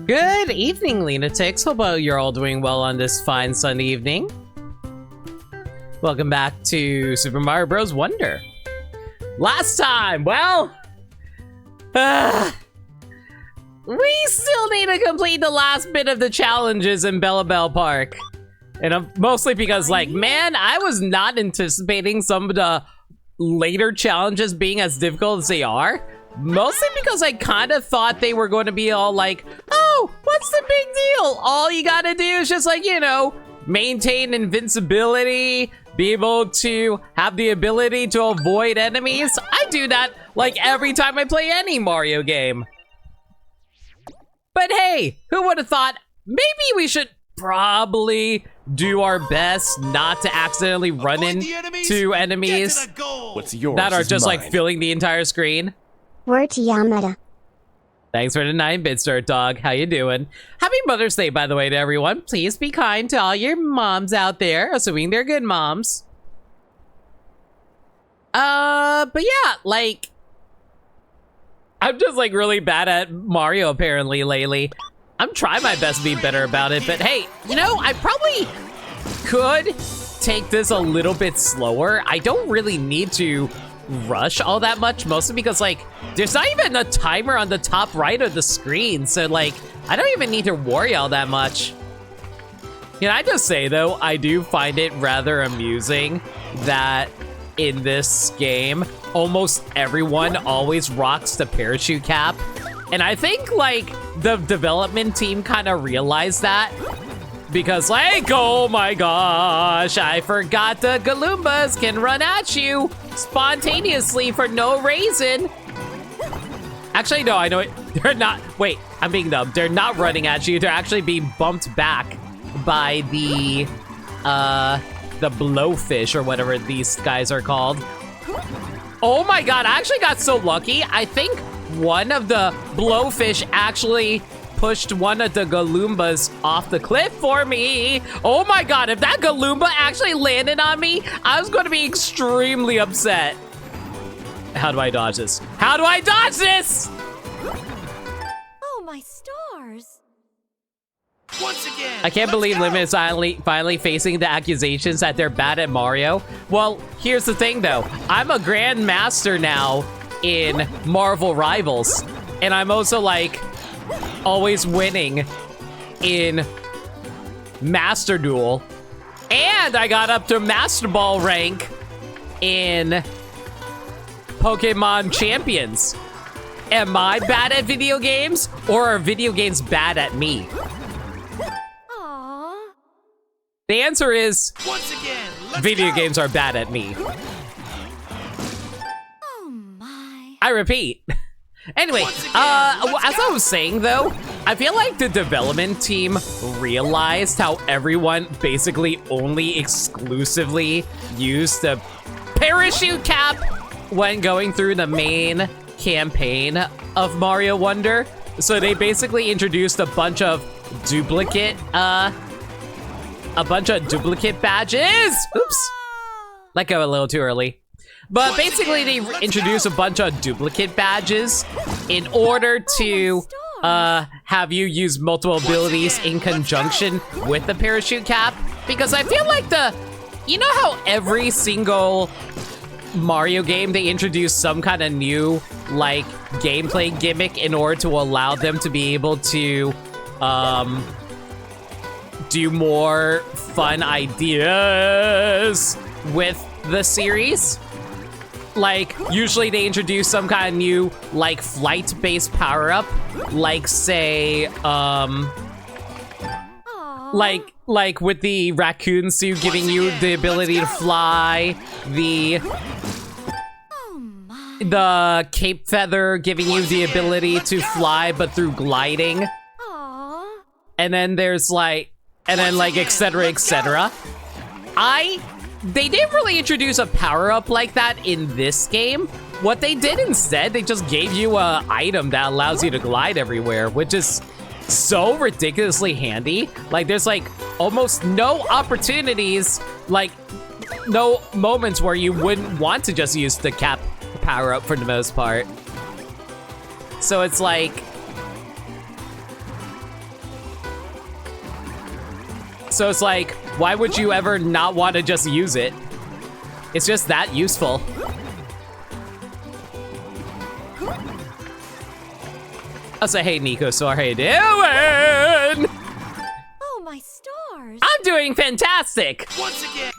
Good evening, Lunatics. Hope you're all doing well on this fine Sunday evening. Welcome back to Super Mario Bros. Wonder. Last time, well, we still need to complete the last bit of the challenges in Bellabel Park. And mostly because, like, man, I was not anticipating some of the later challenges being as difficult as they are. Mostly because I kind of thought they were going to be all like, oh, what's the big deal? All you gotta do is just, like, you know, maintain invincibility, be able to have the ability to avoid enemies. I do that, like, every time I play any Mario game. But hey, who would have thought maybe we should probably do our best not to accidentally run into enemies What's yours that are just mine. like filling the entire screen. Word to Yamada. Thanks for the 9-bit Dirt Dog. How you doing? Happy Mother's Day, by the way, to everyone. Please be kind to all your moms out there, assuming they're good moms. But yeah, like, I'm just like really bad at Mario apparently lately. I'm trying my best to be better about it, but hey, you know, I probably could take this a little bit slower. I don't really need to rush all that much, mostly because, like, there's not even a timer on the top right of the screen, so, like, I don't even need to worry all that much. Can I just say, though, I do find it rather amusing that in this game, almost everyone always rocks the parachute cap. And I think, like, the development team kind of realized that. Because, like, oh my gosh, I forgot the Galoombas can run at you spontaneously for no reason. Actually, no, I know it. They're not. Wait, I'm being dumb. They're not running at you. They're actually being bumped back by the blowfish or whatever these guys are called. Oh my god, I actually got so lucky. I think one of the blowfish actually pushed one of the Galoombas off the cliff for me. Oh my god, if that Galoomba actually landed on me, I was going to be extremely upset. How do I dodge this? How do I dodge this? Oh, my stars. Once again, I can't believe Limit is finally facing the accusations that they're bad at Mario. Well, here's the thing though. I'm a grandmaster now in Marvel Rivals. And I'm also like always winning in Master Duel. And I got up to Master Ball rank in Pokemon Champions. Am I bad at video games, or are video games bad at me? Aww. The answer is once again, let's video go. games are bad at me. Oh, my. I repeat. Anyway, as I was saying though, I feel like the development team realized how everyone basically only exclusively used the parachute cap when going through the main campaign of Mario Wonder. So they basically introduced a bunch of duplicate badges. Oops. Let go a little too early. But basically, they introduce a bunch of duplicate badges in order to have you use multiple abilities in conjunction with the parachute cap. Because I feel like you know how every single Mario game, they introduce some kind of new, like, gameplay gimmick in order to allow them to be able to do more fun ideas with the series? Like, usually they introduce some kind of new, like, flight-based power-up, like, say, like with the raccoon suit giving you the ability to fly, the cape feather giving you the ability to fly, but through gliding. Aww. And then there's, like, etc., etc. They didn't really introduce a power-up like that in this game. What they did instead, they just gave you a item that allows you to glide everywhere, which is so ridiculously handy. Like, there's, like, almost no opportunities, like, no moments where you wouldn't want to just use the cap power-up for the most part. So it's like, So it's like, why would you ever not want to just use it? It's just that useful. I'll say, hey, Nico, so how you doing? Oh, my stars. I'm doing fantastic. Once again.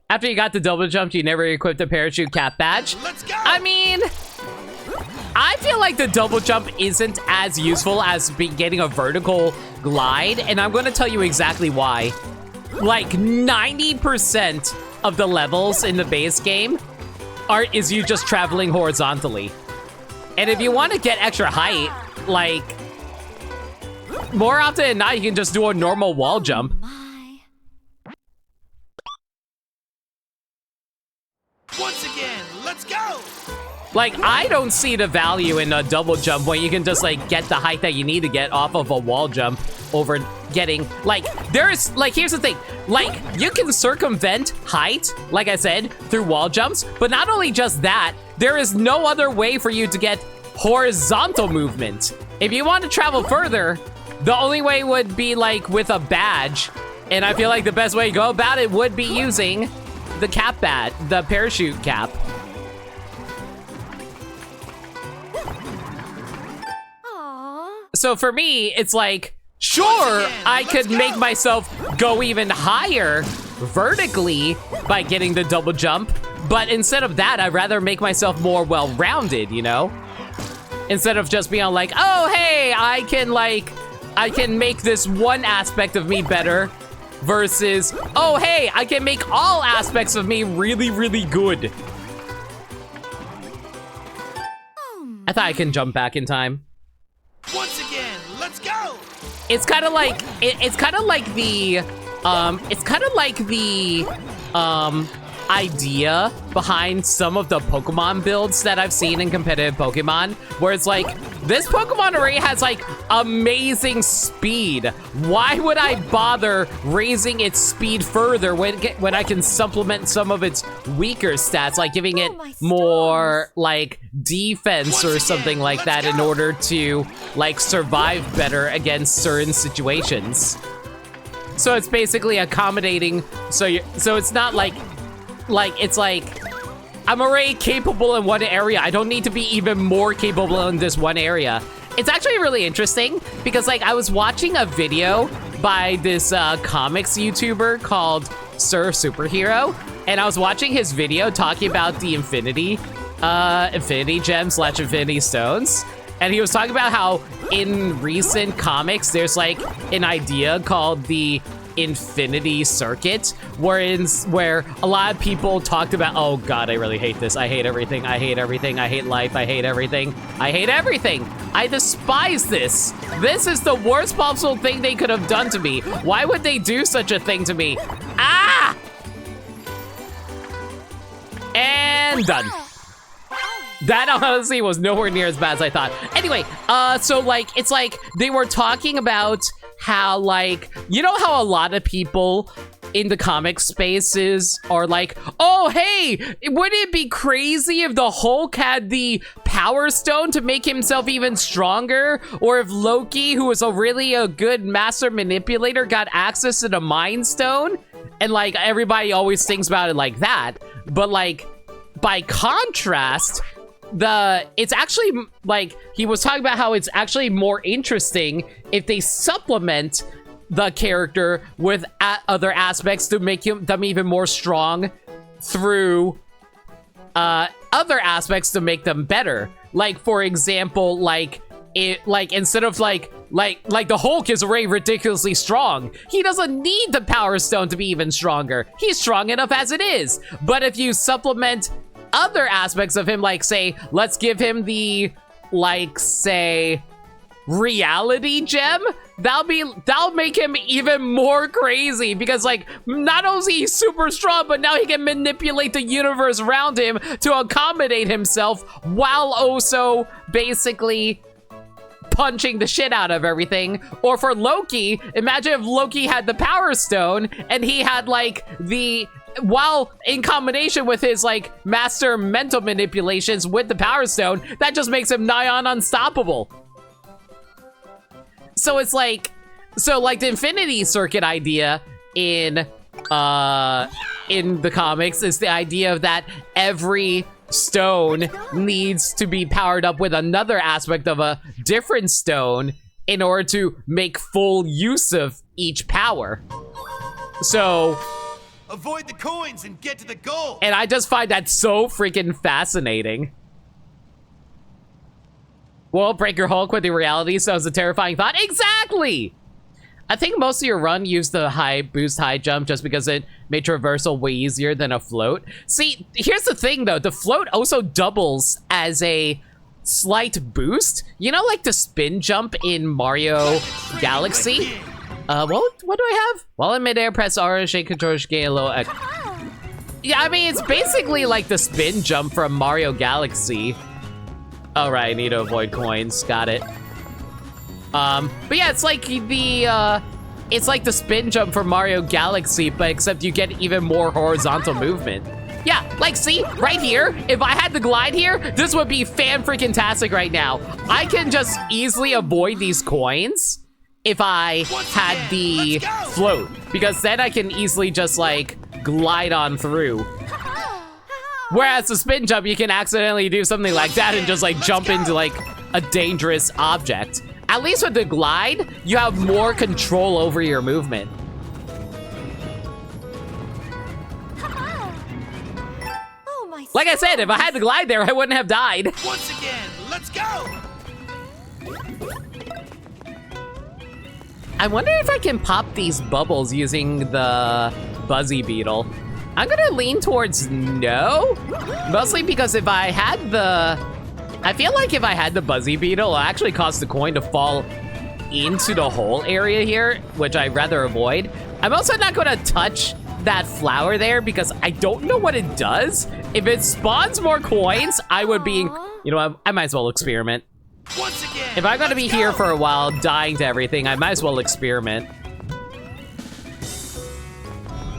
After you got the double jump, you never equipped the parachute cap badge. Let's go. I mean, I feel like the double jump isn't as useful as getting a vertical glide, and I'm going to tell you exactly why. Like 90% of the levels in the base game is you just traveling horizontally. And if you want to get extra height, like, more often than not, you can just do a normal wall jump. My. Once again, let's go. Like, I don't see the value in a double jump when you can just, like, get the height that you need to get off of a wall jump over getting, like, there's, like, here's the thing. Like, you can circumvent height, like I said, through wall jumps, but not only just that, there is no other way for you to get horizontal movement. If you want to travel further, the only way would be, like, with a badge, and I feel like the best way to go about it would be using the cap badge, the parachute cap. So for me, it's like, sure, I could make myself go even higher vertically by getting the double jump, but instead of that, I'd rather make myself more well-rounded, you know? Instead of just being like, oh, hey, I can make this one aspect of me better versus, oh, hey, I can make all aspects of me really, really good. I thought I can jump back in time. Once again, let's go. It's kind of like it's kind of like the idea behind some of the Pokemon builds that I've seen in competitive Pokemon, where it's like, this Pokemon already has like amazing speed. Why would I bother raising its speed further when I can supplement some of its weaker stats, like giving it more like defense or something like that in order to like survive better against certain situations. So it's basically accommodating. So it's not like it's like, I'm already capable in one area. I don't need to be even more capable in this one area. It's actually really interesting because like I was watching a video by this comics YouTuber called Sir Superhero, and I was watching his video talking about the Infinity Gems / Infinity Stones. And he was talking about how in recent comics, there's like an idea called the Infinity Circuit, where a lot of people talked about, oh God, I really hate this. I hate everything. I hate everything. I hate life. I hate everything. I hate everything. I despise this. This is the worst possible thing they could have done to me. Why would they do such a thing to me? Ah! And done. That honestly was nowhere near as bad as I thought. Anyway, so like, it's like they were talking about how like, you know how a lot of people in the comic spaces are like, oh, hey, wouldn't it be crazy if the Hulk had the Power Stone to make himself even stronger? Or if Loki, who is a good master manipulator, got access to the Mind Stone? And like, everybody always thinks about it like that. But like, by contrast, it's actually like, he was talking about how it's actually more interesting if they supplement the character with other aspects to make them even more strong through other aspects to make them better. Like, for example, like instead of like the Hulk is already ridiculously strong. He doesn't need the Power Stone to be even stronger. He's strong enough as it is. But if you supplement other aspects of him, like say, let's give him the, like, say, reality gem, that'll make him even more crazy, because like, not only is he super strong, but now he can manipulate the universe around him to accommodate himself while also basically punching the shit out of everything. Or for Loki, imagine if Loki had the Power Stone and he had like while in combination with his like master mental manipulations with the Power Stone, that just makes him nigh on unstoppable. So it's like, so like the Infinity Circuit idea in the comics is the idea of that every stone needs to be powered up with another aspect of a different stone in order to make full use of each power. So, Avoid the coins and get to the goal. and I just find that so freaking fascinating. Well, break your Hulk with the reality, so it's a terrifying thought. Exactly! I think most of your run used the high jump just because it made traversal way easier than a float. See, here's the thing though, the float also doubles as a slight boost. You know, like the spin jump in Mario Galaxy? What do I have? While in midair, press R, shake control, gain a little yeah, I mean, it's basically like the spin jump from Mario Galaxy. All right, I need to avoid coins, got it. But yeah, it's like the spin jump from Mario Galaxy, but except you get even more horizontal movement. Yeah, like see, right here, if I had the glide here, this would be fan-freaking-tastic right now. I can just easily avoid these coins if I had the float, because then I can easily just like glide on through. Whereas the spin jump, you can accidentally do something like that and just like jump into like a dangerous object. At least with the glide, you have more control over your movement. Oh, my Like I said, if I had the glide there, I wouldn't have died. Once again, let's go. I wonder if I can pop these bubbles using the Buzzy Beetle. I'm gonna lean towards no, mostly because if I had the, I feel like if I had the Buzzy Beetle, it'll actually cause the coin to fall into the hole area here, which I'd rather avoid. I'm also not gonna touch that flower there because I don't know what it does. If it spawns more coins, I would be, you know, I might as well experiment. Once again, If I'm gonna be here for a while, dying to everything, I might as well experiment.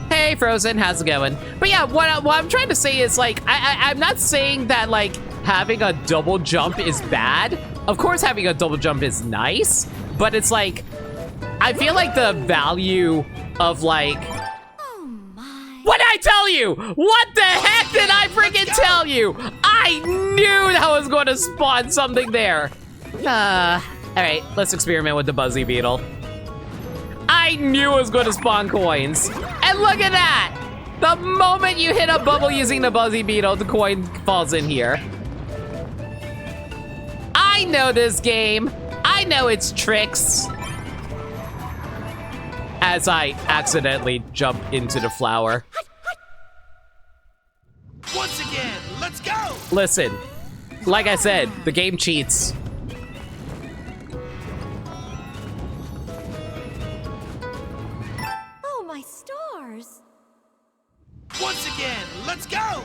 Hey, Frozen, how's it going? But yeah, what I'm trying to say is, like, I'm not saying that, like, having a double jump is bad. Of course, having a double jump is nice, but it's like, I feel like the value of, like... Oh, my. What did I tell you? What the heck did I freaking tell you? I knew that was going to spawn something there. All right, let's experiment with the Buzzy Beetle. I knew it was going to spawn coins. And look at that! The moment you hit a bubble using the Buzzy Beetle, the coin falls in here. I know this game. I know its tricks. As I accidentally jump into the flower. once again, let's go. Listen, like I said, the game cheats. Oh, my stars. Once again, let's go.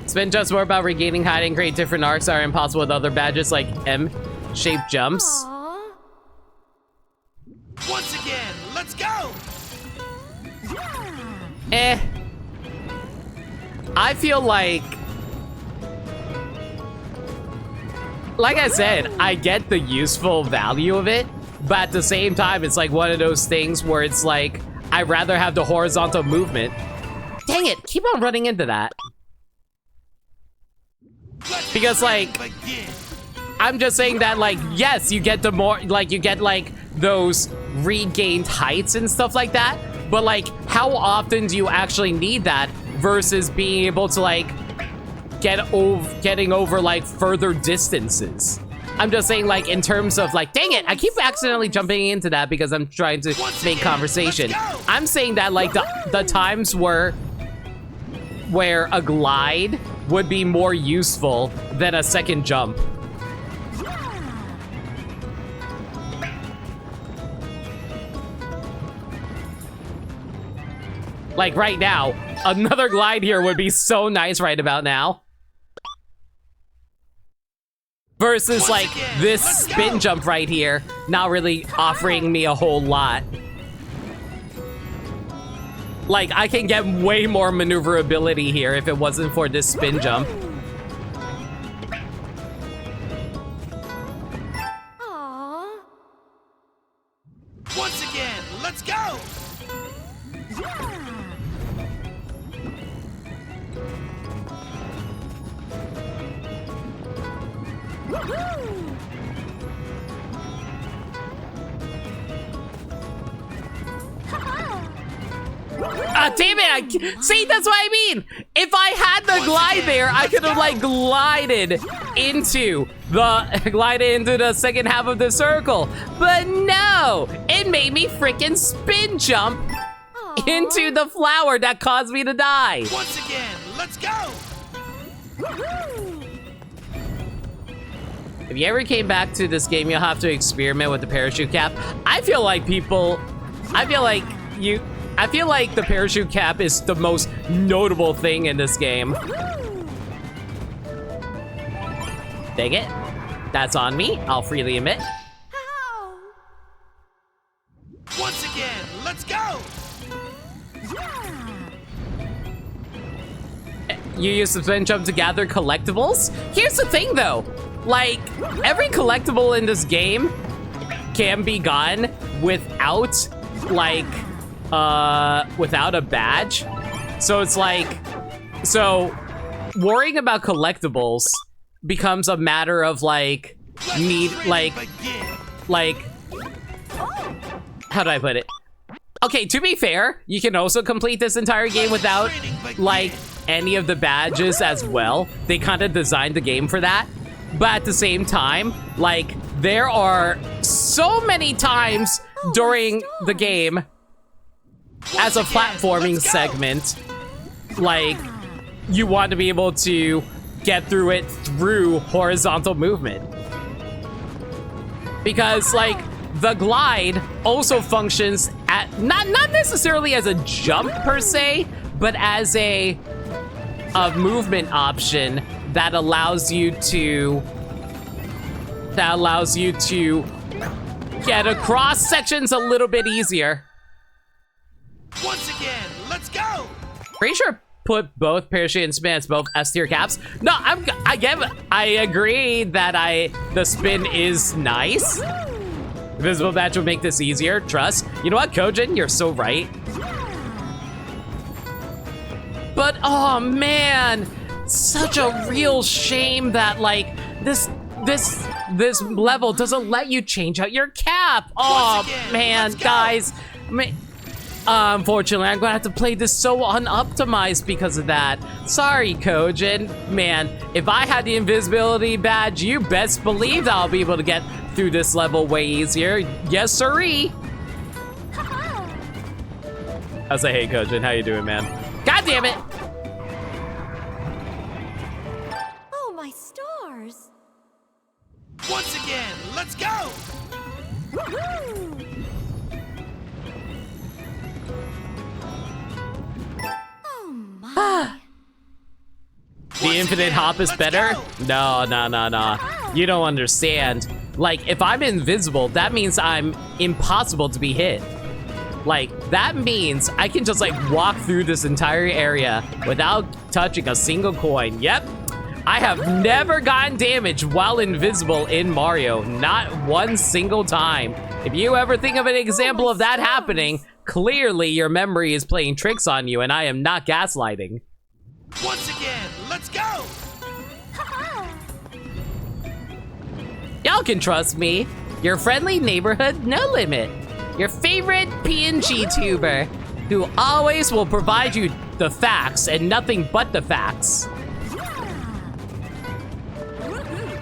Spin jumps more about regaining, hiding, create different arcs are impossible with other badges like M-shaped jumps. Aw. Once again, let's go. I feel like I said, I get the useful value of it, but at the same time, it's like one of those things where it's like, I'd rather have the horizontal movement. Dang it, keep on running into that. Because, like, Begin. I'm just saying that, like, yes, you get the more, like, you get, like, those regained heights and stuff like that, but, like, how often do you actually need that versus being able to, like, getting over, like, further distances? I'm just saying, like, in terms of, like, dang it, I keep accidentally jumping into that because I'm trying to make conversation. I'm saying that, like, the times where a glide would be more useful than a second jump. Like right now, another glide here would be so nice right about now. Versus like this spin jump right here, not really offering me a whole lot. Like, I can get way more maneuverability here if it wasn't for this spin jump. Aw. Damn it! See, that's what I mean! If I had the glide there, I could have, like, glided into the second half of the circle. But no! It made me freaking spin jump into the flower that caused me to die. Once again, let's go! If you ever came back to this game, you'll have to experiment with the parachute cap. I feel like the parachute cap is the most notable thing in this game. Dang it. That's on me, I'll freely admit. Ow. Once again, let's go! You use the spin jump to gather collectibles? Here's the thing though, like, every collectible in this game can be gotten without, like, without a badge. So it's like, so worrying about collectibles becomes a matter of like, how do I put it? Okay, to be fair, you can also complete this entire game without like any of the badges as well. They kind of designed the game for that. But at the same time, like, there are so many times during the game as a platforming segment, like, you want to be able to get through it through horizontal movement. Because, like, the glide also functions at, not necessarily as a jump per se, but as a movement option that allows you to get across sections a little bit easier. Once again, let's go! Pretty sure put both parachute and spin as both S tier caps. No, I agree that the spin is nice. Invisible badge will make this easier, trust. You know what, Kojin, you're so right. But oh man, such a real shame that like this level doesn't let you change out your cap. Oh man, guys. Unfortunately, I'm gonna have to play this so unoptimized because of that. Sorry, Kojin. Man, if I had the invisibility badge, you best believe that I'll be able to get through this level way easier. Yes, sirree. I was like, hey, Kojin, how you doing, man? God damn it! Oh, my stars. Once again, let's go! Oh, my. The infinite hop is better? No. You don't understand. Like, if I'm invisible, that means I'm impossible to be hit. Like, that means I can just, like, walk through this entire area without touching a single coin. Yep. I have never gotten damage while invisible in Mario. Not one single time. If you ever think of an example of that happening, clearly your memory is playing tricks on you, and I am not gaslighting. Once again, let's go! Y'all can trust me. Your friendly neighborhood no limit. Your favorite PNG tuber, who always will provide you the facts and nothing but the facts.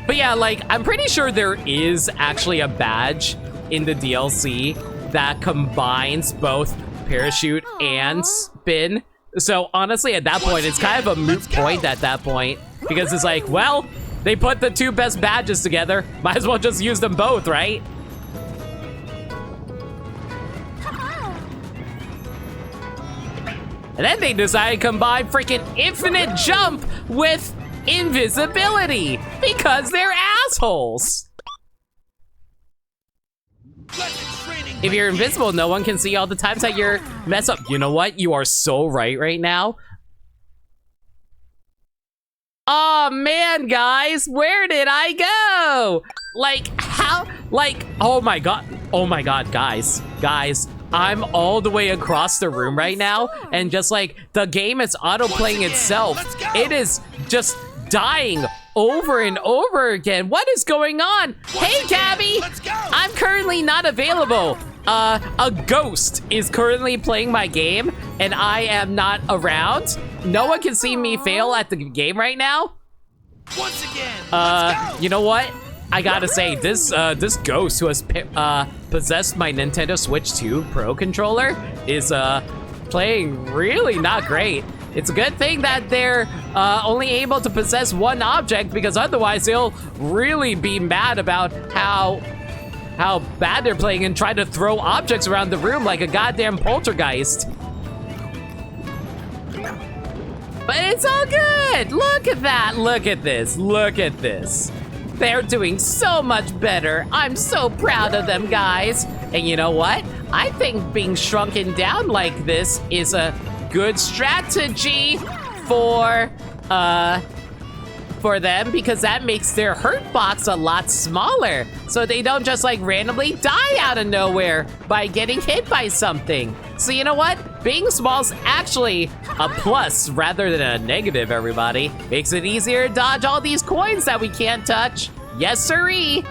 But yeah, like, I'm pretty sure there is actually a badge in the DLC that combines both parachute and spin. So honestly, at that point, it's kind of a moot point at that point. Because it's like, well, they put the two best badges together. Might as well just use them both, right? And then they decided to combine freaking infinite jump with invisibility because they're assholes. If you're invisible, no one can see all the times that you're mess up. You know what? You are so right now. Oh man, guys, where did I go? Like, how? Like, oh my god, guys, I'm all the way across the room right now, and just like the game is auto-playing itself. It is just dying over and over again. What is going on? Hey, Gabby! Let's go! I'm currently not available. A ghost is currently playing my game, and I am not around. No one can see me fail at the game right now. Once again, let's go! You know what? I gotta say, this ghost who has possessed my Nintendo Switch 2 Pro controller is playing really not great. It's a good thing that they're only able to possess one object, because otherwise they'll really be mad about how bad they're playing and try to throw objects around the room like a goddamn poltergeist. But it's all good. Look at that. Look at this. Look at this. They're doing so much better. I'm so proud of them, guys. And you know what? I think being shrunken down like this is a good strategy for them, because that makes their hurt box a lot smaller, so they don't just like randomly die out of nowhere by getting hit by something. So you know what? Being small is actually a plus rather than a negative, everybody. Makes it easier to dodge all these coins that we can't touch. Yes, sirree.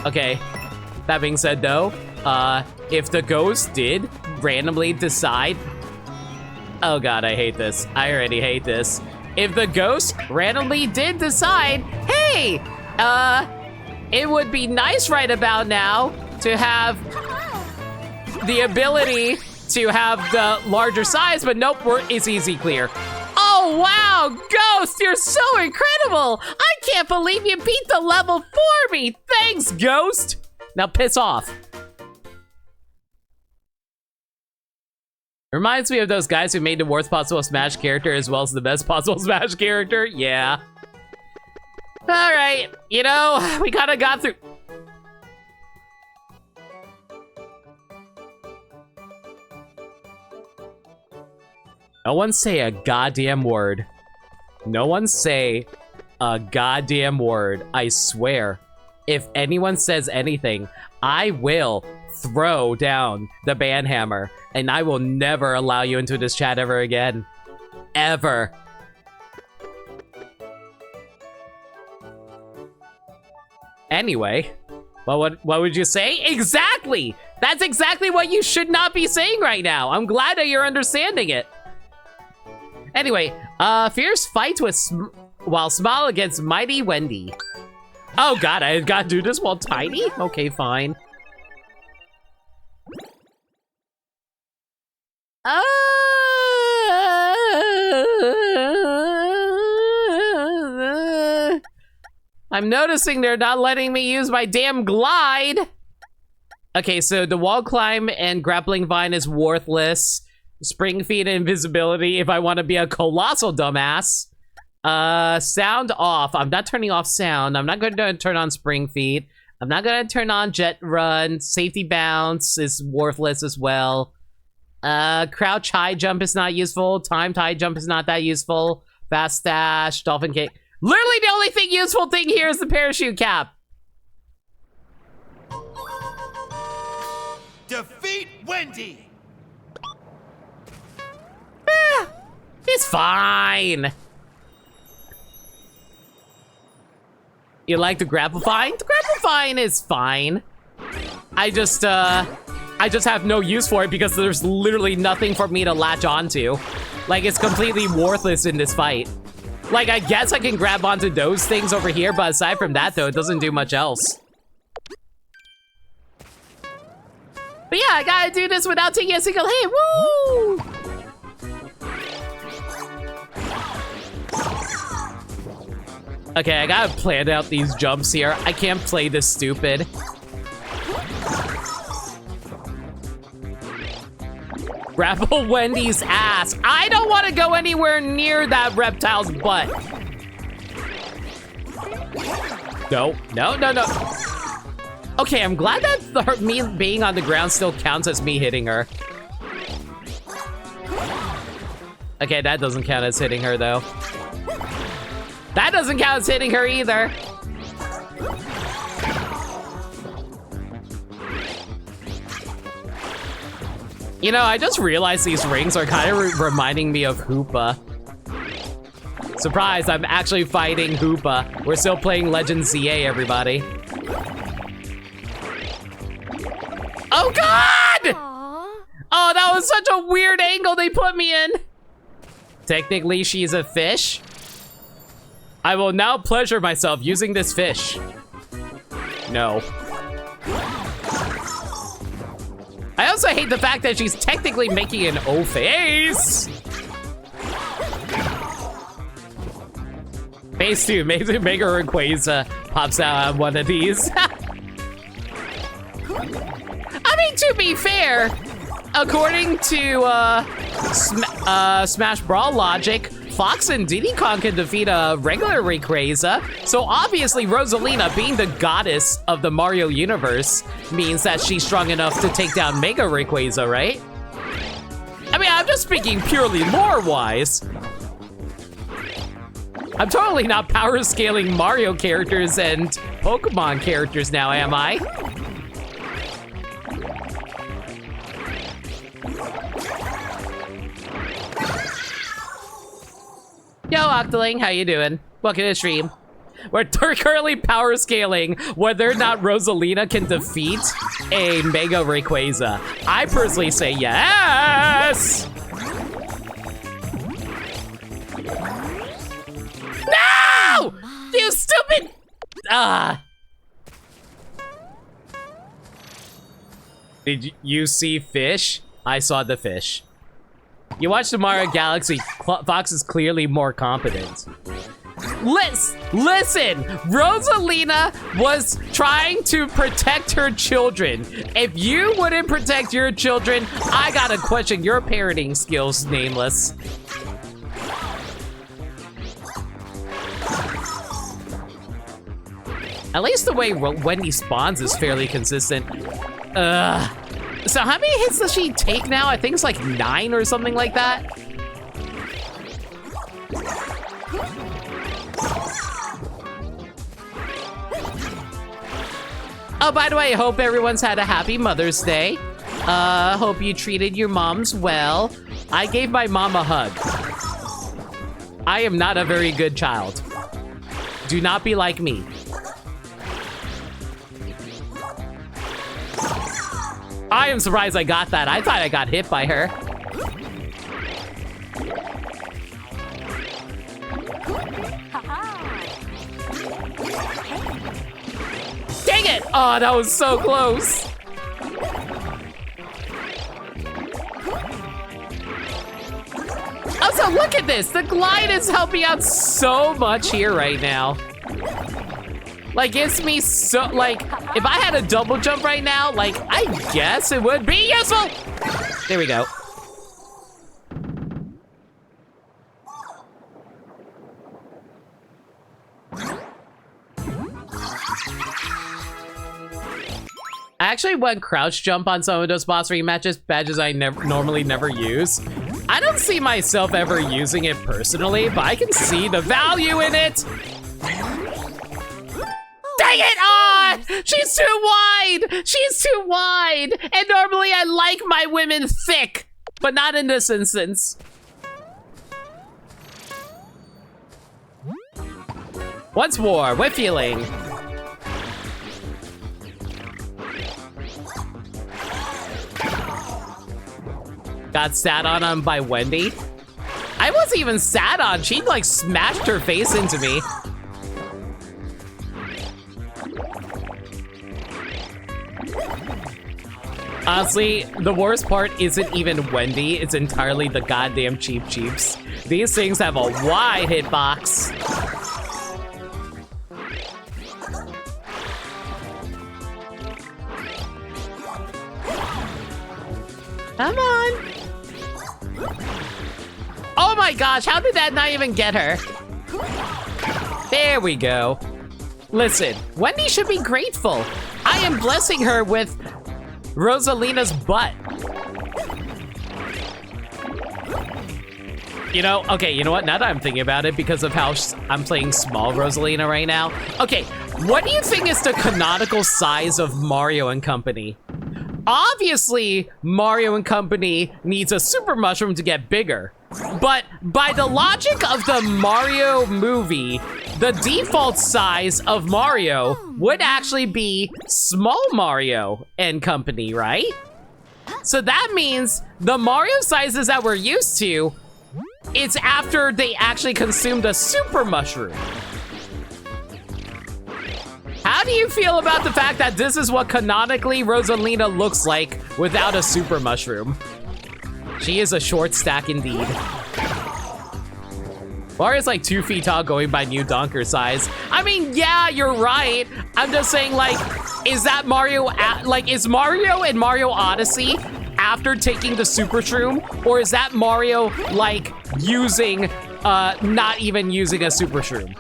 Okay, that being said though, if the ghost did randomly decide, oh god, I hate this. I already hate this. If the ghost randomly did decide, hey, it would be nice right about now to have the ability to have the larger size, but nope, it's easy clear. Oh wow, Ghost, you're so incredible! I can't believe you beat the level for me! Thanks, Ghost! Now piss off. Reminds me of those guys who made the worst possible Smash character as well as the best possible Smash character. Yeah. All right, you know, we kind of got through. No one say a goddamn word. No one say a goddamn word. I swear. If anyone says anything, I will throw down the ban hammer, and I will never allow you into this chat ever again. Ever. Anyway, what would you say? Exactly! That's exactly what you should not be saying right now. I'm glad that you're understanding it. Anyway, fierce fight while small against mighty Wendy. Oh god, I gotta do this while tiny? Okay, fine. I'm noticing they're not letting me use my damn glide. Okay, so the wall climb and grappling vine is worthless. Spring feet and invisibility if I want to be a colossal dumbass. Sound off. I'm not turning off sound. I'm not going to turn on spring feet. I'm not going to turn on jet run. Safety bounce is worthless as well. Crouch high jump is not useful. Timed high jump is not that useful. Fast dash, dolphin kick. Literally the only useful thing here is the parachute cap. Defeat Wendy. It's fine. You like the grapple vine? The grapple vine is fine. I just have no use for it because there's literally nothing for me to latch onto. Like, it's completely worthless in this fight. Like, I guess I can grab onto those things over here, but aside from that, though, it doesn't do much else. But yeah, I gotta do this without taking a single hit. Woo! Okay, I gotta plan out these jumps here. I can't play this stupid. Grapple Wendy's ass. I don't want to go anywhere near that reptile's butt. No, no, no, no. Okay, I'm glad that me being on the ground still counts as me hitting her. Okay, that doesn't count as hitting her, though. That doesn't count as hitting her either. You know, I just realized these rings are kind of reminding me of Hoopa. Surprise, I'm actually fighting Hoopa. We're still playing Legend ZA, everybody. Oh, God! Aww. Oh, that was such a weird angle they put me in. Technically, she's a fish. I will now pleasure myself using this fish. No. I also hate the fact that she's technically making an O face. Phase 2, Mega Rayquaza pops out on one of these. I mean, to be fair, according to Smash Brawl logic, Fox and Diddy Kong can defeat a regular Rayquaza, so obviously Rosalina, being the goddess of the Mario universe, means that she's strong enough to take down Mega Rayquaza, right? I mean, I'm just speaking purely lore-wise. I'm totally not power scaling Mario characters and Pokemon characters now, am I? Yo, Octoling, how you doing? Welcome to the stream. We're currently power scaling whether or not Rosalina can defeat a Mega Rayquaza. I personally say yes! No! You stupid! Did you see fish? I saw the fish. You watch the Mario Galaxy, Fox is clearly more competent. Listen! Rosalina was trying to protect her children. If you wouldn't protect your children, I gotta question your parenting skills, Nameless. At least the way Wendy spawns is fairly consistent. So how many hits does she take now? I think it's like 9 or something like that. Oh, by the way, I hope everyone's had a happy Mother's Day. Hope you treated your moms well. I gave my mom a hug. I am not a very good child. Do not be like me. I am surprised I got that. I thought I got hit by her. Dang it! Oh, that was so close. Also, look at this. The glide is helping out so much here right now. Like, gives me so, like, if I had a double jump right now, like, I guess it would be useful. There we go. I actually went crouch jump on some of those boss rematches, badges I normally never use. I don't see myself ever using it personally, but I can see the value in it. Dang it! Ah! She's too wide! She's too wide! And normally I like my women thick, but not in this instance. Once more, we're feeling. Got sat on by Wendy. I wasn't even sat on. She like smashed her face into me. Honestly, the worst part isn't even Wendy, it's entirely the goddamn Cheep Cheeps. These things have a wide hitbox. Come on. Oh my gosh, how did that not even get her? There we go. Listen, Wendy should be grateful. I am blessing her with Rosalina's butt. You know, okay, you know what? Now that I'm thinking about it, because of how I'm playing small Rosalina right now. Okay, what do you think is the canonical size of Mario and company? obviously Mario and company needs a super mushroom to get bigger. But by the logic of the Mario movie, the default size of Mario would actually be small Mario and company, right? So that means the Mario sizes that we're used to, it's after they actually consumed a super mushroom. How do you feel about the fact that this is what canonically Rosalina looks like without a super mushroom? She is a short stack indeed. Mario's like 2 feet tall going by new donker size. I mean, yeah, you're right. I'm just saying, like, is that Mario, is Mario and Mario Odyssey after taking the super shroom? Or is that Mario, like, using, not even using a super shroom?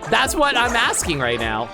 That's what I'm asking right now.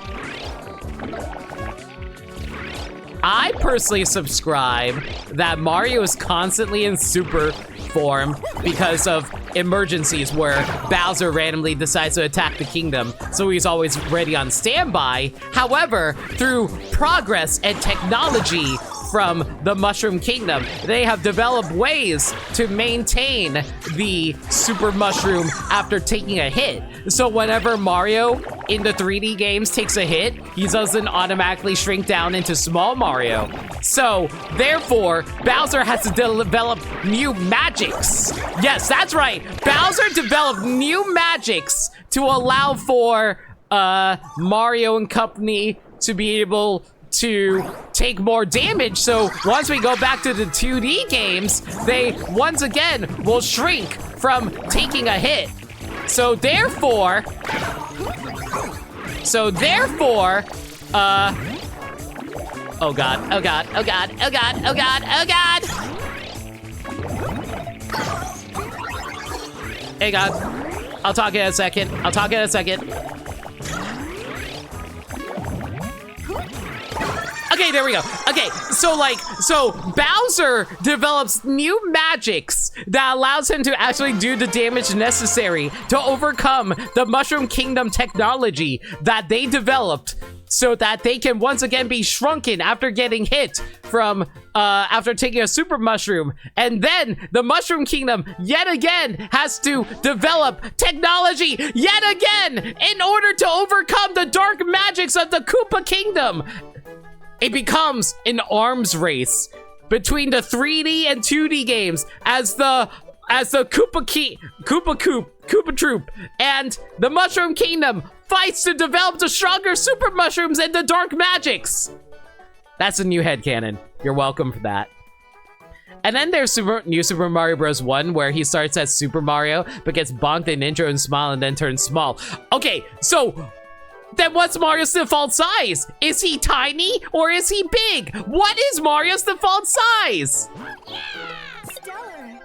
I personally subscribe that Mario is constantly in super form because of emergencies where Bowser randomly decides to attack the kingdom, so he's always ready on standby. However, through progress and technology from the Mushroom Kingdom, they have developed ways to maintain the Super Mushroom after taking a hit. So whenever Mario in the 3D games takes a hit, he doesn't automatically shrink down into small Mario. So therefore, Bowser has to develop new magics. Yes, that's right. Bowser developed new magics to allow for Mario and company to be able to take more damage. So once we go back to the 2D games, they once again will shrink from taking a hit. So therefore, oh god, oh god, oh god, oh god, oh god, oh god. Hey god, I'll talk in a second. Okay, there we go. Okay, so Bowser develops new magics that allows him to actually do the damage necessary to overcome the Mushroom Kingdom technology that they developed so that they can once again be shrunken after getting hit from, after taking a super mushroom. And then the Mushroom Kingdom yet again has to develop technology yet again in order to overcome the dark magics of the Koopa Kingdom. It becomes an arms race between the 3D and 2D games as the Koopa Troop and the Mushroom Kingdom fights to develop the stronger super mushrooms and the dark magics. That's a new headcanon. You're welcome for that. And then there's New Super Mario Bros. 1, where he starts as Super Mario, but gets bonked in intro and smile and then turns small. Okay, so then what's Mario's default size? Is he tiny or is he big? What is Mario's default size? Stellar.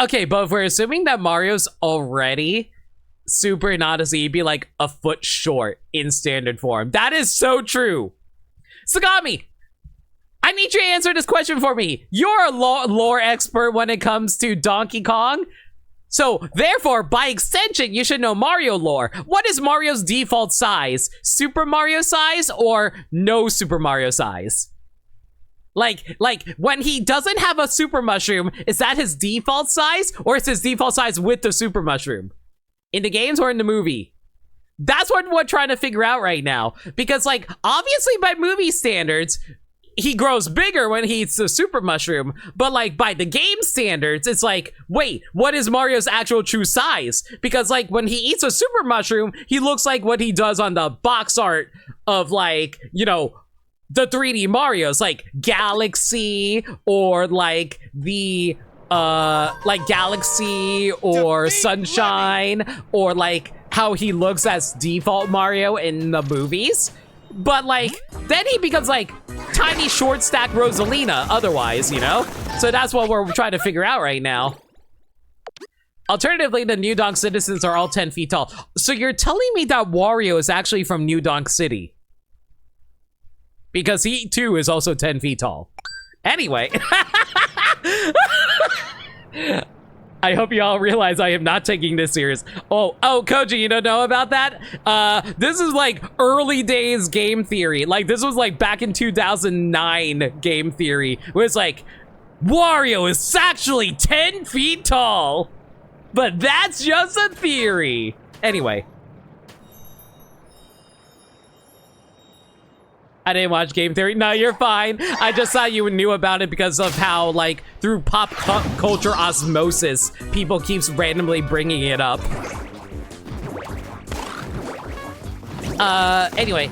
Okay, but if we're assuming that Mario's already super in Odyssey, he'd be like a foot short in standard form. That is so true. Sagami, I need you to answer this question for me. You're a lore expert when it comes to Donkey Kong. So, therefore, by extension, you should know Mario lore. What is Mario's default size? Super Mario size or no Super Mario size? Like, when he doesn't have a Super Mushroom, is that his default size? Or is his default size with the Super Mushroom? In the games or in the movie? That's what we're trying to figure out right now. Because, like, obviously by movie standards, he grows bigger when he eats the super mushroom, but like by the game standards, it's like, wait, what is Mario's actual true size? Because like when he eats a super mushroom, he looks like what he does on the box art of like, you know, the 3D Marios, like Galaxy or like the like Galaxy or Sunshine, or like how he looks as default Mario in the movies. But like, then he becomes like tiny short stack Rosalina otherwise, you know? So that's what we're trying to figure out right now. Alternatively, the New Donk citizens are all 10 feet tall. So you're telling me that Wario is actually from New Donk City? Because he too is also 10 feet tall. Anyway. I hope you all realize I am not taking this serious. Oh, Koji, you don't know about that? This is like early days game theory. Like, this was like back in 2009 game theory, where it's like, Wario is actually 10 feet tall, but that's just a theory. Anyway. I didn't watch game theory. No, you're fine. I just thought you knew about it because of how, like, through pop culture osmosis, people keeps randomly bringing it up. Anyway.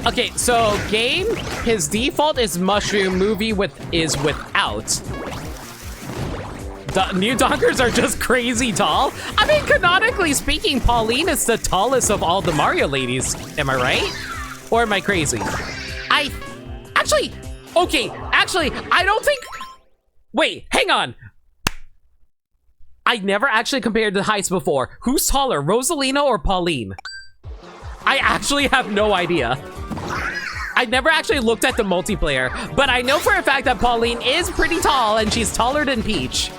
Okay, so game, his default is mushroom, movie is without. New donkers are just crazy tall. I mean, canonically speaking, Pauline is the tallest of all the Mario ladies. Am I right? Or am I crazy? I don't think... Wait, hang on. I never actually compared the heights before. Who's taller, Rosalina or Pauline? I actually have no idea. I never actually looked at the multiplayer, but I know for a fact that Pauline is pretty tall and she's taller than Peach.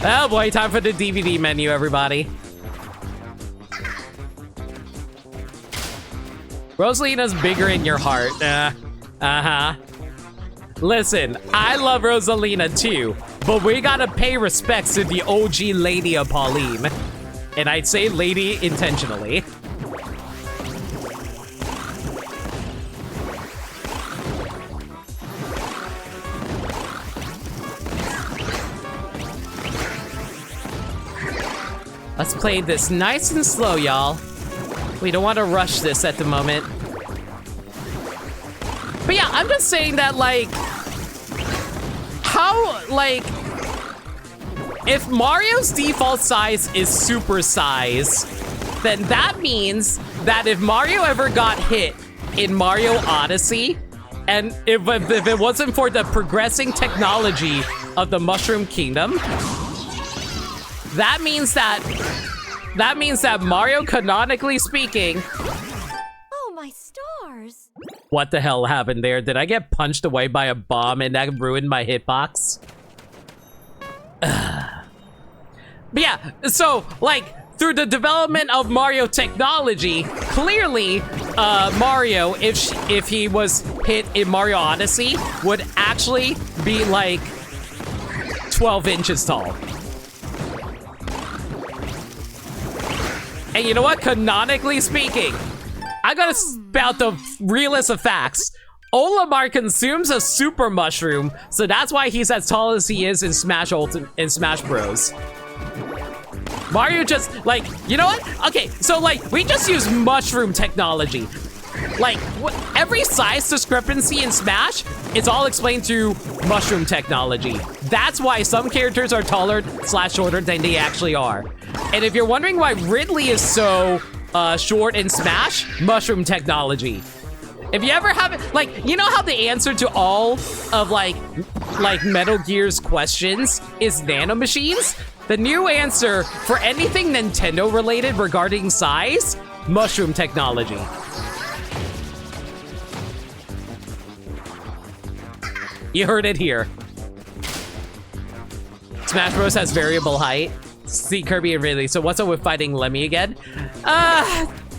Oh boy, time for the DVD menu, everybody. Rosalina's bigger in your heart. Listen, I love Rosalina too, but we gotta pay respects to the OG lady of Pauline. And I'd say lady intentionally. Let's play this nice and slow, y'all. We don't want to rush this at the moment. But yeah, I'm just saying that, like, how, like, if Mario's default size is super size, then that means that if Mario ever got hit in Mario Odyssey, and if it wasn't for the progressing technology of the Mushroom Kingdom, that means that Mario, canonically speaking... Oh, my stars. What the hell happened there? Did I get punched away by a bomb and that ruined my hitbox? But yeah, so, like, through the development of Mario technology, clearly, Mario, if he was hit in Mario Odyssey, would actually be, like, 12 inches tall. And you know what? Canonically speaking, I gotta spout the realest of facts. Olimar consumes a super mushroom, so that's why he's as tall as he is in Smash Bros. Mario just, like, you know what? Okay, so, like, we just use mushroom technology. Like, every size discrepancy in Smash is all explained through mushroom technology. That's why some characters are taller / shorter than they actually are. And if you're wondering why Ridley is so short in Smash, mushroom technology. If you ever have it, like, you know how the answer to all of, like Metal Gear's questions is nanomachines? The new answer for anything Nintendo related regarding size, mushroom technology. You heard it here. Smash Bros has variable height. See Kirby and Ridley. So what's up with fighting Lemmy again?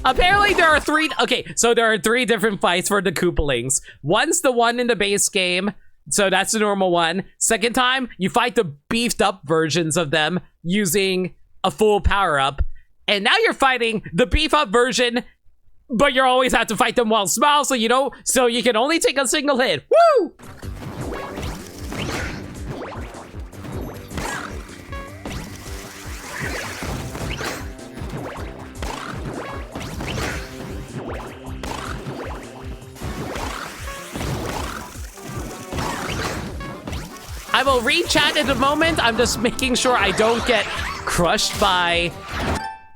Apparently there are three. Okay, so there are 3 different fights for the Koopalings. One's the one in the base game. So that's the normal one. Second time, you fight the beefed up versions of them using a full power up. And now you're fighting the beef up version, but you always have to fight them while small, so you can only take a single hit. Woo! I will read chat in a moment. I'm just making sure I don't get crushed by...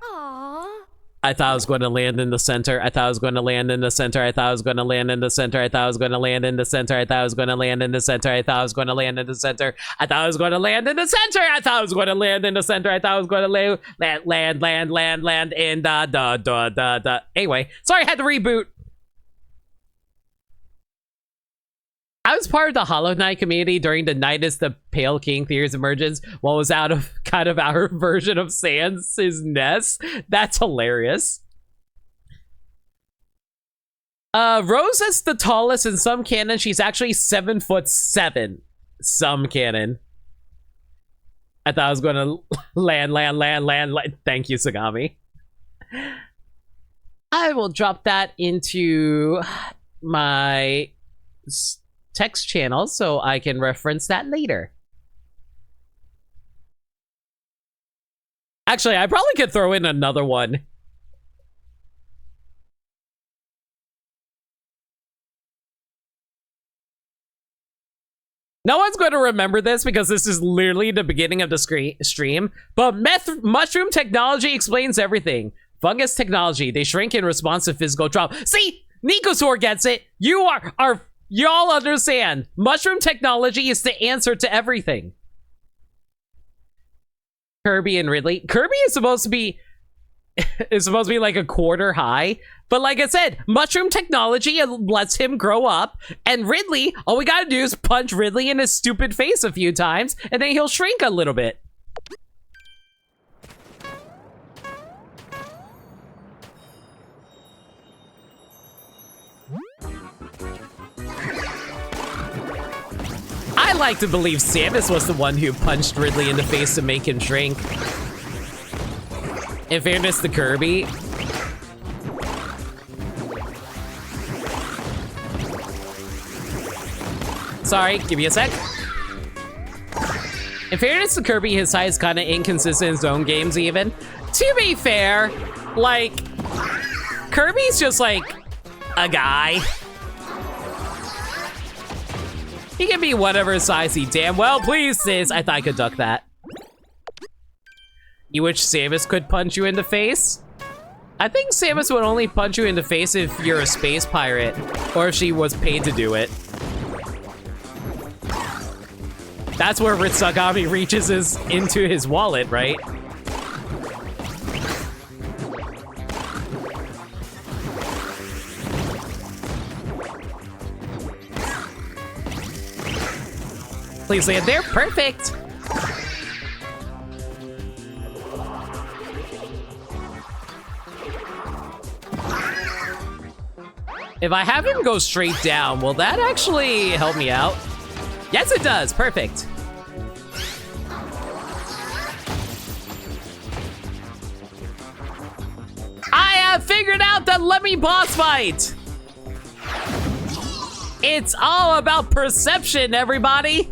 Aww. I thought I was going to land in the center. I thought I was going to land in the center. I thought I was going to land in the center. I thought I was going to land in the center. I thought I was going to land in the center. I thought I was going to land in the center. I thought I was going to land in the center. I thought I was going to land in the center. I thought I was going to land in the... Anyway, sorry, I had to reboot. I was part of the Hollow Knight community during the Nidus the Pale King theory's emergence, what was out of kind of our version of Sans' Ness. That's hilarious. Rose is the tallest in some canon. She's actually 7'7". Some canon. I thought I was gonna land. Thank you, Sagami. I will drop that into my text channel so I can reference that later. Actually, I probably could throw in another one. No one's going to remember this because this is literally the beginning of the stream, but mushroom technology explains everything. Fungus technology, they shrink in response to physical trauma. See, Nikosaur gets it. Y'all understand. Mushroom technology is the answer to everything. Kirby and Ridley. Kirby is supposed to be like a quarter high, but like I said, mushroom technology lets him grow up, and Ridley, all we gotta do is punch Ridley in his stupid face a few times, and then he'll shrink a little bit. I like to believe Samus was the one who punched Ridley in the face to make him shrink. In fairness to Kirby. Sorry, give me a sec. In fairness to Kirby, his height is kind of inconsistent in his own games even. To be fair, like, Kirby's just like a guy. He can be whatever size he damn well pleases. I thought I could duck that. You wish Samus could punch you in the face? I think Samus would only punch you in the face if you're a space pirate, or if she was paid to do it. That's where Ritsugami reaches into his wallet, right? Please land there. Perfect. If I have him go straight down, will that actually help me out? Yes, it does. Perfect. I have figured out the Lemmy boss fight. It's all about perception, everybody.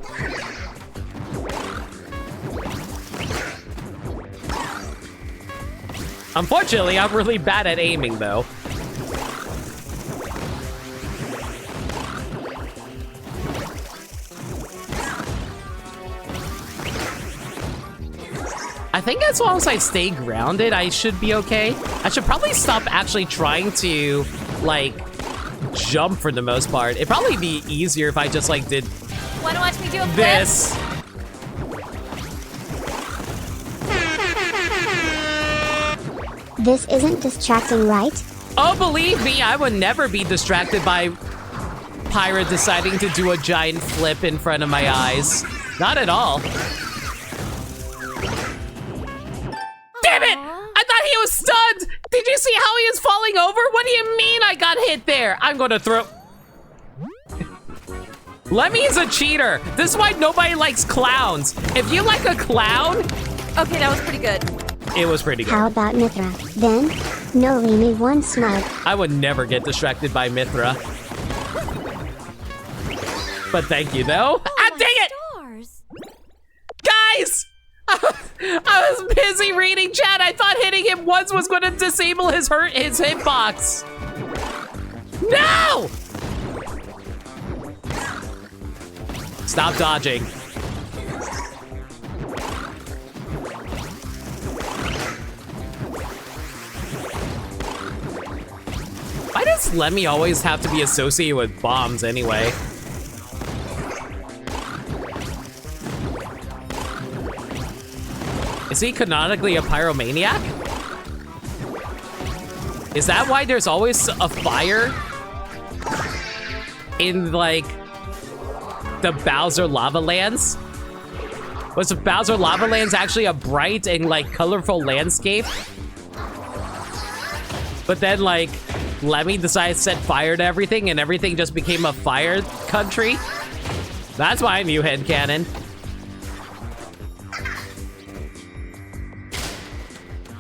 Unfortunately, I'm really bad at aiming, though. I think as long as I stay grounded, I should be okay. I should probably stop actually trying to, like, jump for the most part. It'd probably be easier if I just, like, did Wanna watch me do a flip? this. This isn't distracting, right? Oh, believe me, I would never be distracted by Pyra deciding to do a giant flip in front of my eyes. Not at all. Damn it! I thought he was stunned! Did you see how he is falling over? What do you mean I got hit there? I'm gonna throw... Lemmy is a cheater. This is why nobody likes clowns. If you like a clown... Okay, that was pretty good. It was pretty good. How about Mithra? Then, no leave me one smug. I would never get distracted by Mithra. But thank you, though. Ah, dang it! Stars. Guys! I was busy reading chat. I thought hitting him once was going to disable his hitbox. No! Stop dodging. Why does Lemmy always have to be associated with bombs anyway? Is he canonically a pyromaniac? Is that why there's always a fire in, like, the Bowser Lava Lands? Was the Bowser Lava Lands actually a bright and, like, colorful landscape? But then, like, Lemmy decided to set fire to everything and everything just became a fire country? That's my new headcanon.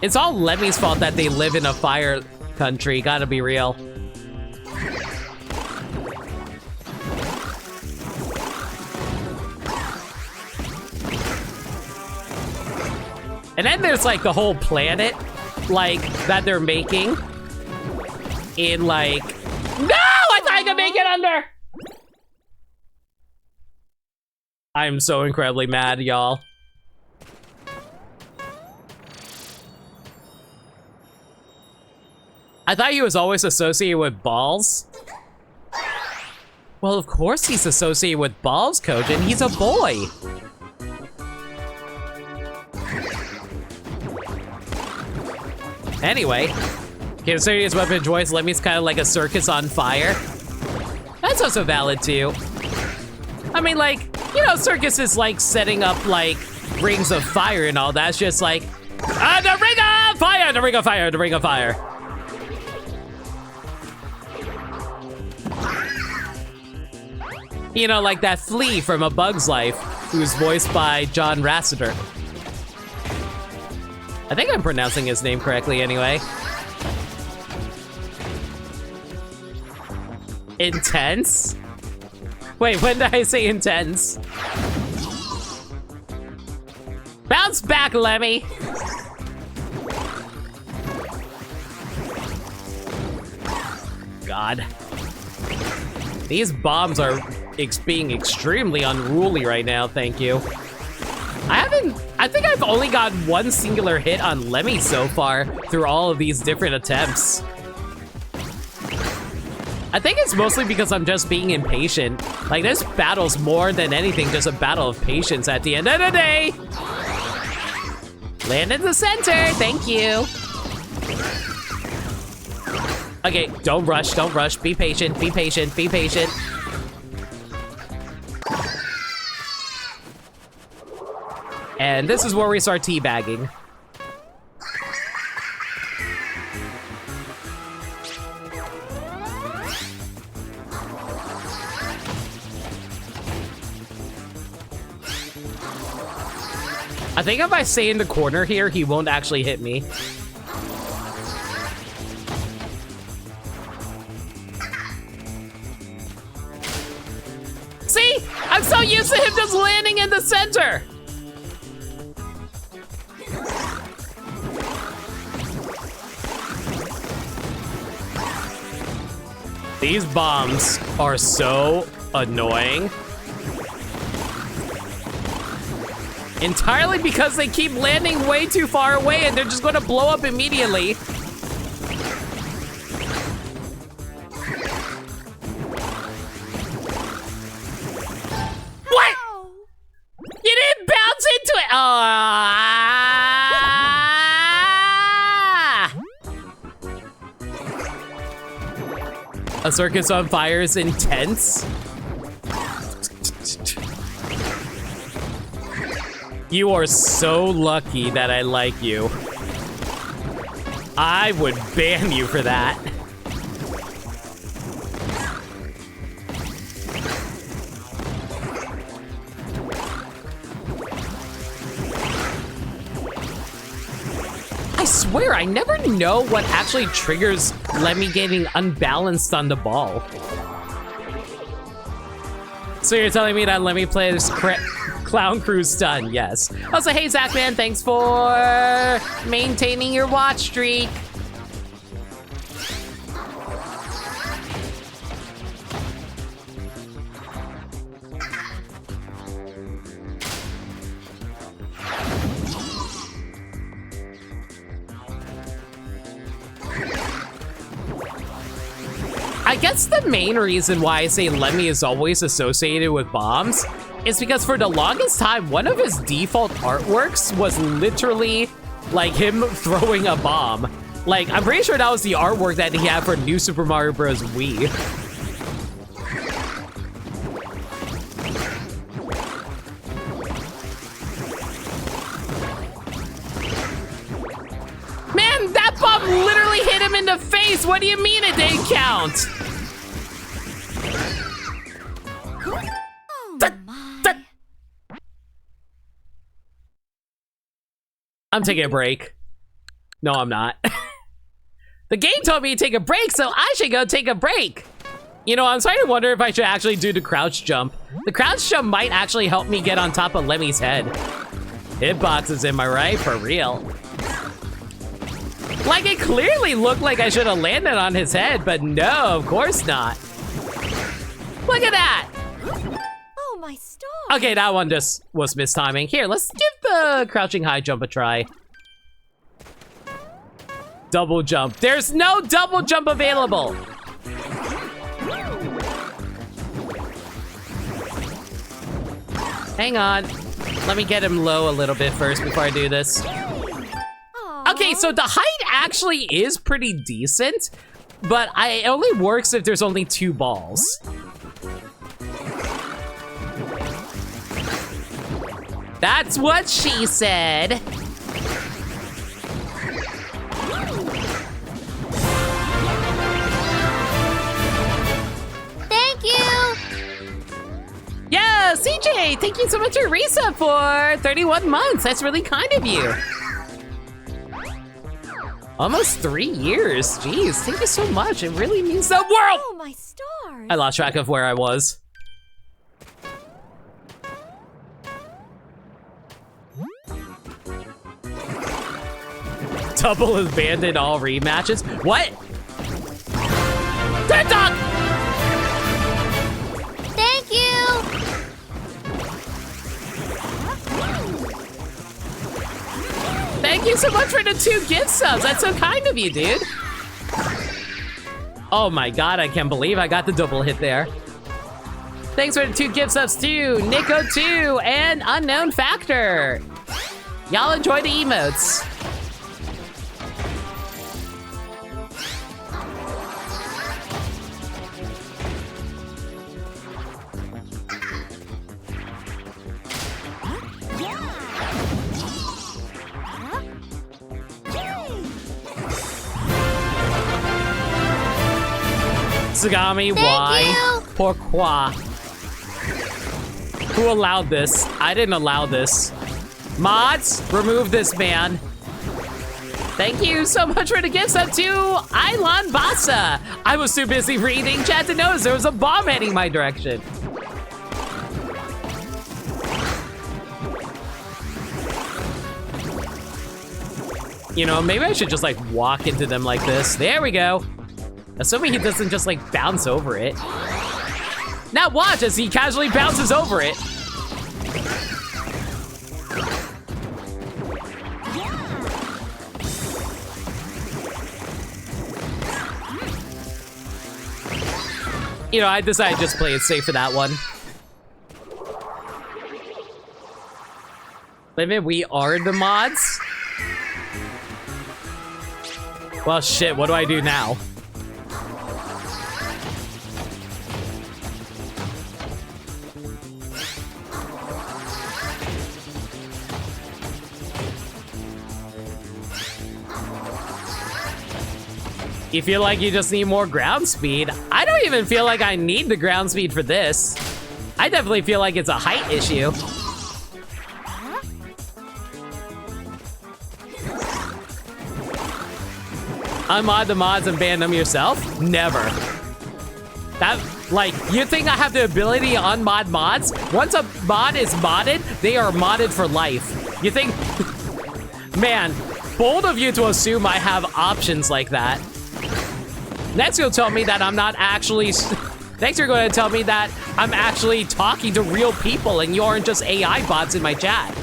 It's all Lemmy's fault that they live in a fire country, gotta be real. And then there's like the whole planet, like, that they're making in like, no, I thought I could make it under. I'm so incredibly mad, y'all. I thought he was always associated with balls. Well, of course he's associated with balls, Kojin. He's a boy. Anyway, considering his weapon of choice, Lemmy's kind of like a circus on fire. That's also valid too. I mean, like, you know, circus is like setting up like rings of fire and all that. It's just like, the ring of fire, the ring of fire, the ring of fire. You know, like that flea from A Bug's Life, who's voiced by John Lasseter. I think I'm pronouncing his name correctly anyway. Intense? Wait, when did I say intense? Bounce back, Lemmy! God. These bombs are being extremely unruly right now, thank you. I think I've only got one singular hit on Lemmy so far through all of these different attempts. I think it's mostly because I'm just being impatient. Like, this battle's more than anything just a battle of patience at the end of the day. Land in the center, thank you. Okay, don't rush, be patient, be patient, be patient. And this is where we start teabagging. I think if I stay in the corner here, he won't actually hit me. See? I'm so used to him just landing in the center! These bombs are so annoying. Entirely because they keep landing way too far away and they're just gonna blow up immediately. What? You didn't bounce into it! A circus on fire is intense. You are so lucky that I like you. I would ban you for that. I swear, I never know what actually triggers Lemmy getting unbalanced on the ball. So you're telling me that Lemmy plays Clown Crew stun? Yes. Also, hey Zachman, thanks for maintaining your watch streak. I guess the main reason why I say Lemmy is always associated with bombs is because for the longest time, one of his default artworks was literally like him throwing a bomb. Like, I'm pretty sure that was the artwork that he had for New Super Mario Bros. Wii. Reese, what do you mean it didn't count? I'm taking a break. No, I'm not. The game told me to take a break, so I should go take a break. You know, I'm starting to wonder if I should actually do the crouch jump. The crouch jump might actually help me get on top of Lemmy's head. Hitboxes, am I right? For real. Like, it clearly looked like I should have landed on his head, but no, of course not. Look at that. Oh, my star. Okay, that one just was mistiming. Here, let's give the crouching high jump a try. Double jump. There's no double jump available. Hang on. Let me get him low a little bit first before I do this. Aww. Okay, so the height actually is pretty decent, but it only works if there's only 2 balls. That's what she said. Thank you! Yeah, CJ, thank you so much for resub for 31 months. That's really kind of you. Almost 3 years. Jeez, thank you so much. It really means the world. Oh, my stars. I lost track of where I was. Double is banned in all rematches. What? Dead dog! Thank you! Thank you so much for the 2 gift subs. That's so kind of you, dude. Oh my god, I can't believe I got the double hit there. Thanks for the 2 gift subs too, Nico2 and Unknown Factor. Y'all enjoy the emotes. Tsugami, why? Pourquoi? Who allowed this? I didn't allow this. Mods, remove this man. Thank you so much for the gifts up to Ilan Basa. I was too busy reading chat to notice there was a bomb heading my direction. You know, maybe I should just like walk into them like this. There we go. Assuming he doesn't just like bounce over it. Now watch as he casually bounces over it. You know, I decided to just play it safe for that one. Wait a minute, we are the mods? Well, shit, what do I do now? You feel like you just need more ground speed? I don't even feel like I need the ground speed for this. I definitely feel like it's a height issue. Unmod the mods and ban them yourself? Never. That, like, you think I have the ability to unmod mods? Once a mod is modded, they are modded for life. You think... Man, bold of you to assume I have options like that. Next you'll tell me that I'm not actually... Next you're going to tell me that I'm actually talking to real people and you aren't just AI bots in my chat.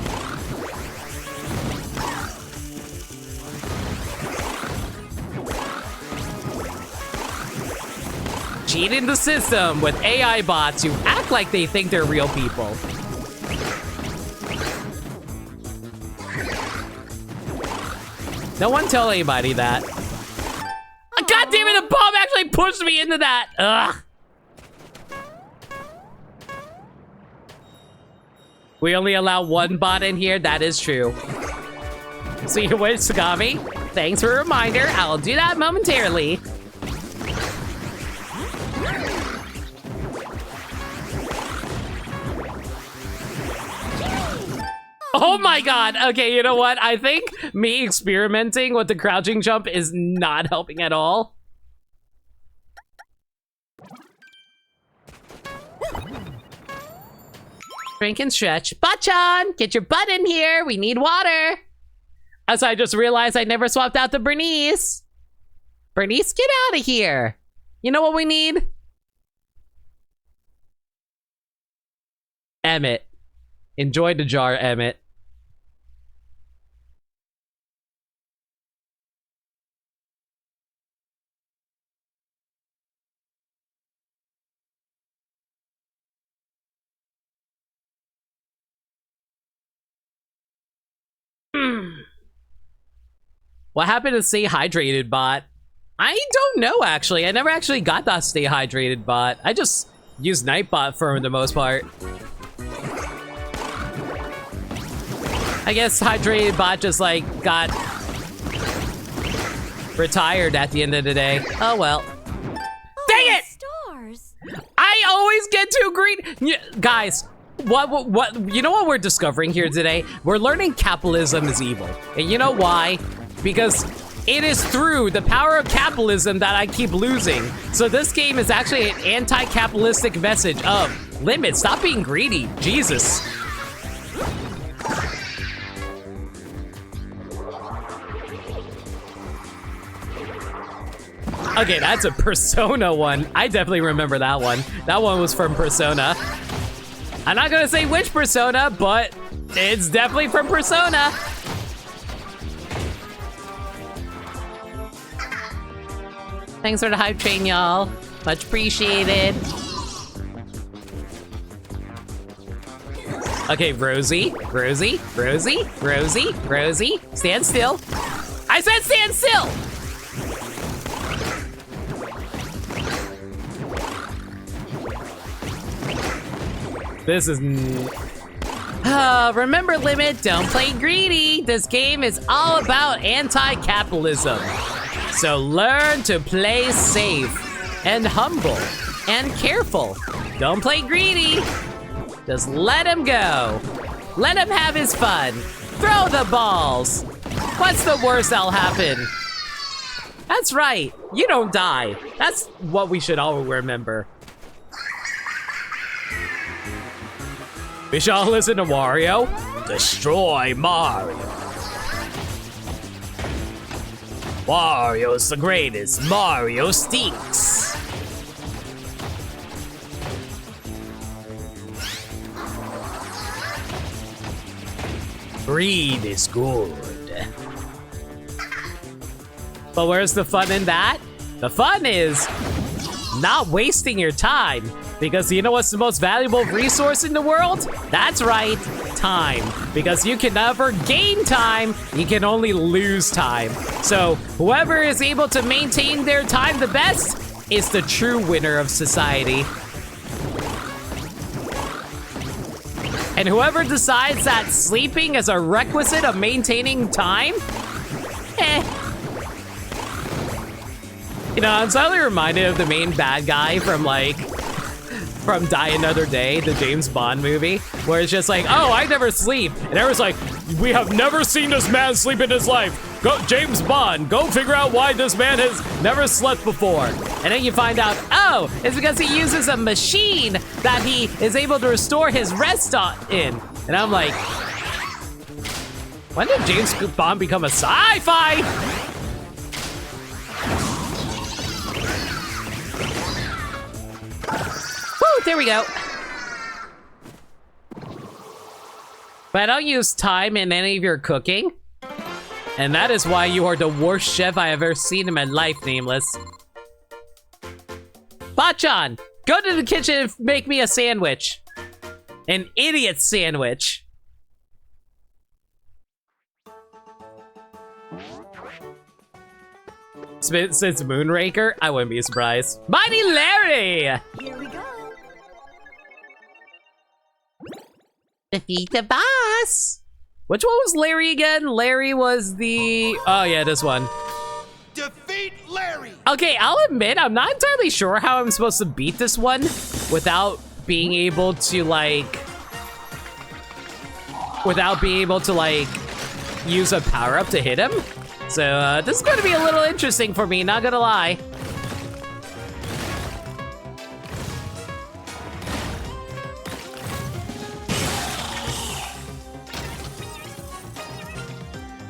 Cheating the system with AI bots who act like they think they're real people. No one tell anybody that. God damn it, the bomb actually pushed me into that. Ugh. We only allow one bot in here, that is true. See you with Tsugami. Thanks for a reminder, I'll do that momentarily. Oh my god. Okay, you know what? I think me experimenting with the crouching jump is not helping at all. Drink and stretch. Bachan, get your butt in here. We need water. As I just realized I never swapped out the Bernice. Bernice, get out of here. You know what we need? Emmett. Enjoy the jar, Emmett. What happened to Stay Hydrated bot? I don't know, actually. I never actually got that Stay Hydrated bot. I just used Nightbot for the most part. I guess Hydrated bot just, like, got retired at the end of the day. Oh, well. Dang it! Stars. I always get too green. Guys, what, you know what we're discovering here today? We're learning capitalism is evil. And you know why? Because it is through the power of capitalism that I keep losing. So this game is actually an anti-capitalistic message of limit. Stop being greedy. Jesus. Okay, that's a Persona one. I definitely remember that one. That one was from Persona. I'm not gonna say which Persona, but it's definitely from Persona. Thanks for the hype train, y'all. Much appreciated. Okay, Rosie. Stand still. I said stand still! This is... remember, Limit, don't play greedy. This game is all about anti-capitalism. So learn to play safe and humble and careful. Don't play greedy. Just let him go. Let him have his fun. Throw the balls. What's the worst that'll happen? That's right. You don't die. That's what we should all remember. We should all listen to Wario. Destroy Mario. Mario's the greatest. Mario stinks. Greed is good. But where's the fun in that? The fun is not wasting your time. Because you know what's the most valuable resource in the world? That's right, time. Because you can never gain time, you can only lose time. So whoever is able to maintain their time the best is the true winner of society. And whoever decides that sleeping is a requisite of maintaining time, You know, I'm suddenly reminded of the main bad guy from from Die Another Day, the James Bond movie, where it's just like, oh, I never sleep. And everyone's like, we have never seen this man sleep in his life. Go, James Bond, go figure out why this man has never slept before. And then you find out, oh, it's because he uses a machine that he is able to restore his rest in. And I'm like, when did James Bond become a sci-fi? There we go. But I don't use time in any of your cooking. And that is why you are the worst chef I have ever seen in my life, Nameless. Bachan, go to the kitchen and make me a sandwich. An idiot sandwich. Since Moonraker, I wouldn't be surprised. Mighty Larry! Here we go. Defeat the boss! Which one was Larry again? Larry was the... Oh yeah, this one. Defeat Larry! Okay, I'll admit, I'm not entirely sure how I'm supposed to beat this one without being able to, like... without being able to, like, use a power-up to hit him. So, this is gonna be a little interesting for me, not gonna lie.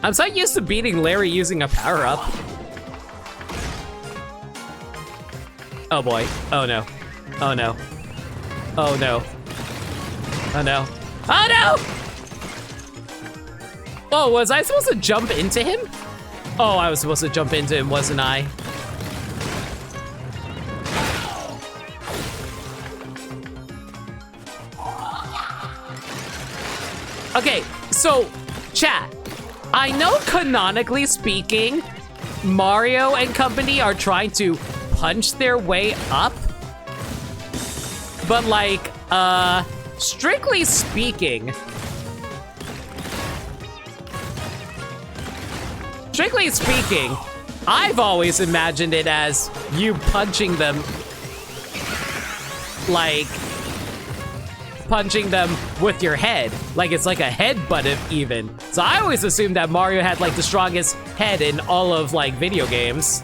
I'm so used to beating Larry using a power-up. Oh boy. Oh no. Oh no. Oh no. Oh no. Oh no! Oh, was I supposed to jump into him? Oh, I was supposed to jump into him, wasn't I? Okay, so, chat. I know canonically speaking, Mario and company are trying to punch their way up. But like, strictly speaking, I've always imagined it as you punching them, like, punching them with your head. Like it's like a headbutt even. So I always assumed that Mario had like the strongest head in all of like video games.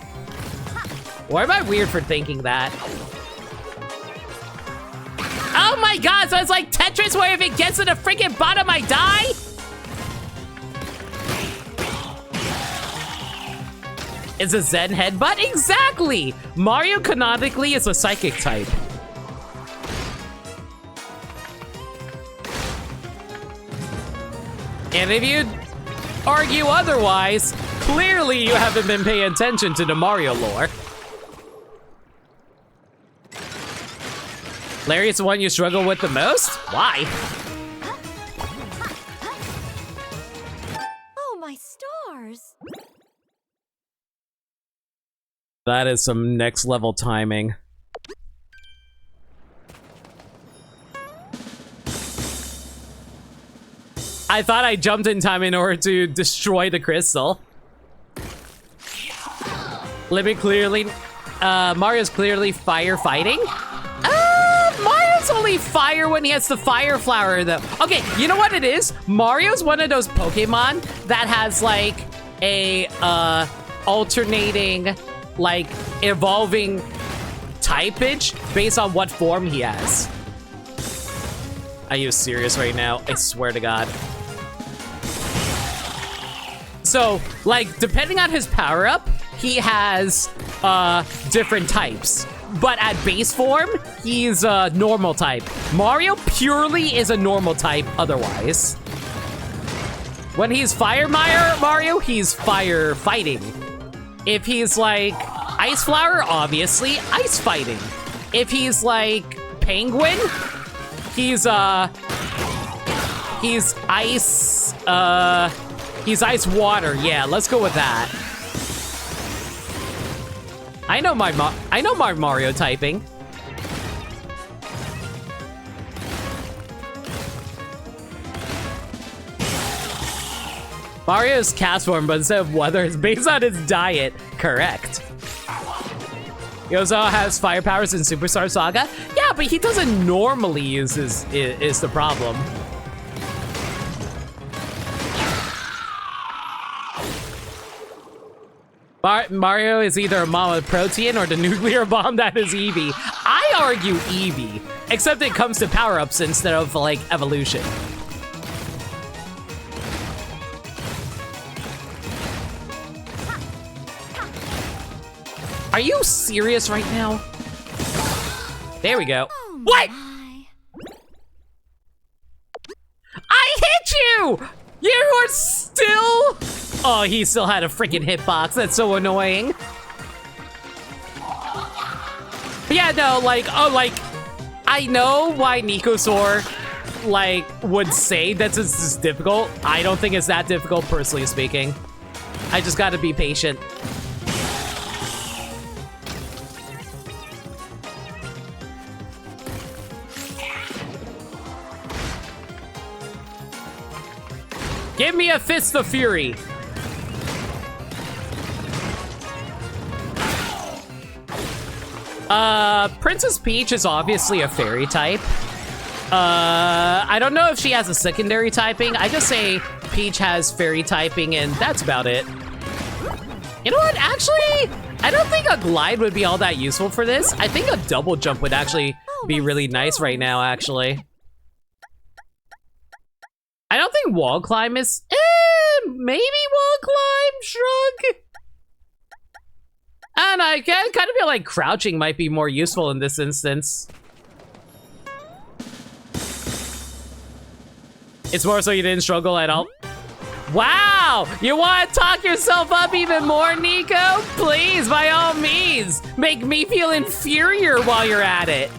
Or am I weird for thinking that? Oh my god, so it's like Tetris where if it gets to the freaking bottom I die? It's a Zen headbutt? Exactly! Mario canonically is a psychic type. And if you argue otherwise, clearly you haven't been paying attention to the Mario lore. Larry is the one you struggle with the most? Why? Oh, my stars. That is some next level timing. I thought I jumped in time in order to destroy the crystal. Let me clearly... Mario's clearly firefighting? Mario's only fire when he has the fire flower, though. Okay, you know what it is? Mario's one of those Pokemon that has, like, a, alternating, like, evolving typage based on what form he has. Are you serious right now? I swear to God. So, like, depending on his power-up, he has, different types. But at base form, he's a normal type. Mario purely is a normal type otherwise. When he's Fire Mario, he's fire fighting. If he's like Ice Flower, obviously ice fighting. If he's like Penguin, he's ice water. Yeah, let's go with that. I know my Mario typing. Mario's cast form, but instead of weather, is based on his diet. Correct. He also has fire powers in Superstar Saga. Yeah, but he doesn't normally use his, is the problem. Mario is either a mom with protein or the nuclear bomb that is Eevee. I argue Eevee, except it comes to power-ups instead of, like, evolution. Are you serious right now? There we go. Oh, what? my. I hit you! You are still... Oh, he still had a freaking hitbox. That's so annoying. But yeah, no, like, oh, like, I know why Nicosaur, like, would say that this is difficult. I don't think it's that difficult, personally speaking. I just gotta be patient. Give me a Fist of Fury. Princess Peach is obviously a fairy type. I don't know if she has a secondary typing. I just say Peach has fairy typing, and that's about it. You know what? Actually, I don't think a glide would be all that useful for this. I think a double jump would actually be really nice right now, actually. I don't think wall climb is... maybe wall climb, shrug? And I kind of feel like crouching might be more useful in this instance. It's more so you didn't struggle at all. Wow! You want to talk yourself up even more, Nico? Please, by all means, make me feel inferior while you're at it.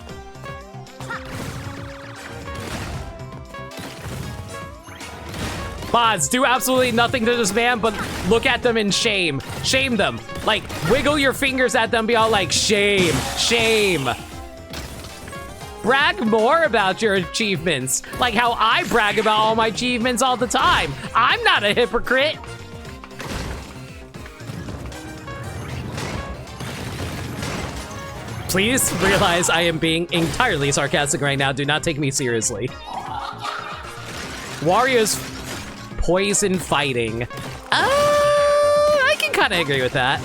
Mods, do absolutely nothing to this man, but look at them in shame. Shame them. Like, wiggle your fingers at them, be all like, shame, shame. Brag more about your achievements, like how I brag about all my achievements all the time. I'm not a hypocrite. Please realize I am being entirely sarcastic right now. Do not take me seriously. Wario's poison fighting. I can kind of agree with that.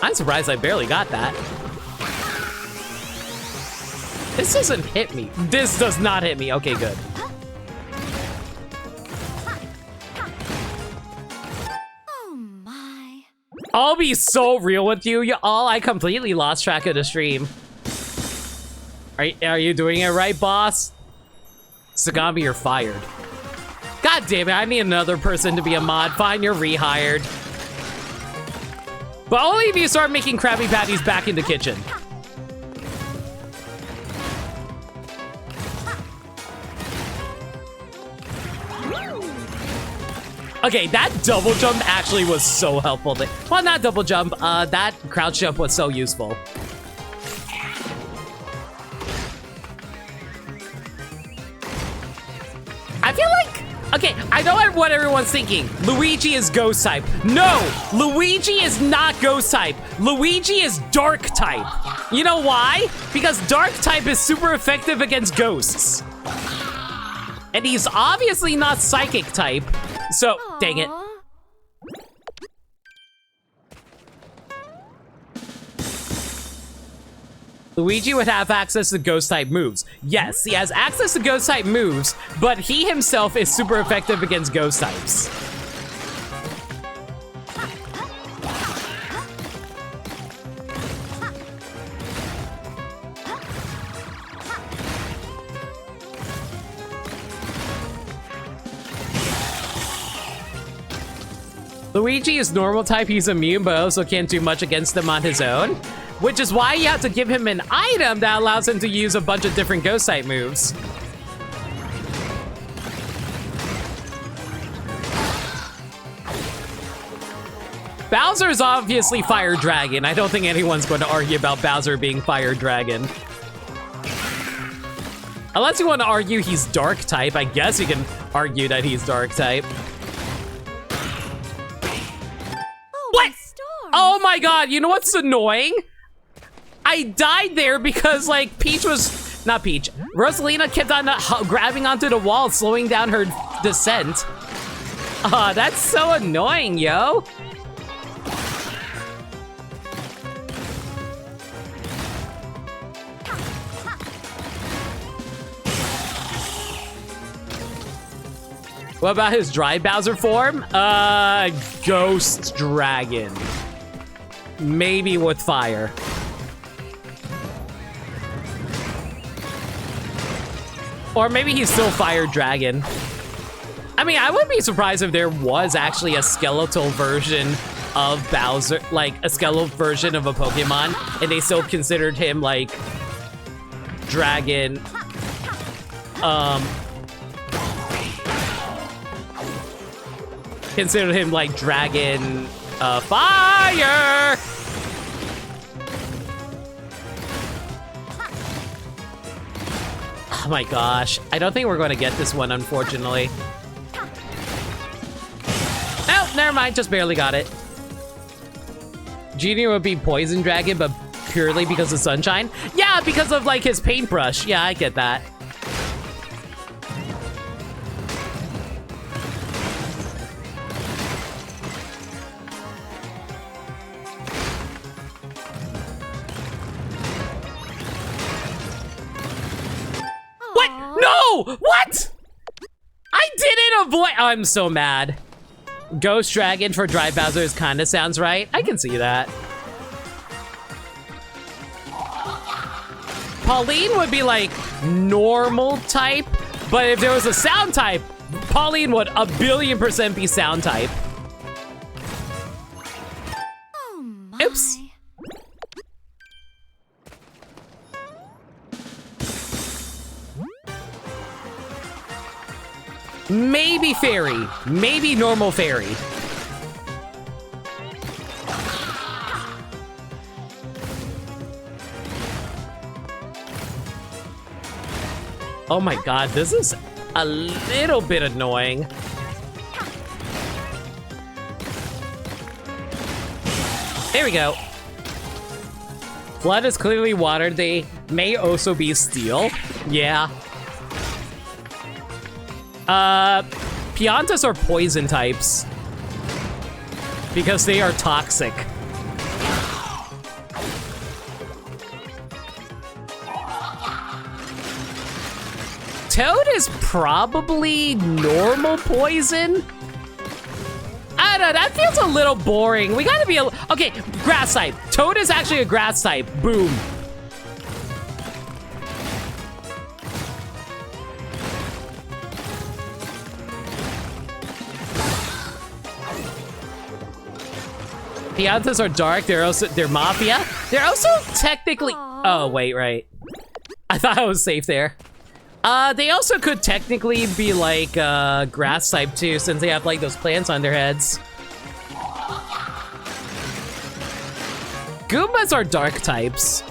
I'm surprised I barely got that. This doesn't hit me. This does not hit me. Okay, good. Oh my. I'll be so real with you, y'all. I completely lost track of the stream. Are you doing it right, boss? Sagami, you're fired. God damn it, I need another person to be a mod. Fine, you're rehired. But only if you start making Krabby Patties back in the kitchen. Okay, that double jump actually was so helpful. Well, not double jump, that crouch jump was so useful. I feel like, okay, I know what everyone's thinking. Luigi is ghost type. No, Luigi is not ghost type. Luigi is dark type. You know why? Because dark type is super effective against ghosts. And he's obviously not psychic type. So, dang it. Luigi would have access to ghost-type moves. Yes, he has access to ghost-type moves, but he himself is super effective against ghost types. Luigi is normal type, he's immune, but also can't do much against them on his own. Which is why you have to give him an item that allows him to use a bunch of different ghost type moves. Bowser is obviously Fire Dragon. I don't think anyone's going to argue about Bowser being Fire Dragon. Unless you want to argue he's Dark type, I guess you can argue that he's Dark type. What? Oh my god, you know what's annoying? I died there because, like, Peach was... Not Peach. Rosalina kept on grabbing onto the wall, slowing down her descent. Aw, that's so annoying, yo. What about his dry Bowser form? Ghost Dragon. Maybe with fire. Or maybe he's still Fire Dragon. I mean, I wouldn't be surprised if there was actually a skeletal version of Bowser, like a skeletal version of a Pokemon, and they still considered him like Dragon. Considered him like Dragon Fire! Oh my gosh. I don't think we're going to get this one, unfortunately. never mind. Just barely got it. Junior would be Poison Dragon, but purely because of Sunshine. Yeah, because of like his paintbrush. Yeah, I get that. What? No! What? I didn't avoid. Oh, I'm so mad. Ghost Dragon for Dry Bowser's kinda sounds right. I can see that. Pauline would be like normal type, but if there was a sound type, Pauline would 1,000,000,000% be sound type. Oh my. Oops. Maybe fairy. Maybe normal fairy. Oh my god, this is a little bit annoying. There we go. Flood is clearly water. They may also be steel. Yeah. Piantas are poison types because they are toxic. Toad is probably normal poison. I don't know, that feels a little boring. We gotta be okay, grass type. Toad is actually a grass type. Boom. Piantas are dark. They're mafia. They're also technically. Oh wait, right. I thought I was safe there. They also could technically be like grass type too, since they have like those plants on their heads. Goombas are dark types.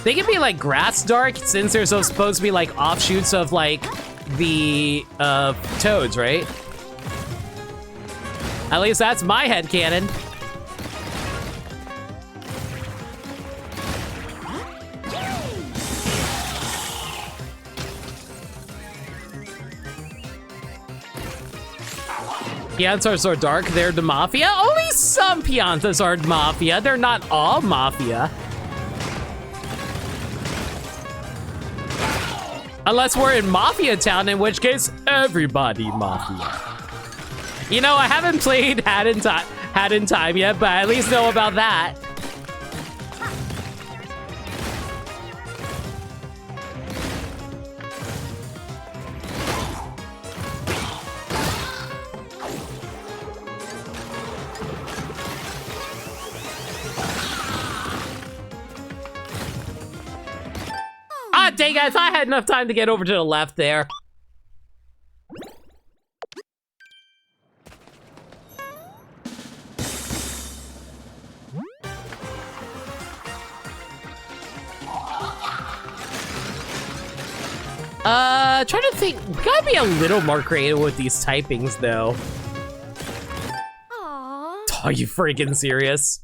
They can be like grass dark, since they're so supposed to be like offshoots of like the toads, right? At least that's my headcanon. Piantas are dark, they're the mafia. Only some Piantas are mafia. They're not all mafia. Unless we're in Mafia Town, in which case, everybody mafia. You know, I haven't played Hat in Time yet, but I at least know about that. Ah, dang it, I thought I had enough time to get over to the left there. Trying to think, we gotta be a little more creative with these typings, though. Aww. Are you freaking serious?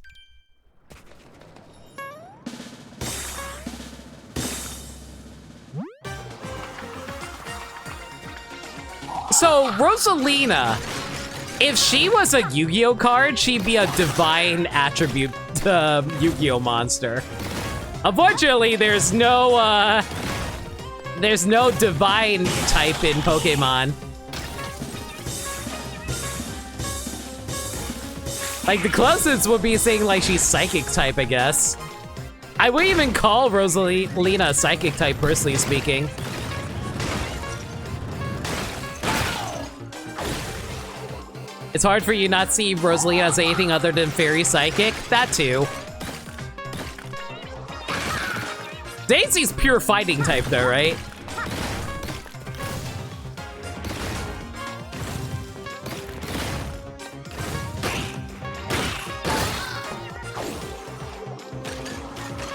So, Rosalina, if she was a Yu-Gi-Oh card, she'd be a divine attribute Yu-Gi-Oh monster. Unfortunately, there's no divine type in Pokemon. Like, the closest would be saying, like, she's psychic type, I guess. I wouldn't even call Rosalina a psychic type, personally speaking. It's hard for you not to see Rosalina as anything other than fairy psychic. That too. Daisy's pure fighting type though, right?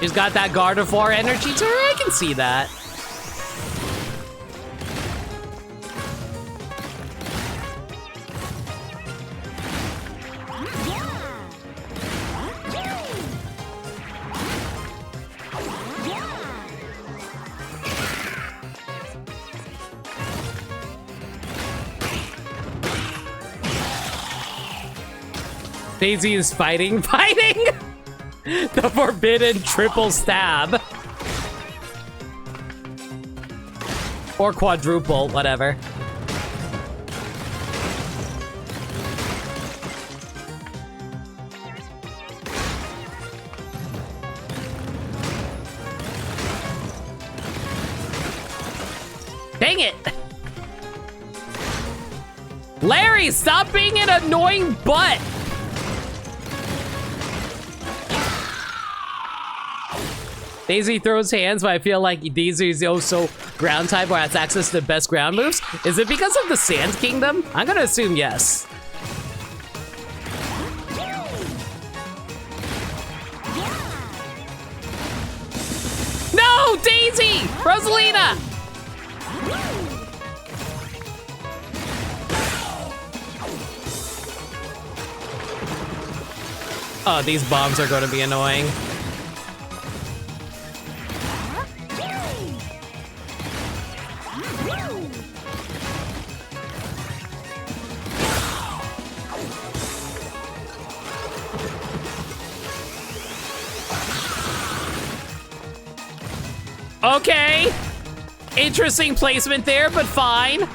She's got that Gardevoir energy to her, I can see that. Daisy is fighting. The forbidden triple stab. Or quadruple, whatever. Dang it! Larry, stop being an annoying butt! Daisy throws hands, but I feel like Daisy is also ground type or has access to the best ground moves. Is it because of the Sand Kingdom? I'm gonna assume yes. No, Daisy! Rosalina! Oh, these bombs are gonna be annoying. Okay. Interesting placement there, but fine.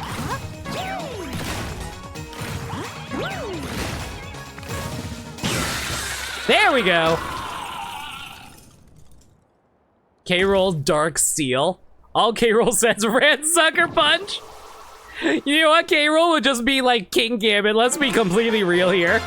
There we go. K-Roll Dark Seal. All K-Roll says Red Sucker Punch. You know what? K-Roll would just be like King Gambit. Let's be completely real here.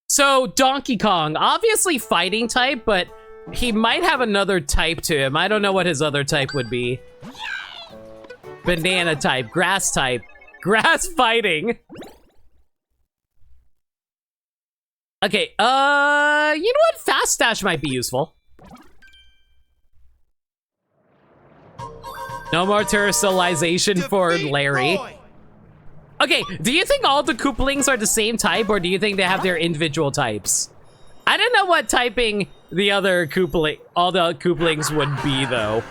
So, Donkey Kong, obviously fighting type, but he might have another type to him. I don't know what his other type would be. Banana type, grass type, grass fighting. Okay, you know what? Fast Dash might be useful. No more terrestrialization for Larry. Okay, do you think all the Koopalings are the same type, or do you think they have their individual types? I don't know what typing the other all the Koopalings would be, though.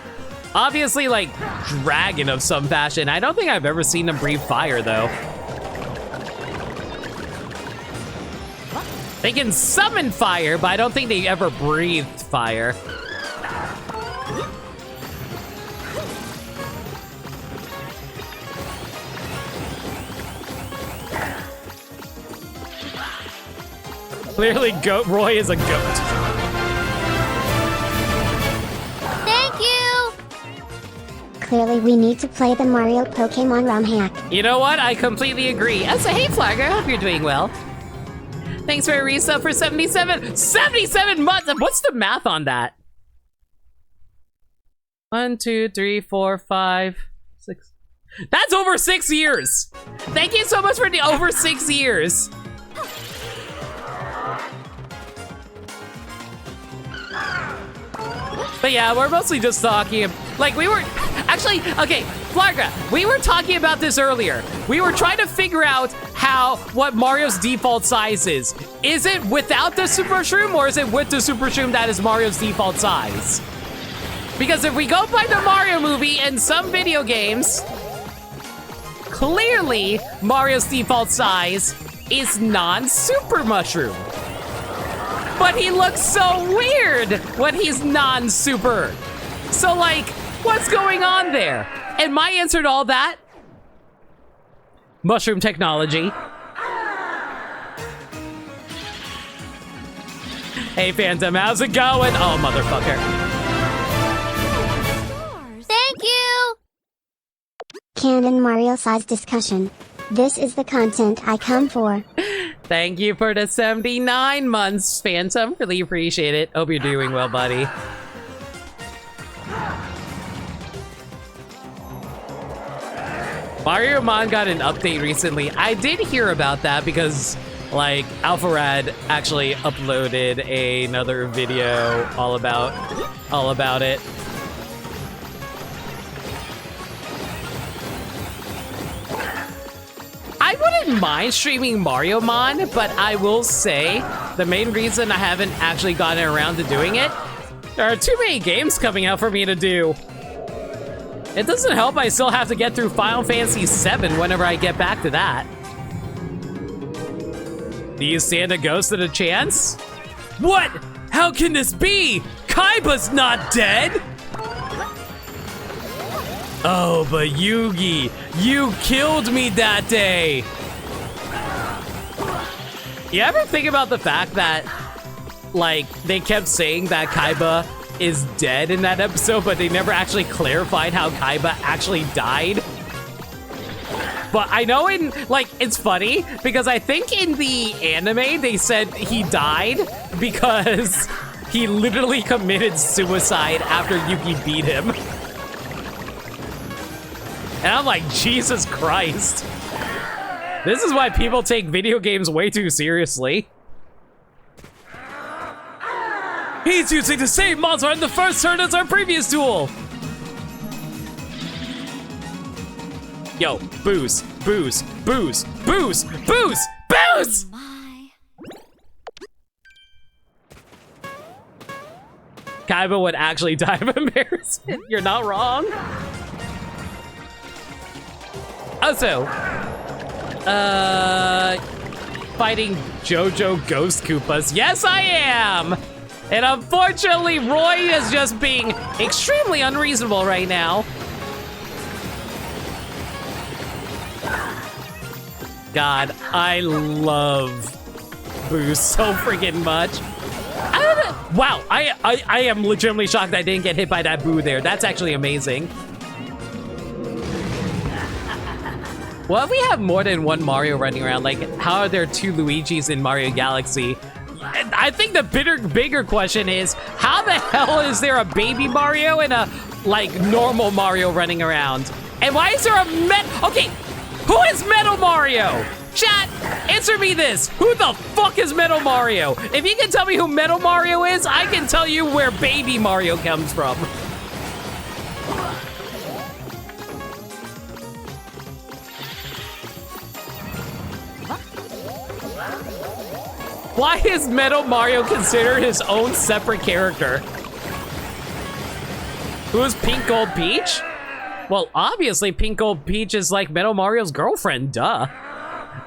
Obviously, like, dragon of some fashion. I don't think I've ever seen them breathe fire, though. They can summon fire, but I don't think they ever breathed fire. Clearly, Roy is a goat. Thank you! Clearly, we need to play the Mario Pokemon ROM hack. You know what? I completely agree. As a hey, Flagger, I hope you're doing well. Thanks for a resub for 77 months. What's the math on that? 1, 2, 3, 4, 5, 6. That's over 6 years. Thank you so much for the over 6 years. But yeah, we're mostly just talking, like we were, actually, okay, Flarga, we were talking about this earlier. We were trying to figure out what Mario's default size is. Is it without the Super Shroom, or is it with the Super Shroom that is Mario's default size? Because if we go by the Mario movie and some video games, clearly Mario's default size is non-Super Mushroom. But he looks so weird when he's non-super. So, like, what's going on there? And my answer to all that? Mushroom technology. Hey, Phantom, how's it going? Oh, motherfucker. Thank you! Canon Mario size discussion. This is the content I come for. Thank you for the 79 months, Phantom. Really appreciate it. Hope you're doing well, buddy. Mario Mon got an update recently. I did hear about that because, like, AlphaRad actually uploaded another video all about it. I wouldn't mind streaming Mario Mon, but I will say the main reason I haven't actually gotten around to doing it There are too many games coming out for me to do. It doesn't help I still have to get through Final Fantasy VII whenever I get back to that. Do you stand a ghost at a chance? What? How can this be? Kaiba's not dead! Oh, but Yugi, you killed me that day! You ever think about the fact that, like, they kept saying that Kaiba is dead in that episode, but they never actually clarified how Kaiba actually died? But I know in, like, it's funny because I think in the anime they said he died because he literally committed suicide after Yugi beat him. And I'm like, Jesus Christ. This is why people take video games way too seriously. He's using the same monster in the first turn as our previous duel. Yo, booze, booze, booze, booze, booze, booze! My. Kaiba would actually die of embarrassment. You're not wrong. Also, fighting JoJo Ghost Koopas. Yes, I am! And unfortunately, Roy is just being extremely unreasonable right now. God, I love Boo so freaking much. Wow, I am legitimately shocked I didn't get hit by that Boo there. That's actually amazing. Well, if we have more than one Mario running around, like, how are there two Luigis in Mario Galaxy? And I think the bigger question is, how the hell is there a baby Mario and a, like, normal Mario running around? And why is there a okay, who is Metal Mario? Chat, answer me this. Who the fuck is Metal Mario? If you can tell me who Metal Mario is, I can tell you where baby Mario comes from. Why is Metal Mario considered his own separate character? Who's Pink Gold Peach? Well, obviously Pink Gold Peach is like Metal Mario's girlfriend, duh.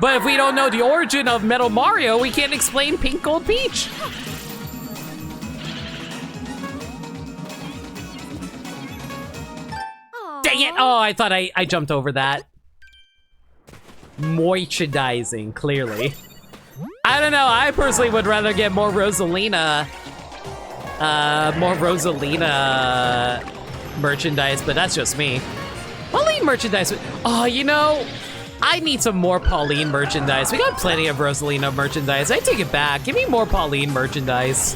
But if we don't know the origin of Metal Mario, we can't explain Pink Gold Peach. Dang it! Oh, I thought I jumped over that. Merchandising, clearly. I don't know, I personally would rather get more Rosalina merchandise, but that's just me. Pauline merchandise, oh, you know, I need some more Pauline merchandise. We got plenty of Rosalina merchandise. I take it back, give me more Pauline merchandise.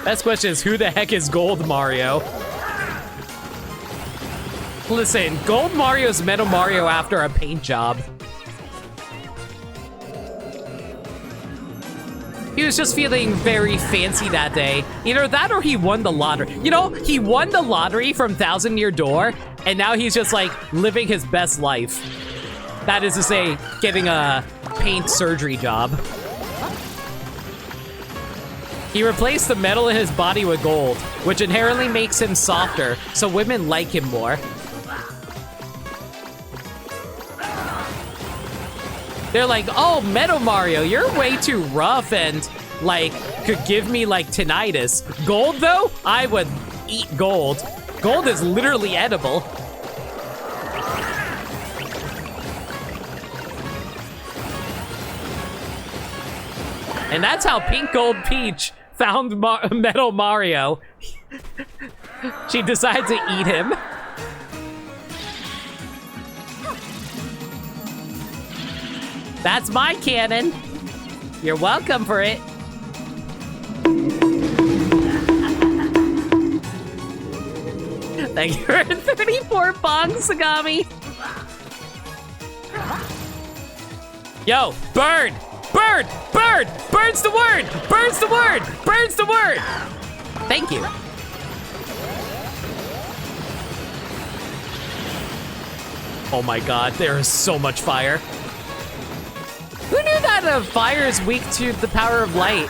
Best question is, who the heck is Gold Mario? Listen, Gold Mario's Metal Mario after a paint job. He was just feeling very fancy that day. Either that or he won the lottery. You know, he won the lottery from Thousand Year Door, and now he's just like living his best life. That is to say, getting a paint surgery job. He replaced the metal in his body with gold, which inherently makes him softer, so women like him more. They're like, oh, Metal Mario, you're way too rough and, like, could give me, like, tinnitus. Gold, though? I would eat gold. Gold is literally edible. And that's how Pink Gold Peach found Metal Mario. She decided to eat him. That's my cannon. You're welcome for it. Thank you for 34 bongs, Sagami. Yo, bird! Bird! Bird! Bird's the word! Bird's the word! Bird's the word! Thank you. Oh my god, there is so much fire. Who knew that fire is weak to the power of light?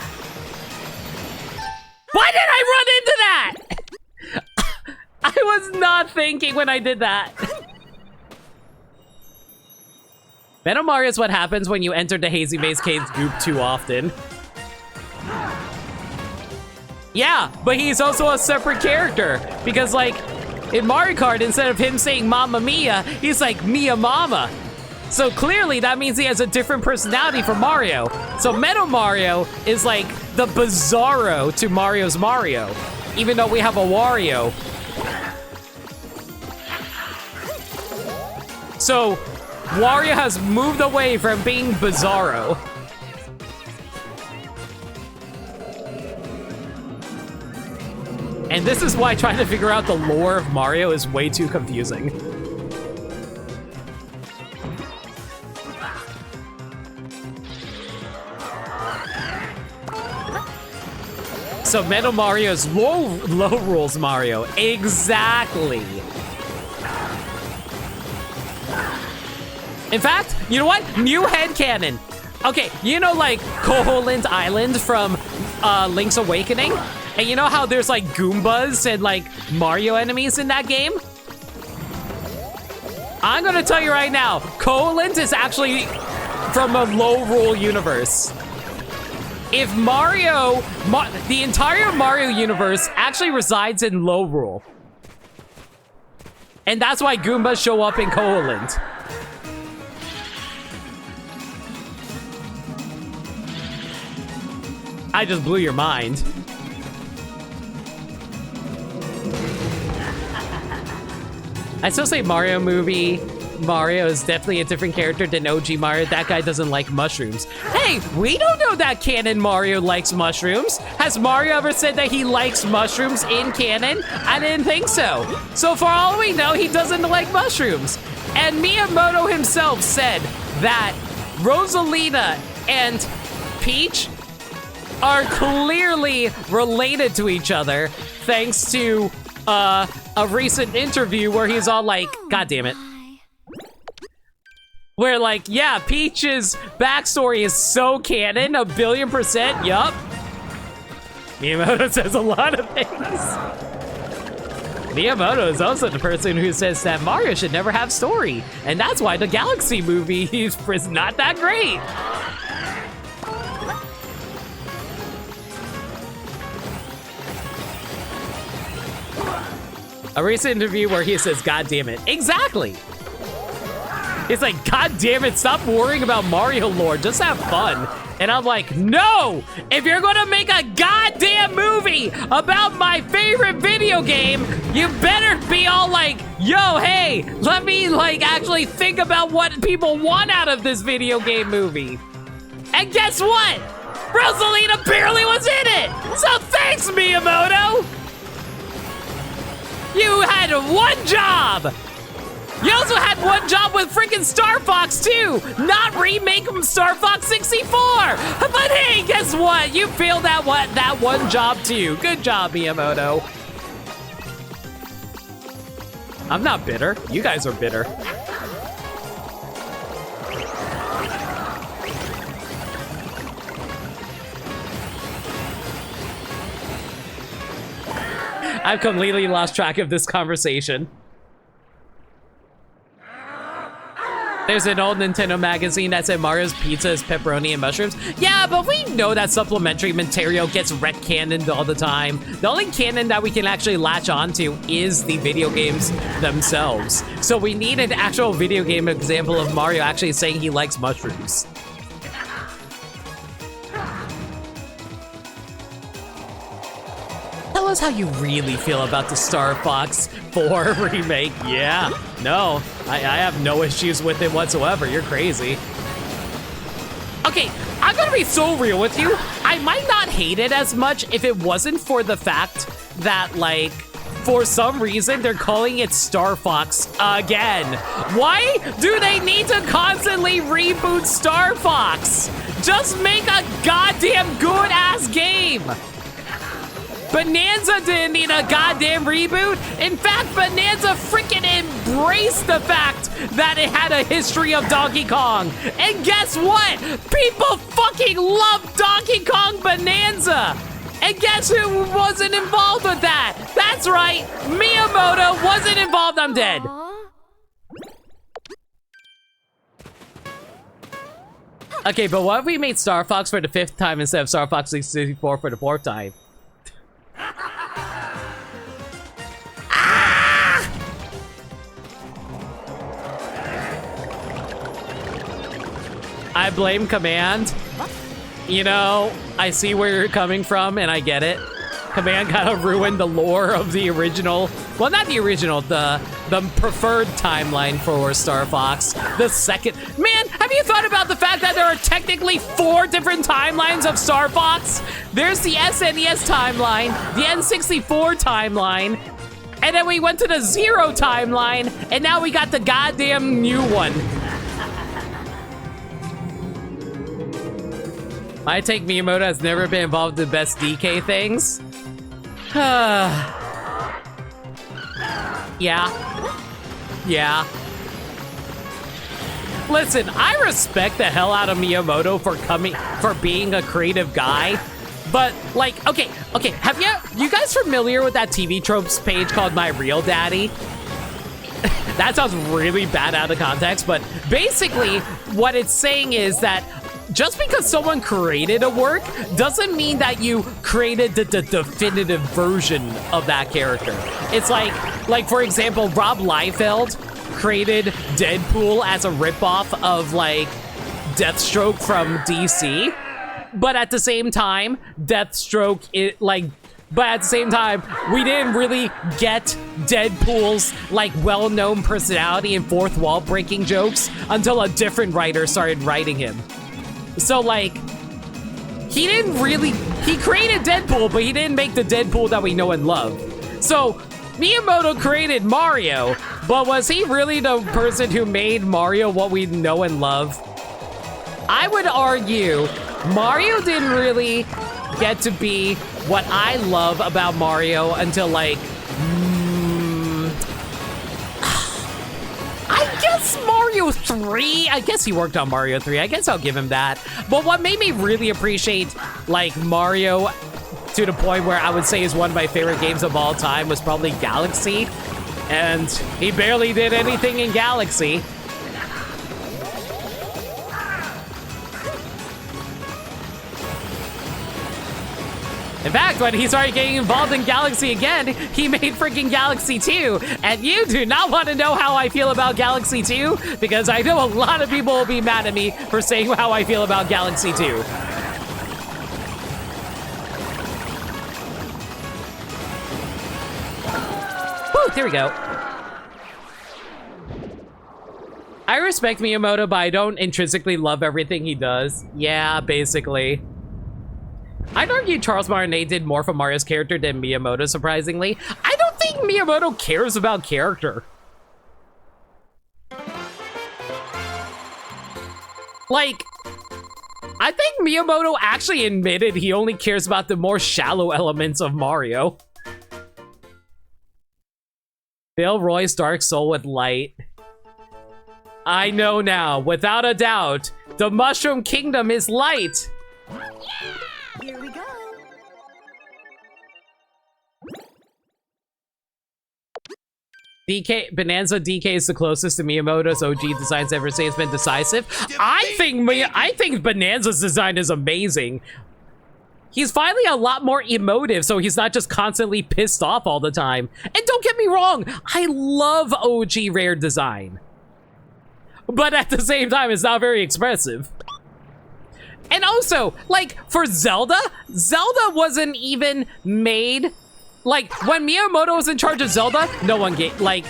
Why did I run into that? I was not thinking when I did that. Metal Mario is what happens when you enter the Hazy Maze Cave's goop too often. Yeah, but he's also a separate character. Because, like, in Mario Kart, instead of him saying Mamma Mia, he's like Mia Mama. So clearly, that means he has a different personality from Mario. So Metal Mario is like the Bizarro to Mario's Mario. Even though we have a Wario. So, Wario has moved away from being Bizarro. And this is why trying to figure out the lore of Mario is way too confusing. So Metal Mario is low rules Mario. Exactly. In fact, you know what? New headcanon. Okay, you know like Koopaling Island from Link's Awakening? And you know how there's like Goombas and like Mario enemies in that game? I'm gonna tell you right now, Koopaling is actually from a low rule universe. If the entire Mario universe actually resides in low rule. And that's why Goombas show up in Koopaling. I just blew your mind. I still say Mario movie. Mario is definitely a different character than OG Mario. That guy doesn't like mushrooms. Hey, we don't know that canon Mario likes mushrooms. Has Mario ever said that he likes mushrooms in canon? I didn't think so. So for all we know, he doesn't like mushrooms. And Miyamoto himself said that Rosalina and Peach are clearly related to each other thanks to a recent interview where he's all like, God damn it. Where like, yeah, Peach's backstory is so canon, 1,000,000,000%, yup. Miyamoto says a lot of things. Miyamoto is also the person who says that Mario should never have story. And that's why the Galaxy movie is not that great. A recent interview where he says, God damn it. Exactly. It's like, God damn it, stop worrying about Mario lore, just have fun. And I'm like, no! If you're gonna make a goddamn movie about my favorite video game, you better be all like, yo, hey, let me like actually think about what people want out of this video game movie. And guess what? Rosalina barely was in it! So thanks, Miyamoto! You had one job! You also had one job with freaking Star Fox 2, not remake Star Fox 64. But hey, guess what? You failed that one job too. Good job, Miyamoto. I'm not bitter. You guys are bitter. I've completely lost track of this conversation. There's an old Nintendo magazine that said Mario's pizza is pepperoni and mushrooms. Yeah, but we know that supplementary material gets retcannoned all the time. The only canon that we can actually latch onto is the video games themselves. So we need an actual video game example of Mario actually saying he likes mushrooms. Tell us how you really feel about the Star Fox 4 remake. Yeah, no, I have no issues with it whatsoever. You're crazy. Okay, I'm gonna be so real with you. I might not hate it as much if it wasn't for the fact that, like, for some reason, they're calling it Star Fox again. Why do they need to constantly reboot Star Fox? Just make a goddamn good-ass game. Bonanza didn't need a goddamn reboot. In fact, Bonanza freaking embraced the fact that it had a history of Donkey Kong. And guess what? People fucking love Donkey Kong Bonanza. And guess who wasn't involved with that? That's right, Miyamoto wasn't involved. I'm dead. Okay, but what if we made Star Fox for the 5th time instead of Star Fox 64 for the 4th time? Ah! I blame Command. You know, I see where you're coming from, and I get it. Command kind of ruined the lore of the original. Well, not the original, the preferred timeline for Star Fox. The second. Man, have you thought about the fact that there are technically 4 different timelines of Star Fox? There's the SNES timeline, the N64 timeline, and then we went to the Zero timeline, and now we got the goddamn new one. I take Miyamoto has never been involved in the best DK things. Yeah. Listen, I respect the hell out of Miyamoto for being a creative guy, but like, okay, have you guys familiar with that TV tropes page called My Real Daddy? That sounds really bad out of context, but basically what it's saying is that just because someone created a work doesn't mean that you created the definitive version of that character. It's like for example, Rob Liefeld created Deadpool as a ripoff of like Deathstroke from DC, but at the same time, but at the same time, we didn't really get Deadpool's like well-known personality and fourth wall breaking jokes until a different writer started writing him. So like, he created Deadpool, but he didn't make the Deadpool that we know and love. So Miyamoto created Mario, but was he really the person who made Mario what we know and love? I would argue Mario didn't really get to be what I love about Mario until like, I guess Mario 3. I guess he worked on Mario 3. I guess I'll give him that. But what made me really appreciate like Mario to the point where I would say is one of my favorite games of all time was probably Galaxy. And he barely did anything in Galaxy. In fact, when he started getting involved in Galaxy again, he made freaking Galaxy 2. And you do not want to know how I feel about Galaxy 2, because I know a lot of people will be mad at me for saying how I feel about Galaxy 2. Woo, there we go. I respect Miyamoto, but I don't intrinsically love everything he does. Yeah, basically. I'd argue Charles Martinet did more for Mario's character than Miyamoto, surprisingly. I don't think Miyamoto cares about character. Like, I think Miyamoto actually admitted he only cares about the more shallow elements of Mario. Fill Roy's Dark Soul with light. I know now, without a doubt, the Mushroom Kingdom is light. Here we go. Bonanza DK is the closest to Miyamoto's OG designs ever say it's been decisive. I think Bonanza's design is amazing. He's finally a lot more emotive, so he's not just constantly pissed off all the time. And don't get me wrong, I love OG Rare design. But at the same time, it's not very expressive. And also, like, for Zelda wasn't even made, like, when Miyamoto was in charge of Zelda, no one like,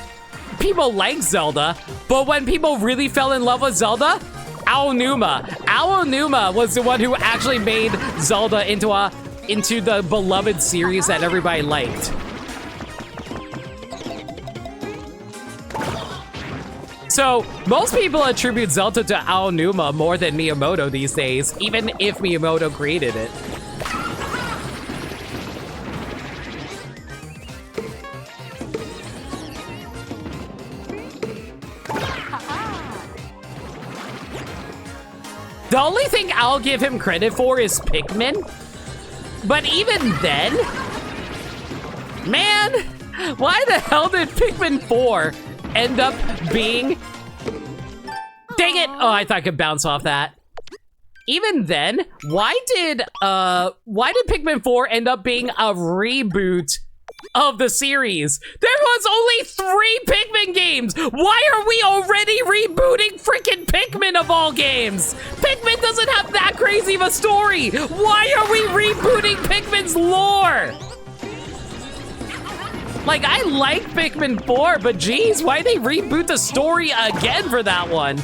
people liked Zelda, but when people really fell in love with Zelda, Aonuma was the one who actually made Zelda into the beloved series that everybody liked. So, most people attribute Zelda to Aonuma more than Miyamoto these days, even if Miyamoto created it. only thing I'll give him credit for is Pikmin. But even then, man, why the hell did Pikmin 4 end up being... Dang it! Oh, I thought I could bounce off that. Even then, why did Pikmin 4 end up being a reboot of the series? There was only 3 Pikmin games! Why are we already rebooting freaking Pikmin of all games? Pikmin doesn't have that crazy of a story! Why are we rebooting Pikmin's lore? Like, I like Pikmin 4, but geez, why'd they reboot the story again for that one?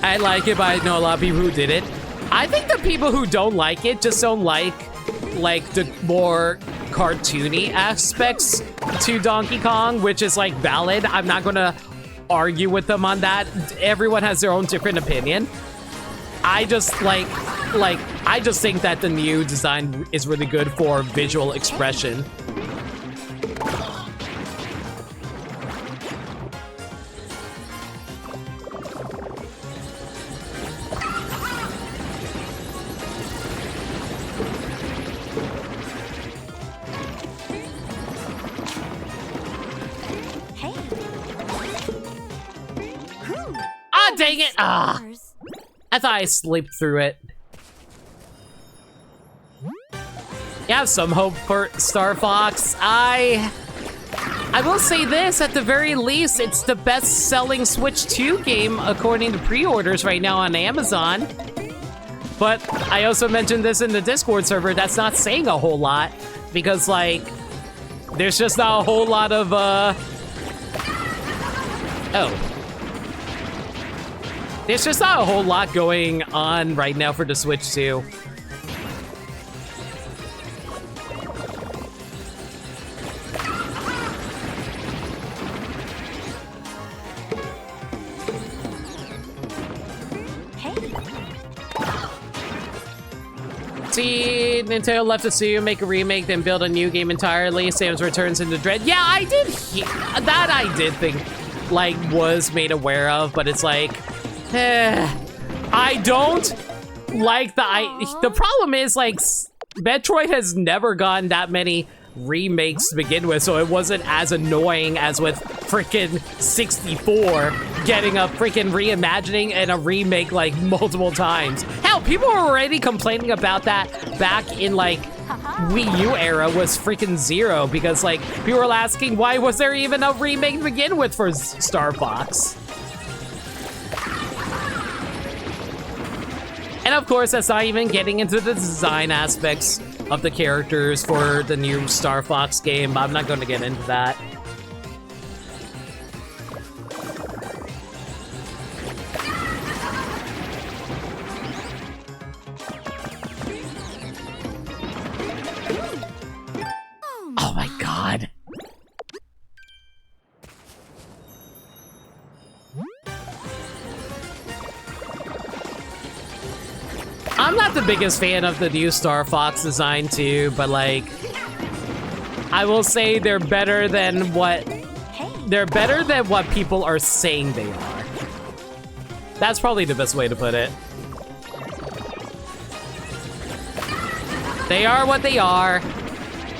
I like it, but I know a lot of people who did it. I think the people who don't like it just don't like the more cartoony aspects to Donkey Kong, which is like valid. I'm not gonna argue with them on that. Everyone has their own different opinion. I just I just think that the new design is really good for visual expression. Dang it! Ah! I thought I slipped through it. You have some hope for Star Fox. I will say this, at the very least, it's the best-selling Switch 2 game according to pre-orders right now on Amazon. But I also mentioned this in the Discord server, that's not saying a whole lot, because, like, there's just not a whole lot of, There's just not a whole lot going on right now for the Switch 2. See, Nintendo left us to make a remake, then build a new game entirely. Samus Returns into Dread. Yeah, I did hear that. I did think, like, was made aware of, but it's like, I don't like the problem is, like, Metroid has never gotten that many remakes to begin with, so it wasn't as annoying as with freaking 64 getting a freaking reimagining and a remake like multiple times. Hell, people were already complaining about that back in like Wii U era was freaking Zero, because like people were asking why was there even a remake to begin with for Star Fox. And of course, that's not even getting into the design aspects of the characters for the new Star Fox game, but I'm not going to get into that. Oh my god. I'm not the biggest fan of the new Star Fox design too, but like, I will say they're better than what people are saying they are. That's probably the best way to put it. They are what they are.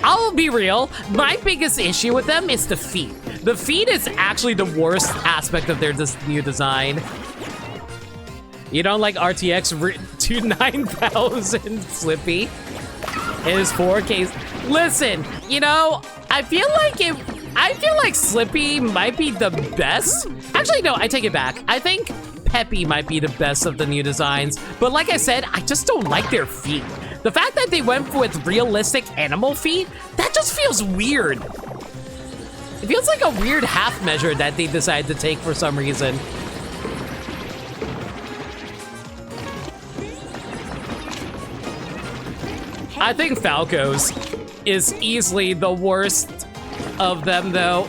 I'll be real, my biggest issue with them is the feet. The feet is actually the worst aspect of their new design. You don't like RTX 9000 Slippy? It is 4K. Listen, you know, I feel like Slippy might be the best. Actually, no, I take it back. I think Peppy might be the best of the new designs. But like I said, I just don't like their feet. The fact that they went with realistic animal feet, that just feels weird. It feels like a weird half measure that they decided to take for some reason. I think Falco's is easily the worst of them, though.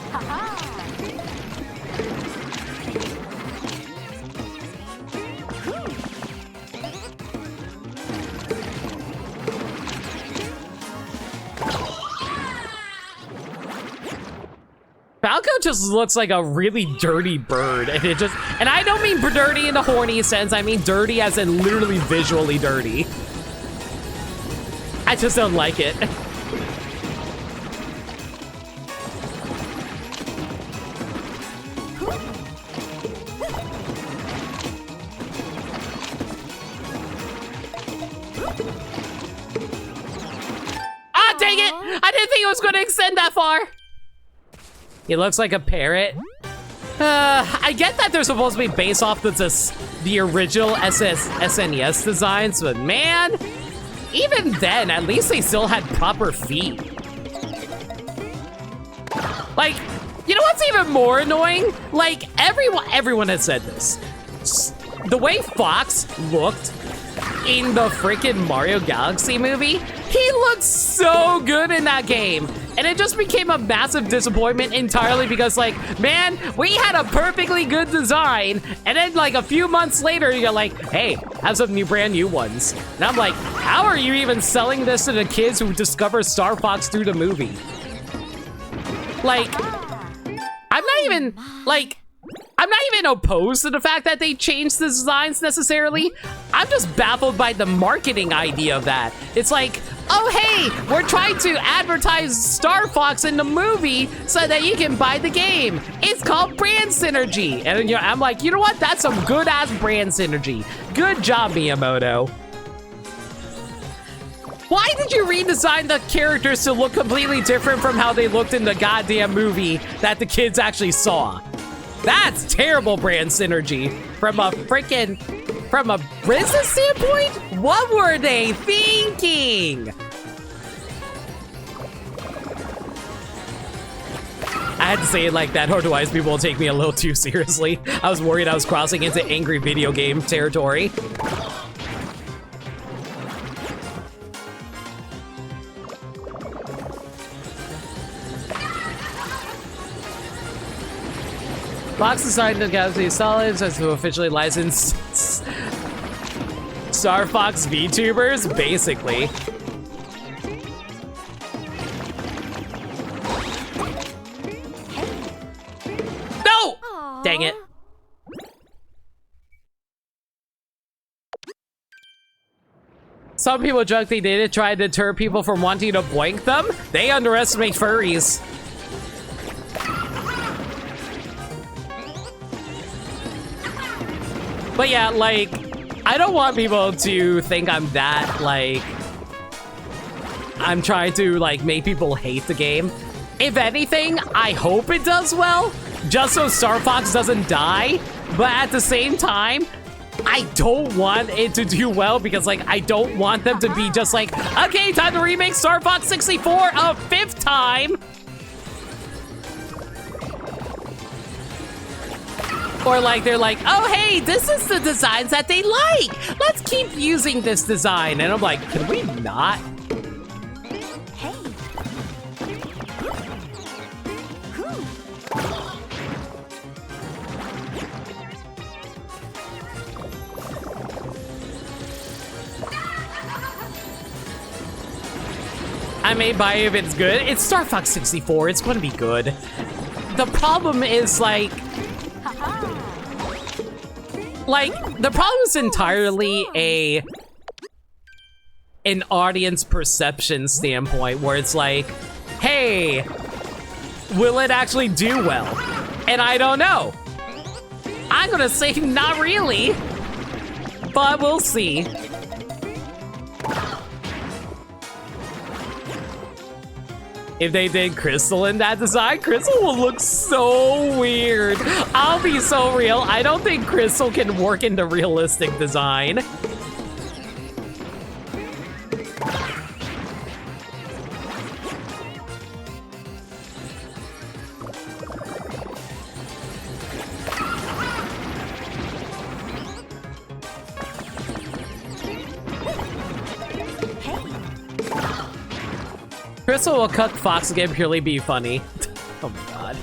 Falco just looks like a really dirty bird, and I don't mean dirty in the horny sense, I mean dirty as in literally visually dirty. I just don't like it. Ah, dang it! I didn't think it was going to extend that far. He looks like a parrot. I get that they're supposed to be based off the original SNES designs, but man, even then, at least they still had proper feet. Like, you know what's even more annoying? Like, everyone has said this. The way Fox looked in the freaking Mario Galaxy movie, he looked so good in that game. And it just became a massive disappointment entirely because, like, man, we had a perfectly good design, and then, like, a few months later, you're like, hey, have some brand new ones. And I'm like, how are you even selling this to the kids who discover Star Fox through the movie? Like, I'm not even opposed to the fact that they changed the designs necessarily. I'm just baffled by the marketing idea of that. It's like, oh hey, we're trying to advertise Star Fox in the movie so that you can buy the game. It's called brand synergy. And I'm like, you know what? That's some good ass brand synergy. Good job, Miyamoto. Why did you redesign the characters to look completely different from how they looked in the goddamn movie that the kids actually saw? That's terrible brand synergy. From a business standpoint, what were they thinking? I had to say it like that, otherwise people will take me a little too seriously. I was worried I was crossing into angry video game territory. Fox decided to Galaxy Solids as to officially license Star Fox VTubers, basically. No! Aww. Dang it. Some people joke they did it, try to deter people from wanting to boink them. They underestimate furries. But yeah, like, I don't want people to think I'm that, like, I'm trying to, like, make people hate the game. If anything, I hope it does well, just so Star Fox doesn't die. But at the same time, I don't want it to do well because, like, I don't want them to be just like, okay, time to remake Star Fox 64 a 5th time. Or like, they're like, oh, hey, this is the designs that they like. Let's keep using this design. And I'm like, can we not? Hey. I may buy it if it's good. It's Star Fox 64. It's going to be good. The problem is, like, the problem is entirely an audience perception standpoint where it's like, hey, will it actually do well? And I don't know. I'm gonna say not really, but we'll see. If they did Crystal in that design, Crystal will look so weird. I'll be so real. I don't think Crystal can work into realistic design. Crystal will cut Fox again purely be funny. Oh my god.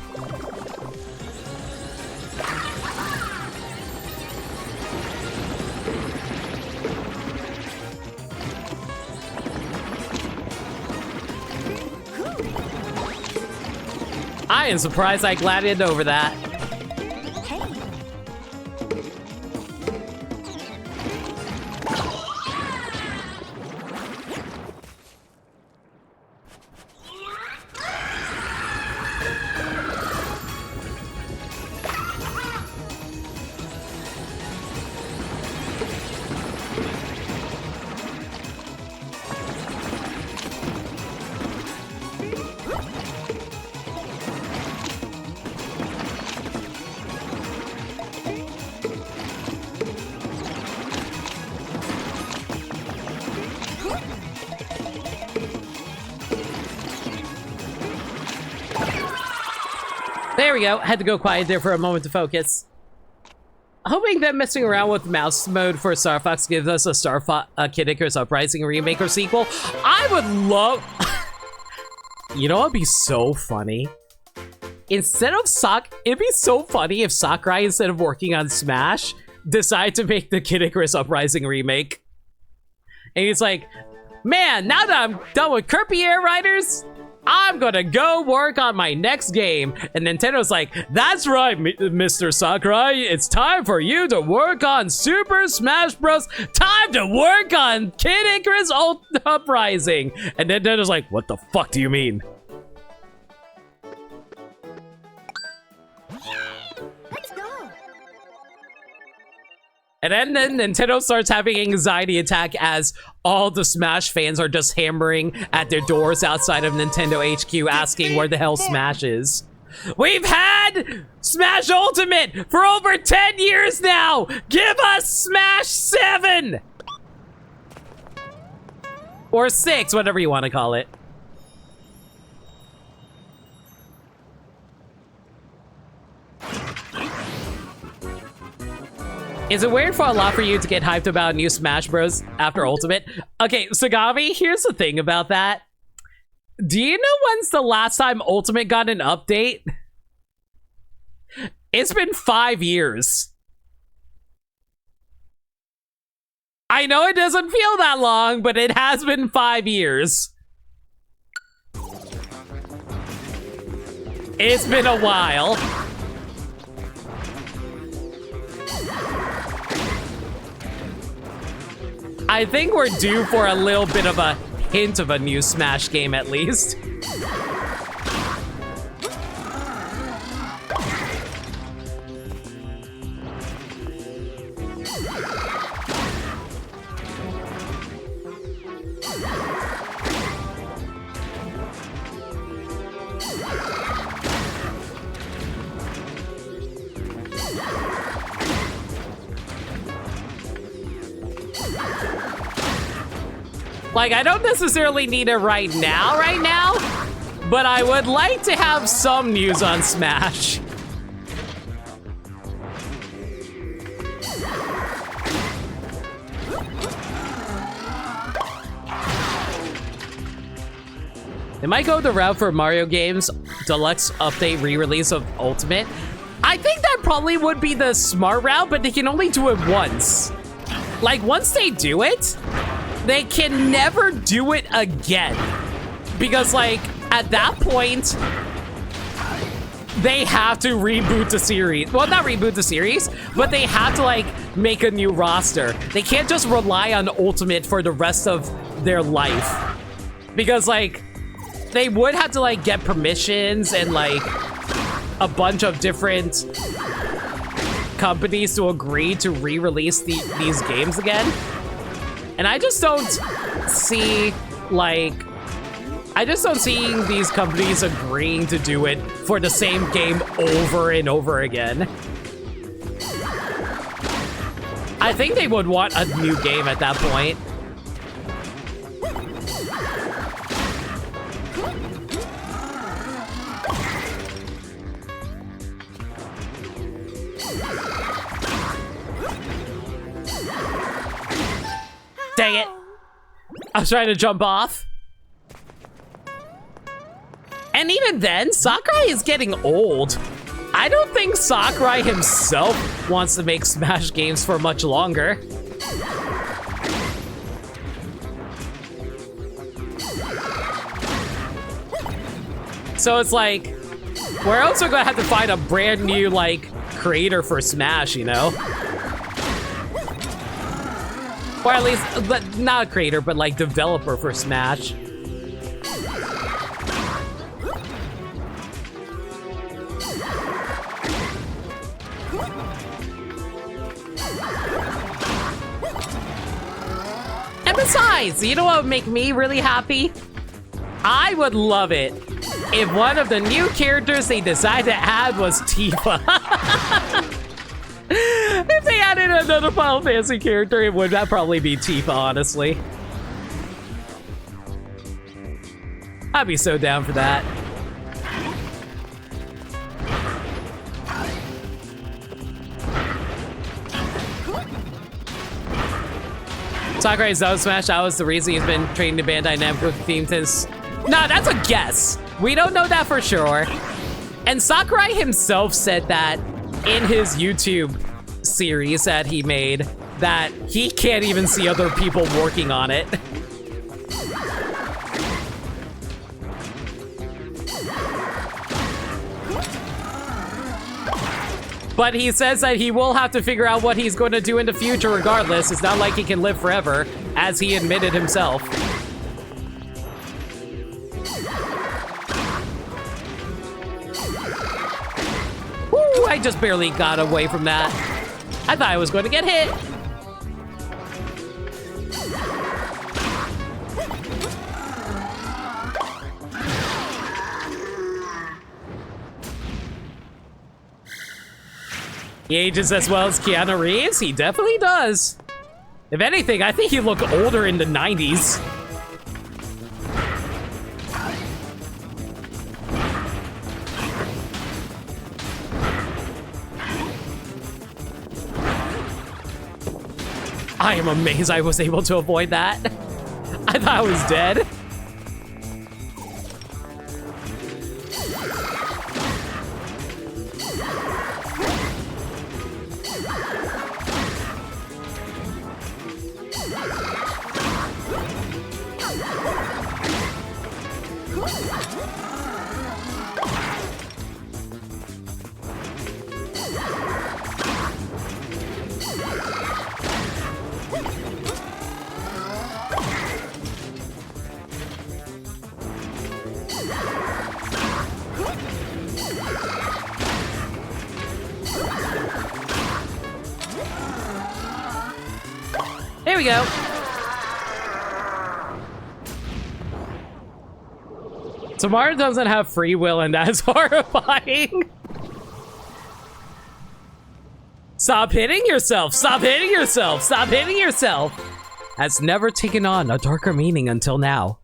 I am surprised I glided over that. Hey. There we go. Had to go quiet there for a moment to focus. Hoping that messing around with mouse mode for Star Fox gives us a Kid Icarus Uprising remake or sequel. I would love... You know what'd be so funny? Instead of it'd be so funny if Sakurai, instead of working on Smash, decide to make the Kid Icarus Uprising remake. And he's like, man, now that I'm done with Kirby Air Riders, I'm gonna go work on my next game. And Nintendo's like, that's right, Mr. Sakurai. It's time for you to work on Super Smash Bros. Time to work on Kid Icarus Uprising. And Nintendo's like, what the fuck do you mean? Let's go. And then Nintendo starts having an anxiety attack as all the Smash fans are just hammering at their doors outside of Nintendo HQ asking where the hell Smash is. We've had Smash Ultimate for over 10 years now! Give us Smash 7! Or 6, whatever you want to call it. Is it weird for a lot for you to get hyped about new Smash Bros. After Ultimate? Okay, Sagami, here's the thing about that. Do you know when's the last time Ultimate got an update? It's been 5 years. I know it doesn't feel that long, but it has been 5 years. It's been a while. I think we're due for a little bit of a hint of a new Smash game at least. Like, I don't necessarily need it right now, but I would like to have some news on Smash. They might go the route for Mario games deluxe update re-release of Ultimate. I think that probably would be the smart route, but they can only do it once. Like, once they do it, they can never do it again. Because, like, at that point, they have to reboot the series. Well, not reboot the series, but they have to, like, make a new roster. They can't just rely on Ultimate for the rest of their life. Because, like, they would have to, like, get permissions and, like, a bunch of different companies to agree to re-release these games again. And I just don't see, like, seeing these companies agreeing to do it for the same game over and over again. I think they would want a new game at that point. Dang it. I was trying to jump off. And even then, Sakurai is getting old. I don't think Sakurai himself wants to make Smash games for much longer. So it's like, We're also gonna have to find a brand new, like, creator for Smash, you know? Or at least, but not a creator, but like developer for Smash. And besides, you know what would make me really happy? I would love it if one of the new characters they decided to add was Tifa. If they added another Final Fantasy character, it would probably be Tifa, honestly. I'd be so down for that. Sakurai's Zone Smash, that was the reason he's been training to Bandai Namco theme since... Nah, that's a guess. We don't know that for sure. And Sakurai himself said that in his YouTube series that he made, that he can't even see other people working on it. But he says that he will have to figure out what he's going to do in the future regardless. It's not like he can live forever, as he admitted himself. Woo, I just barely got away from that. I thought I was going to get hit. He ages as well as Keanu Reeves? He definitely does. If anything, I think he looked older in the 90s. I am amazed I was able to avoid that. I thought I was dead. Here we go. Tamara doesn't have free will, and that is horrifying. Stop hitting yourself. Stop hitting yourself. Stop hitting yourself. Has never taken on a darker meaning until now.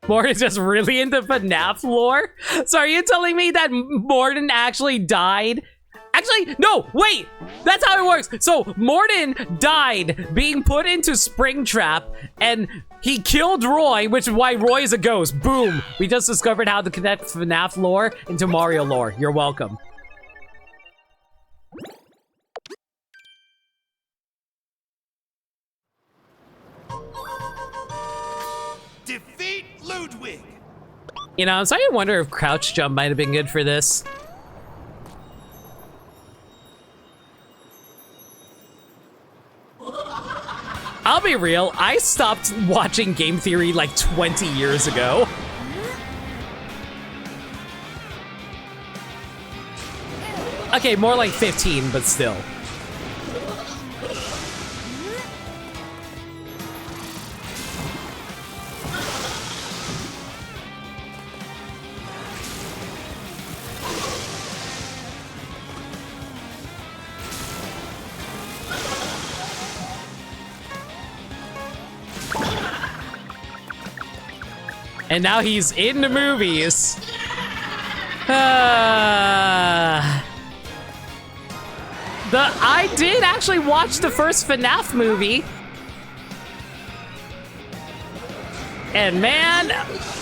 Morden's just really into FNAF lore? So are you telling me that Morden actually died? Actually, no, wait! That's how it works! So, Morden died being put into Springtrap, and he killed Roy, which is why Roy is a ghost. Boom! We just discovered how to connect FNAF lore into Mario lore. You're welcome. Defeat Ludwig! You know, I'm starting to wonder if crouch jump might have been good for this. I'll be real, I stopped watching Game Theory like 20 years ago. Okay, more like 15, but still. And now he's in the movies. I did actually watch the first FNAF movie. And man,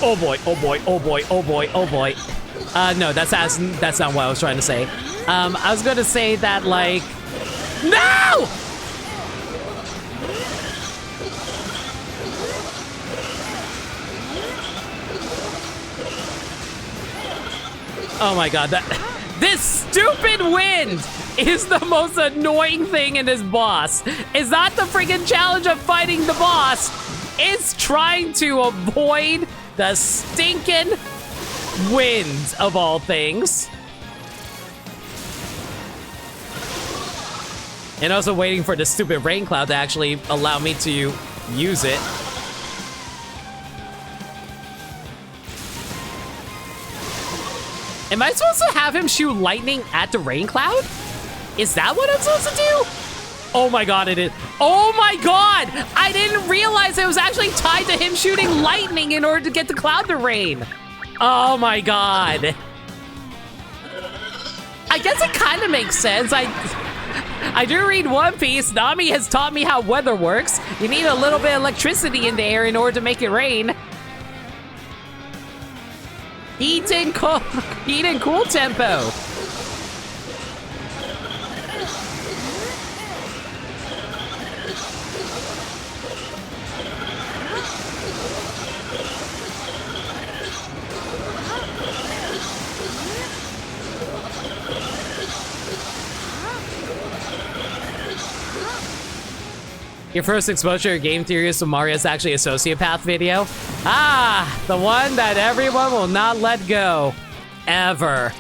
oh boy, oh boy, oh boy, oh boy, oh boy. No, that's not what I was trying to say. I was gonna say that, like, no! Oh my god, this stupid wind is the most annoying thing in this boss. It's not the freaking challenge of fighting the boss. It's trying to avoid the stinking wind of all things. And also waiting for the stupid rain cloud to actually allow me to use it. Am I supposed to have him shoot lightning at the rain cloud? Is that what I'm supposed to do? Oh my god, it is. Oh my god! I didn't realize it was actually tied to him shooting lightning in order to get the cloud to rain. Oh my god. I guess it kind of makes sense. I do read One Piece. Nami has taught me how weather works. You need a little bit of electricity in the air in order to make it rain. Heat and cool tempo. Your first exposure to game theory is to Mario's actually a sociopath video? Ah, the one that everyone will not let go. Ever.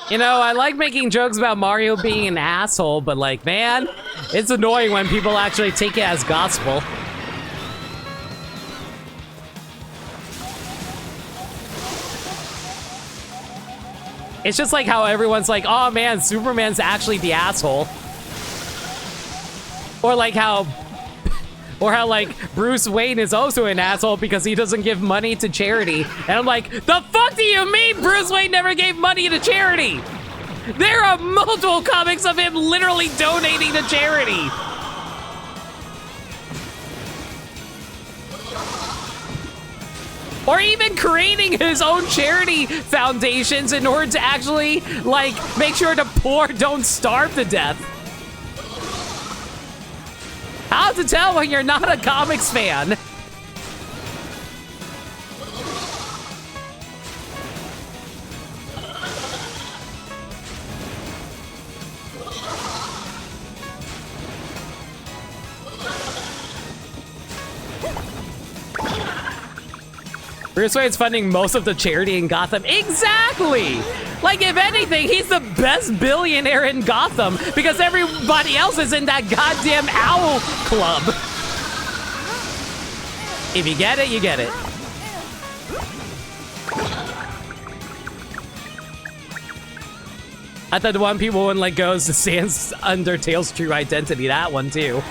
You know, I like making jokes about Mario being an asshole, but like, man, it's annoying when people actually take it as gospel. It's just like how everyone's like, oh man, Superman's actually the asshole. Or like Bruce Wayne is also an asshole because he doesn't give money to charity. And I'm like, the fuck do you mean Bruce Wayne never gave money to charity? There are multiple comics of him literally donating to charity. Or even creating his own charity foundations in order to actually, like, make sure the poor don't starve to death. How to tell when you're not a comics fan? Bruce Wayne's funding most of the charity in Gotham. Exactly! Like, if anything, he's the best billionaire in Gotham because everybody else is in that goddamn owl club. If you get it, you get it. I thought the one people wouldn't let go is to Sans Undertale's true identity. That one, too.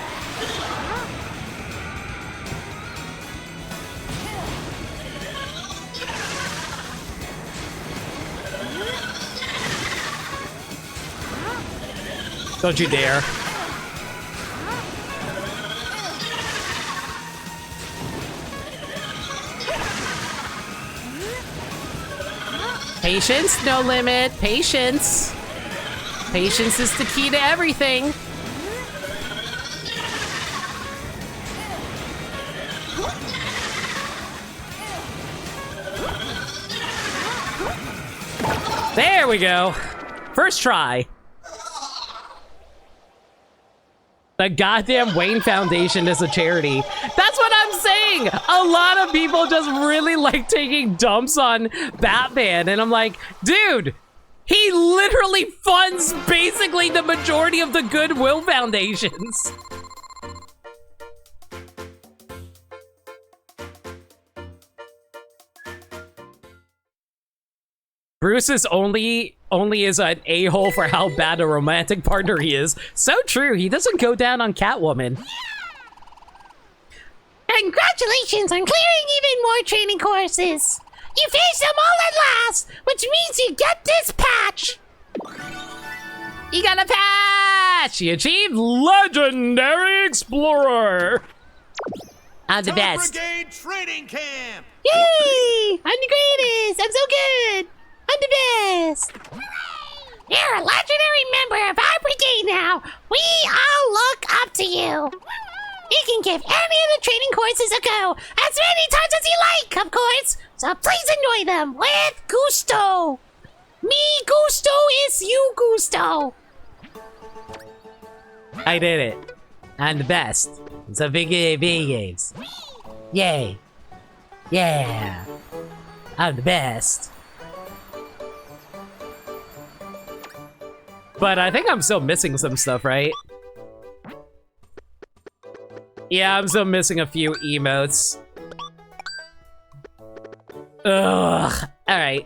Don't you dare. Patience, no limit. Patience. Patience is the key to everything. There we go. First try. The goddamn Wayne Foundation is a charity. That's what I'm saying. A lot of people just really like taking dumps on Batman. And I'm like, dude, he literally funds basically the majority of the Goodwill Foundations. Bruce is only is an a-hole for how bad a romantic partner he is. So true, he doesn't go down on Catwoman. Congratulations on clearing even more training courses. You finished them all at last, which means you get this patch. You got a patch! You achieved Legendary Explorer! I'm the Top best. Brigade Training Camp. Yay! I'm the greatest! I'm so good! I'm the best! You're a legendary member of our brigade now! We all look up to you! You can give any of the training courses a go, as many times as you like, of course! So please enjoy them with gusto! Me gusto is you gusto! I did it. I'm the best. It's a video games. Yay. Yeah. I'm the best. But I think I'm still missing some stuff, right? Yeah, I'm still missing a few emotes. Ugh. Alright.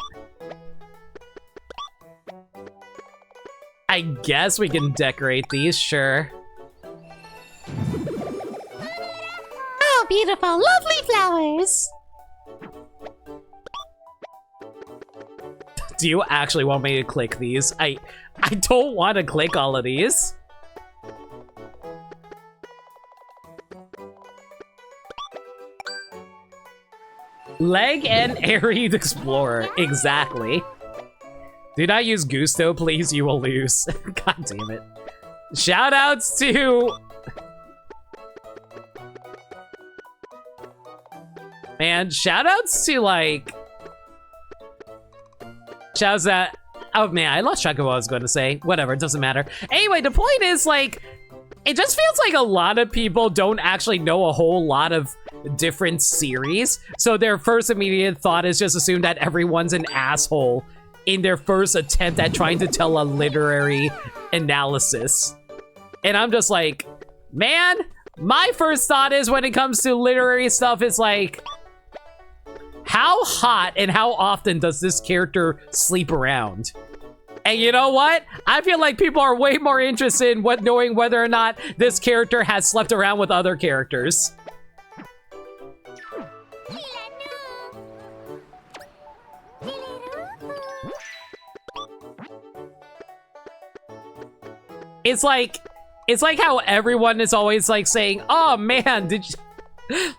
I guess we can decorate these, sure. Oh, beautiful, lovely flowers! Do you actually want me to click these? I don't want to click all of these. Leg and Arid Explorer. Exactly. Do not use Gusto, please. You will lose. God damn it. Shoutouts to... Man, shoutouts to, like... Shouts at... Oh, man, I lost track of what I was going to say. Whatever, it doesn't matter. Anyway, the point is, like... It just feels like a lot of people don't actually know a whole lot of different series. So their first immediate thought is just assume that everyone's an asshole in their first attempt at trying to tell a literary analysis. And I'm just like, man, my first thought is when it comes to literary stuff is like, how hot and how often does this character sleep around? And you know what? I feel like people are way more interested in knowing whether or not this character has slept around with other characters. It's like how everyone is always like saying, oh man, did you...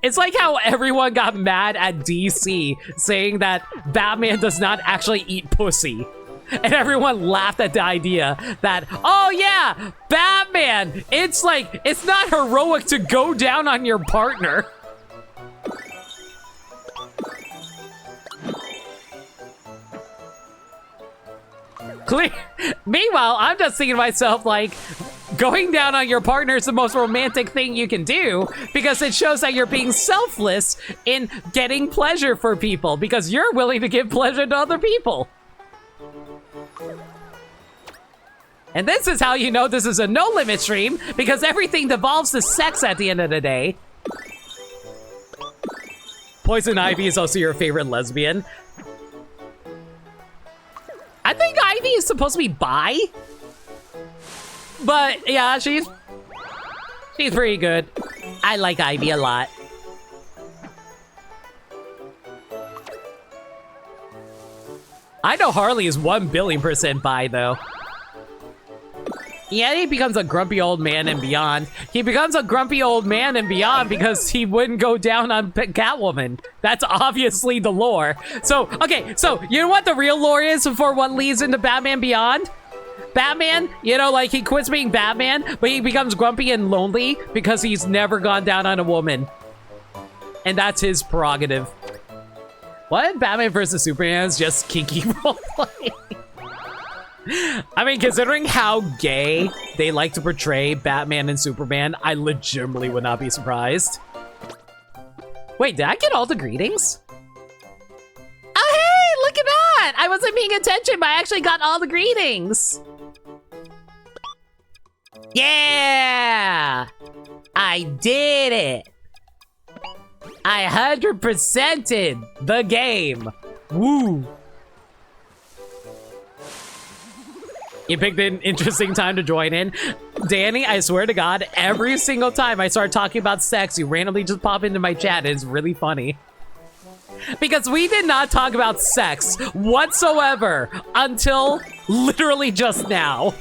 It's like how everyone got mad at DC saying that Batman does not actually eat pussy. And everyone laughed at the idea that, oh yeah, Batman, it's like, it's not heroic to go down on your partner. Meanwhile, I'm just thinking to myself, like, going down on your partner is the most romantic thing you can do because it shows that you're being selfless in getting pleasure for people because you're willing to give pleasure to other people. And this is how you know this is a no-limit stream, because everything devolves to sex at the end of the day. Poison Ivy is also your favorite lesbian. I think Ivy is supposed to be bi. But yeah, she's pretty good. I like Ivy a lot. I know Harley is 1,000,000,000% bi though. Yeah, he becomes a grumpy old man and beyond. He becomes a grumpy old man and beyond because he wouldn't go down on Catwoman. That's obviously the lore. So, okay, so you know what the real lore is for what leads into Batman Beyond? Batman, you know, like he quits being Batman, but he becomes grumpy and lonely because he's never gone down on a woman. And that's his prerogative. What? Batman versus Superman is just kinky roleplay. I mean, considering how gay they like to portray Batman and Superman, I legitimately would not be surprised. Wait, did I get all the greetings? Oh, hey, look at that! I wasn't paying attention, but I actually got all the greetings. Yeah! I did it! I 100%'ed the game. Woo! You picked an interesting time to join in. Danny, I swear to God, every single time I start talking about sex, you randomly just pop into my chat. It's really funny. Because we did not talk about sex whatsoever until literally just now.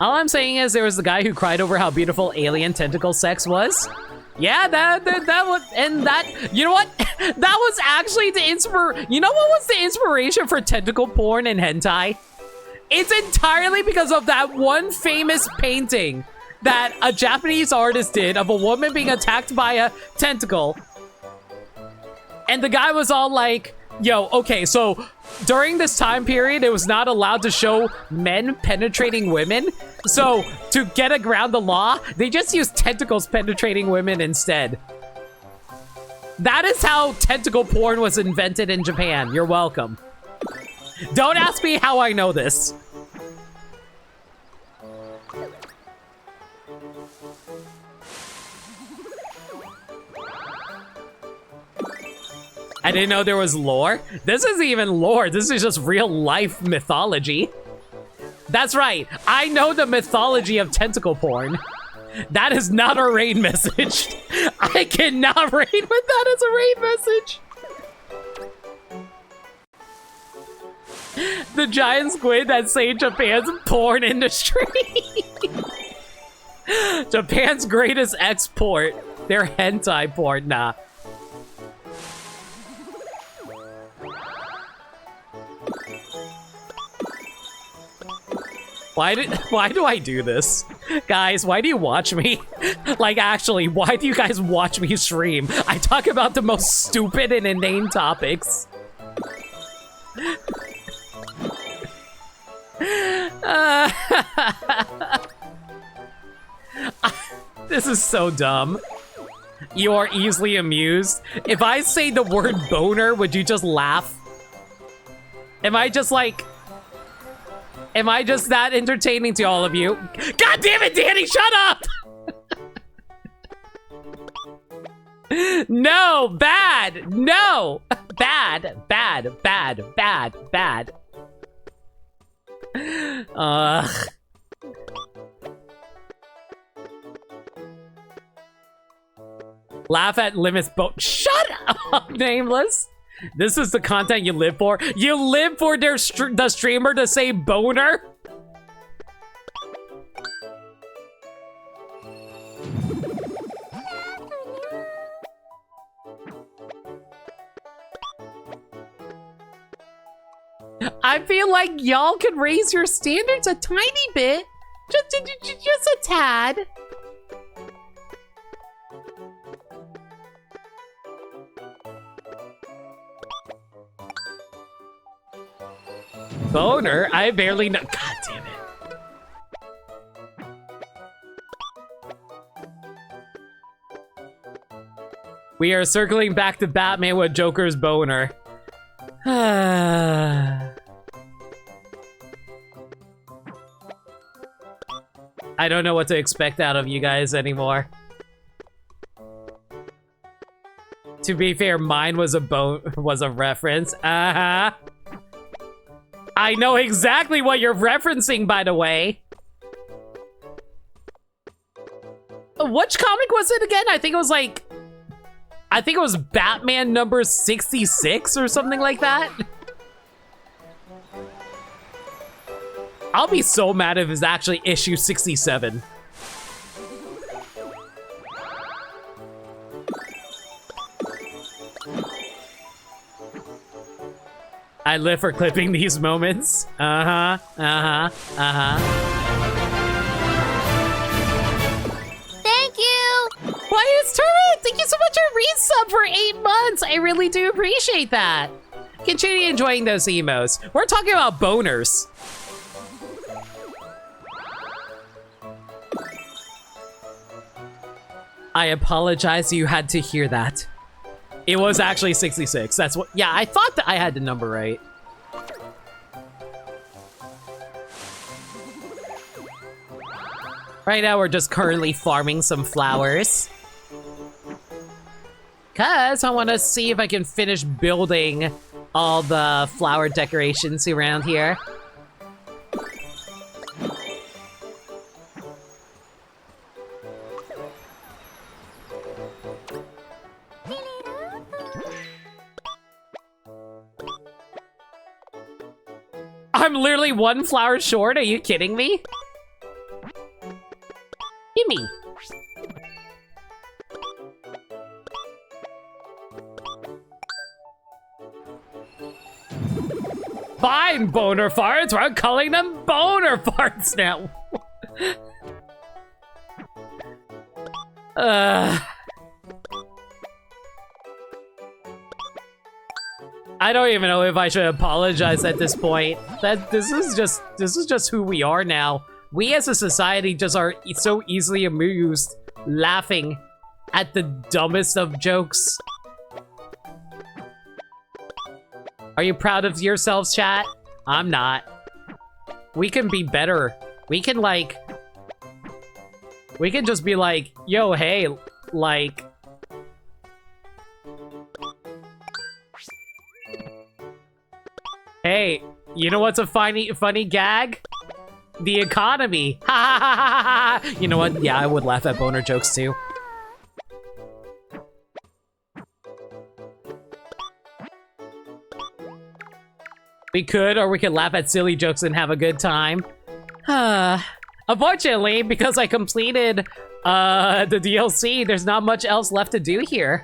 All I'm saying is there was the guy who cried over how beautiful alien tentacle sex was. Yeah, that was, and that, you know what? That was actually the you know what was the inspiration for tentacle porn and hentai? It's entirely because of that one famous painting that a Japanese artist did of a woman being attacked by a tentacle. And the guy was all like, yo, okay, so during this time period, it was not allowed to show men penetrating women. So to get around the law, they just used tentacles penetrating women instead. That is how tentacle porn was invented in Japan. You're welcome. Don't ask me how I know this. I didn't know there was lore. This isn't even lore. This is just real life mythology. That's right. I know the mythology of tentacle porn. That is not a raid message. I cannot raid with that as a raid message. The giant squid that saved Japan's porn industry. Japan's greatest export. Their hentai porn. Nah. Why do I do this? Guys, why do you watch me? Like, actually, why do you guys watch me stream? I talk about the most stupid and inane topics. This is so dumb. You are easily amused. If I say the word boner, would you just laugh? Am I just like... Am I just that entertaining to all of you? God damn it, Danny, shut up! No, bad, no! Bad, bad, bad, bad, bad. Ugh. Laugh at Limits Boat. Shut up, Nameless! This is the content you live for? You live for the streamer to say boner? I feel like y'all could raise your standards a tiny bit. Just a tad. Boner? I barely know. God damn it. We are circling back to Batman with Joker's boner. I don't know what to expect out of you guys anymore. To be fair, mine was a reference. Uh-huh. I know exactly what you're referencing, by the way. Which comic was it again? I think it was like... I think it was Batman number 66 or something like that. I'll be so mad if it's actually issue 67. I live for clipping these moments. Uh-huh, uh-huh, uh-huh. Thank you! Quiet's Turret, thank you so much for resub for 8 months. I really do appreciate that. Continue enjoying those emos. We're talking about boners. I apologize you had to hear that. It was actually 66. That's what... Yeah, I thought that I had the number right. Right now, we're just currently farming some flowers. Because I want to see if I can finish building all the flower decorations around here. I'm literally 1 flower short. Are you kidding me? Fine, boner farts. We're calling them boner farts now. I don't even know if I should apologize at this point. This is just who we are now. We as a society just are so easily amused, laughing at the dumbest of jokes. Are you proud of yourselves, chat? I'm not. We can be better. We can just be like, yo, hey, like... Hey, you know what's a funny gag? The economy. Ha ha ha ha ha. You know what? Yeah, I would laugh at boner jokes too. We could, or we could laugh at silly jokes and have a good time. Unfortunately, because I completed the DLC, there's not much else left to do here.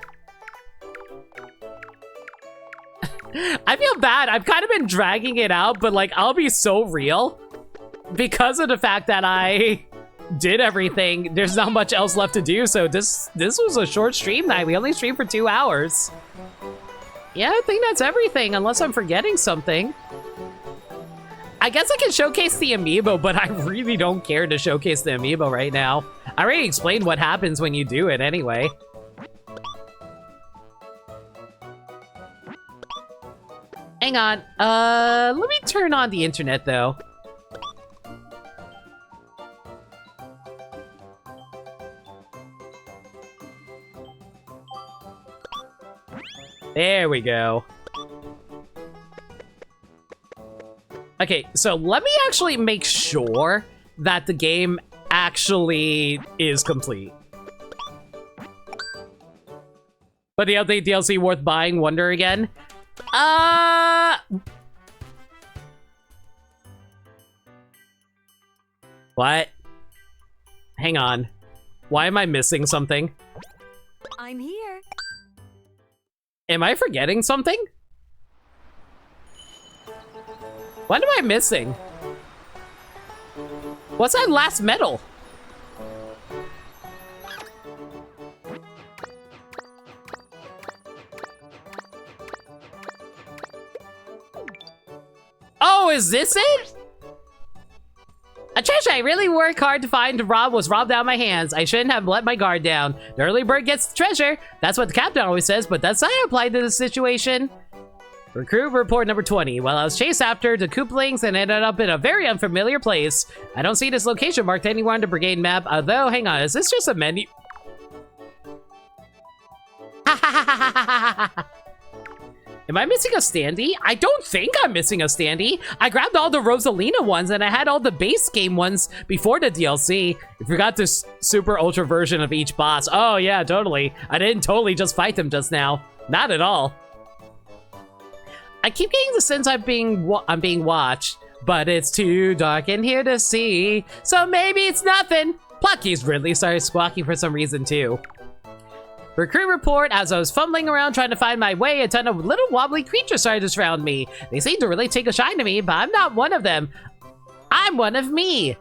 I feel bad. I've kind of been dragging it out, but like, I'll be so real. Because of the fact that I did everything, there's not much else left to do, so this was a short stream night. We only streamed for 2 hours. Yeah, I think that's everything, unless I'm forgetting something. I guess I can showcase the amiibo, but I really don't care to showcase the amiibo right now. I already explained what happens when you do it anyway. Hang on, let me turn on the internet though. There we go. Okay, so let me actually make sure that the game actually is complete. But the update DLC worth buying, Wonder again? What? Hang on. Why am I missing something? I'm here. Am I forgetting something? What am I missing? What's that last medal? Oh, is this it? A treasure I really worked hard to find was robbed out of my hands. I shouldn't have let my guard down. The early bird gets the treasure. That's what the captain always says, but that's not applied to this situation. Recruit report number 20. While I was chased after the Koopalings and ended up in a very unfamiliar place. I don't see this location marked anywhere on the brigade map, although, hang on, is this just a menu? Am I missing a standee? I don't think I'm missing a standee. I grabbed all the Rosalina ones and I had all the base game ones before the DLC. You forgot this super ultra version of each boss. Oh yeah, totally. I didn't totally just fight them just now. Not at all. I keep getting the sense I'm being watched, but it's too dark in here to see. So maybe it's nothing. Plucky's really started squawking for some reason too. Recruit report, as I was fumbling around trying to find my way, a ton of little wobbly creatures started to surround me. They seem to really take a shine to me, but I'm not one of them. I'm one of me.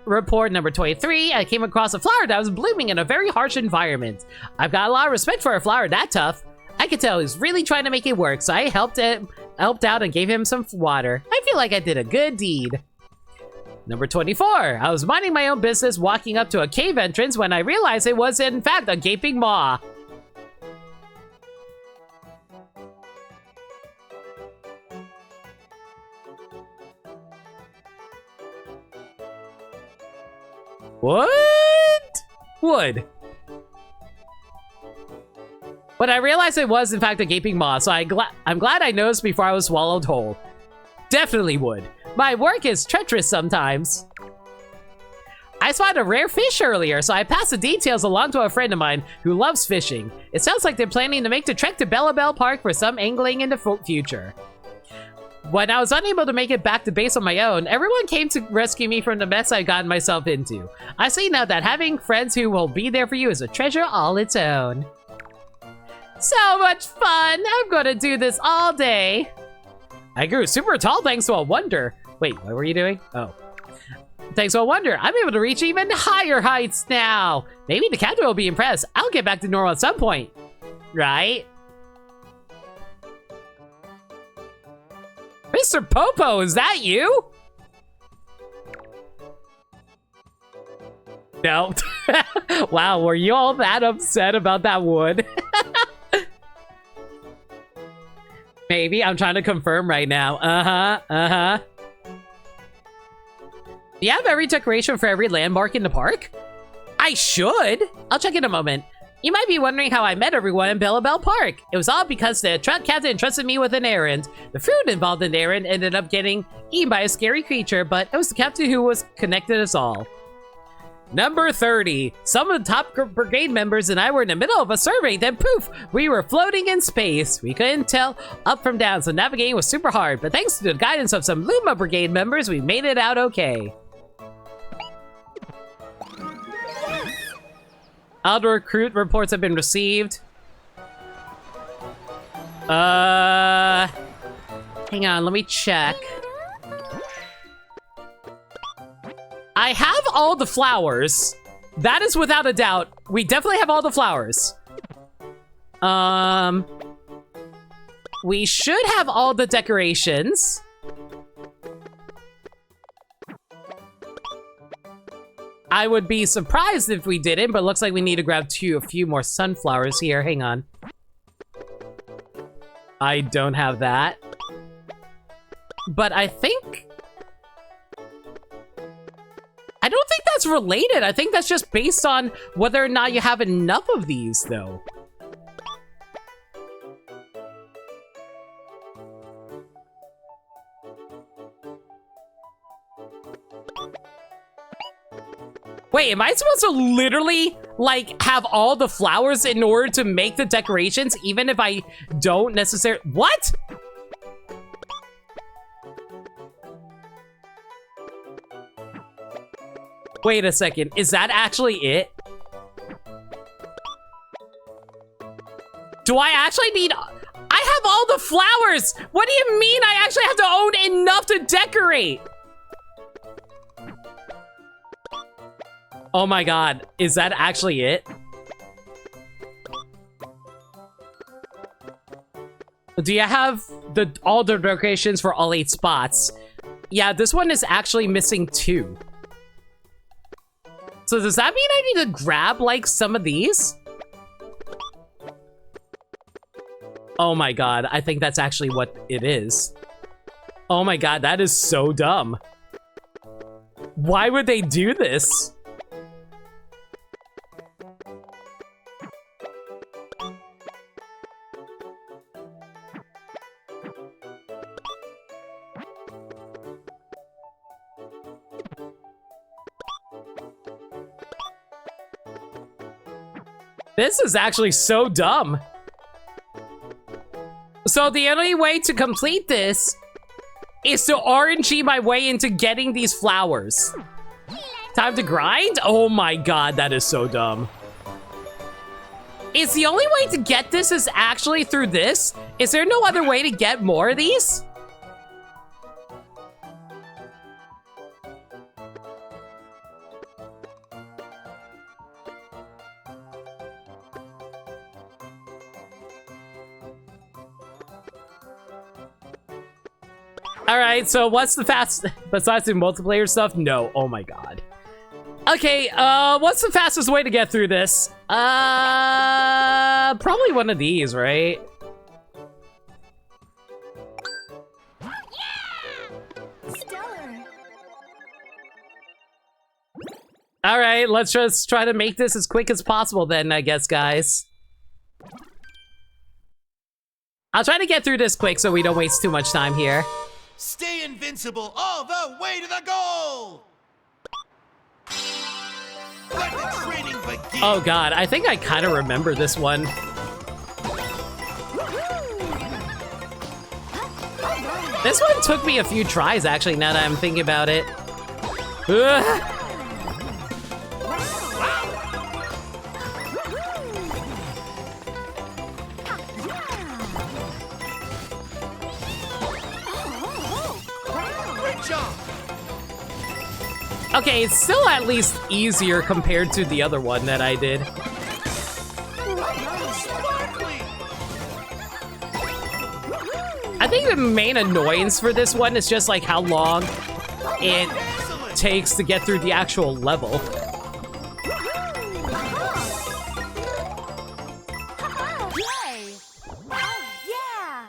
Report number 23, I came across a flower that was blooming in a very harsh environment. I've got a lot of respect for a flower that tough. I could tell he's really trying to make it work, so I helped out and gave him some water. I feel like I did a good deed. Number 24, I was minding my own business walking up to a cave entrance when I realized it was in fact a gaping maw. What? Wood. But I realized it was in fact a gaping maw, so I'm glad I noticed before I was swallowed whole. Definitely would. My work is treacherous sometimes. I spotted a rare fish earlier, so I passed the details along to a friend of mine who loves fishing. It sounds like they're planning to make the trek to Bellabel Park for some angling in the future. When I was unable to make it back to base on my own, everyone came to rescue me from the mess I'd gotten myself into. I see now that having friends who will be there for you is a treasure all its own. So much fun! I'm gonna do this all day. I grew super tall thanks to a wonder. Wait, what were you doing? Oh. Thanks to a wonder, I'm able to reach even higher heights now. Maybe the captain will be impressed. I'll get back to normal at some point. Right? Mr. Popo, is that you? No. Wow, were you all that upset about that wood? Maybe. I'm trying to confirm right now. Do you have every decoration for every landmark in the park? I should. I'll check in a moment. You might be wondering how I met everyone in Bellabel Park. It was all because the captain entrusted me with an errand. The fruit involved in the errand ended up getting eaten by a scary creature, but it was the captain who was connected us all. Number 30. Some of the top brigade members and I were in the middle of a survey, then poof, we were floating in space. We couldn't tell up from down, so navigating was super hard, but thanks to the guidance of some Luma brigade members, we made it out okay. All the recruit reports have been received. Hang on, let me check. I have all the flowers. That is without a doubt. We definitely have all the flowers. We should have all the decorations. I would be surprised if we didn't, but it looks like we need to grab a few more sunflowers here. Hang on. I don't have that. But I think... I don't think that's related. I think that's just based on whether or not you have enough of these, though. Wait, am I supposed to literally, like, have all the flowers in order to make the decorations, even if I don't necessarily... What? Wait a second, is that actually it? Do I actually need... I have all the flowers! What do you mean I actually have to own enough to decorate? Oh my god, is that actually it? Do you have all the decorations for all 8 spots? Yeah, this one is actually missing 2. So does that mean I need to grab, like, some of these? Oh my god, I think that's actually what it is. Oh my god, that is so dumb. Why would they do this? This is actually so dumb. So the only way to complete this is to RNG my way into getting these flowers. Time to grind? Oh my god, that is so dumb. Is the only way to get this is actually through this? Is there no other way to get more of these? Alright, so what's the besides the multiplayer stuff? No, oh my god. Okay, what's the fastest way to get through this? Probably one of these, right? Stellar. Alright, let's just try to make this as quick as possible then, I guess, guys. I'll try to get through this quick so we don't waste too much time here. Stay invincible all the way to the goal! Let the training begin! Oh god, I think I kind of remember this one. This one took me a few tries, actually, now that I'm thinking about it. Ugh. Okay, it's still at least easier compared to the other one that I did. Sparkly! I think the main annoyance for this one is just like how long it Excellent! takes to get through the actual level. Yay! Oh, yeah!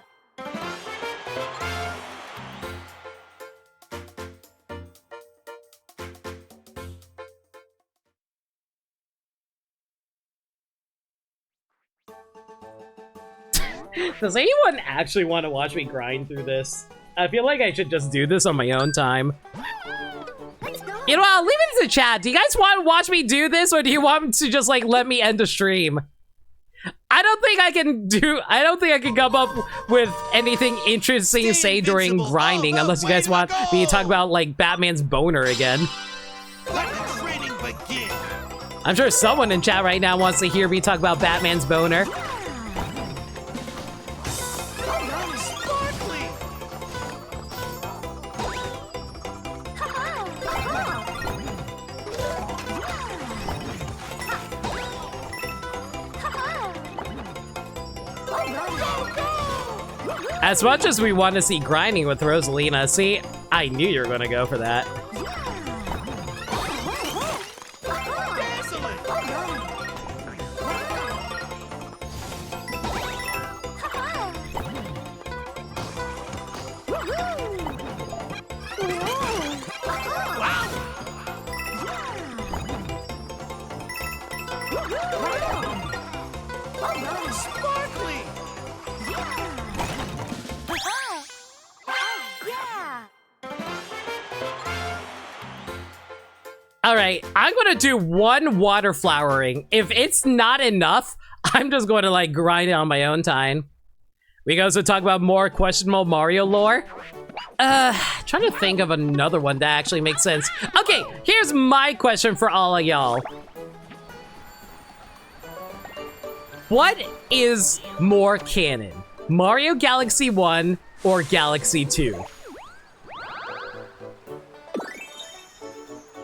Does anyone actually want to watch me grind through this? I feel like I should just do this on my own time. You know what? Leave it in the chat. Do you guys want to watch me do this, or do you want to just like let me end the stream? I don't think I can come up with anything interesting to say during grinding, unless you guys want me to talk about like Batman's boner again. Let the training begin! I'm sure someone in chat right now wants to hear me talk about Batman's boner. Sparkly! As much as we want to see grinding with Rosalina, see, I knew you were going to go for that. Excellent! Sparkly! Yeah! All right, I'm going to do one water flowering. If it's not enough, I'm just going to like grind it on my own time. We go to talk about more questionable Mario lore. Trying to think of another one that actually makes sense. Okay, here's my question for all of y'all. What is more canon? Mario Galaxy 1 or Galaxy 2?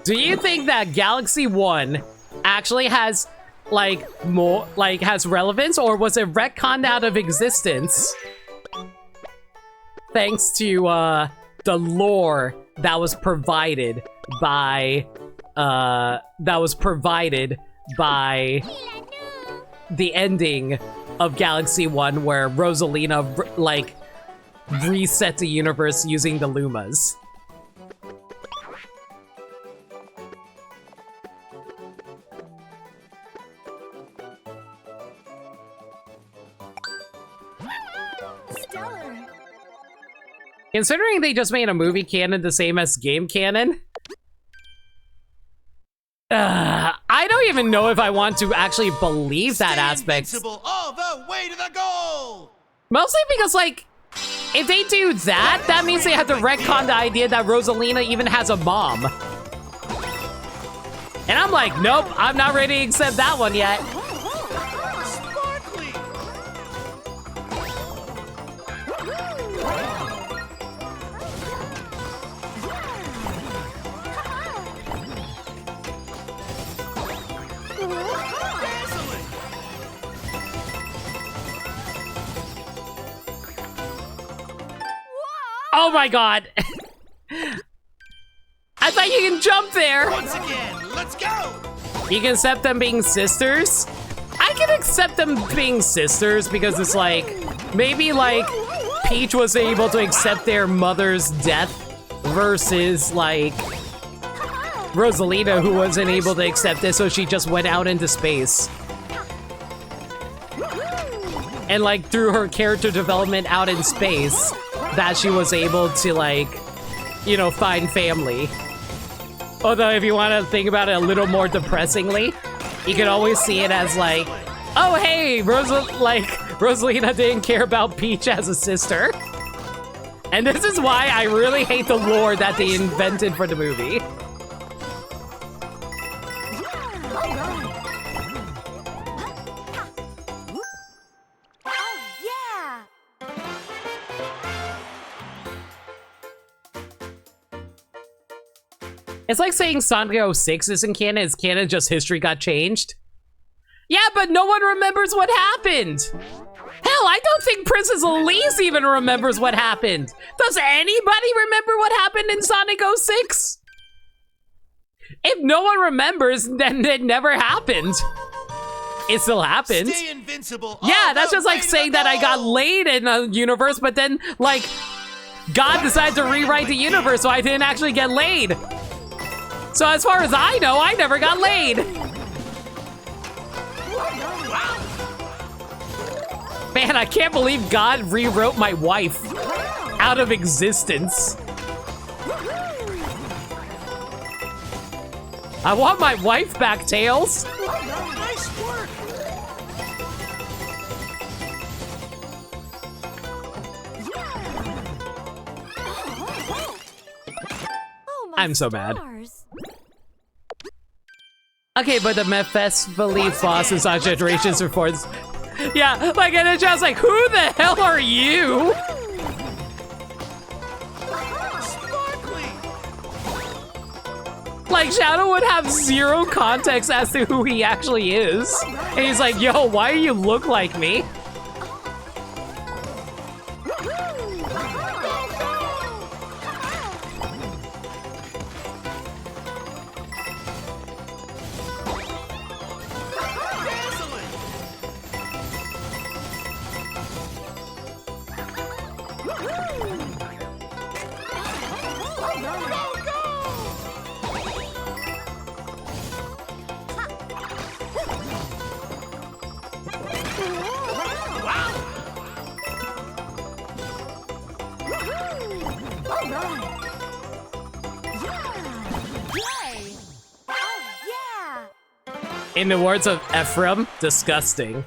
Do you think that Galaxy 1 actually has like more like has relevance, or was it retconned out of existence thanks to the lore that was provided by the ending of Galaxy 1, where Rosalina like reset the universe using the Lumas? Stellar! Considering they just made a movie canon the same as game canon, I don't even know if I want to actually believe that Stay aspect. invincible all the way to the goal! Mostly because, like, if they do that, that means they have to retcon the idea that Rosalina even has a mom. And I'm like, nope, I'm not ready to accept that one yet. Sparkly! Excellent! Oh my god. I thought you can jump there. Once again, let's go! You can accept them being sisters? I can accept them being sisters because it's like, maybe like Peach was able to accept their mother's death versus like Rosalina, who wasn't able to accept it, so she just went out into space. And like through her character development out in space, that she was able to like, you know, find family. Although if you want to think about it a little more depressingly, you can always see it as like, oh hey, Rosalina didn't care about Peach as a sister. And this is why I really hate the lore that they invented for the movie. Oh, yeah! It's like saying Sonic 06 isn't canon, it's canon, just history got changed. Yeah, but no one remembers what happened. Hell, I don't think Princess Elise even remembers what happened. Does anybody remember what happened in Sonic 06? If no one remembers, then it never happened. It still happened. Stay invincible. Yeah, that's just like saying that I got laid in a universe, but then, like, God decided to rewrite the universe, so I didn't actually get laid. So as far as I know, I never got laid. Man, I can't believe God rewrote my wife out of existence. I want my wife back, Tails. Nice work. Oh, my I'm so mad. stars. Okay, but the Mephistophelies boss is our generation's reports. Yeah, like, and it's just like, who the hell are you? Sparkly. Like, Shadow would have zero context as to who he actually is. And he's like, yo, why do you look like me? Yay! Oh, yeah! In the words of Ephraim, disgusting.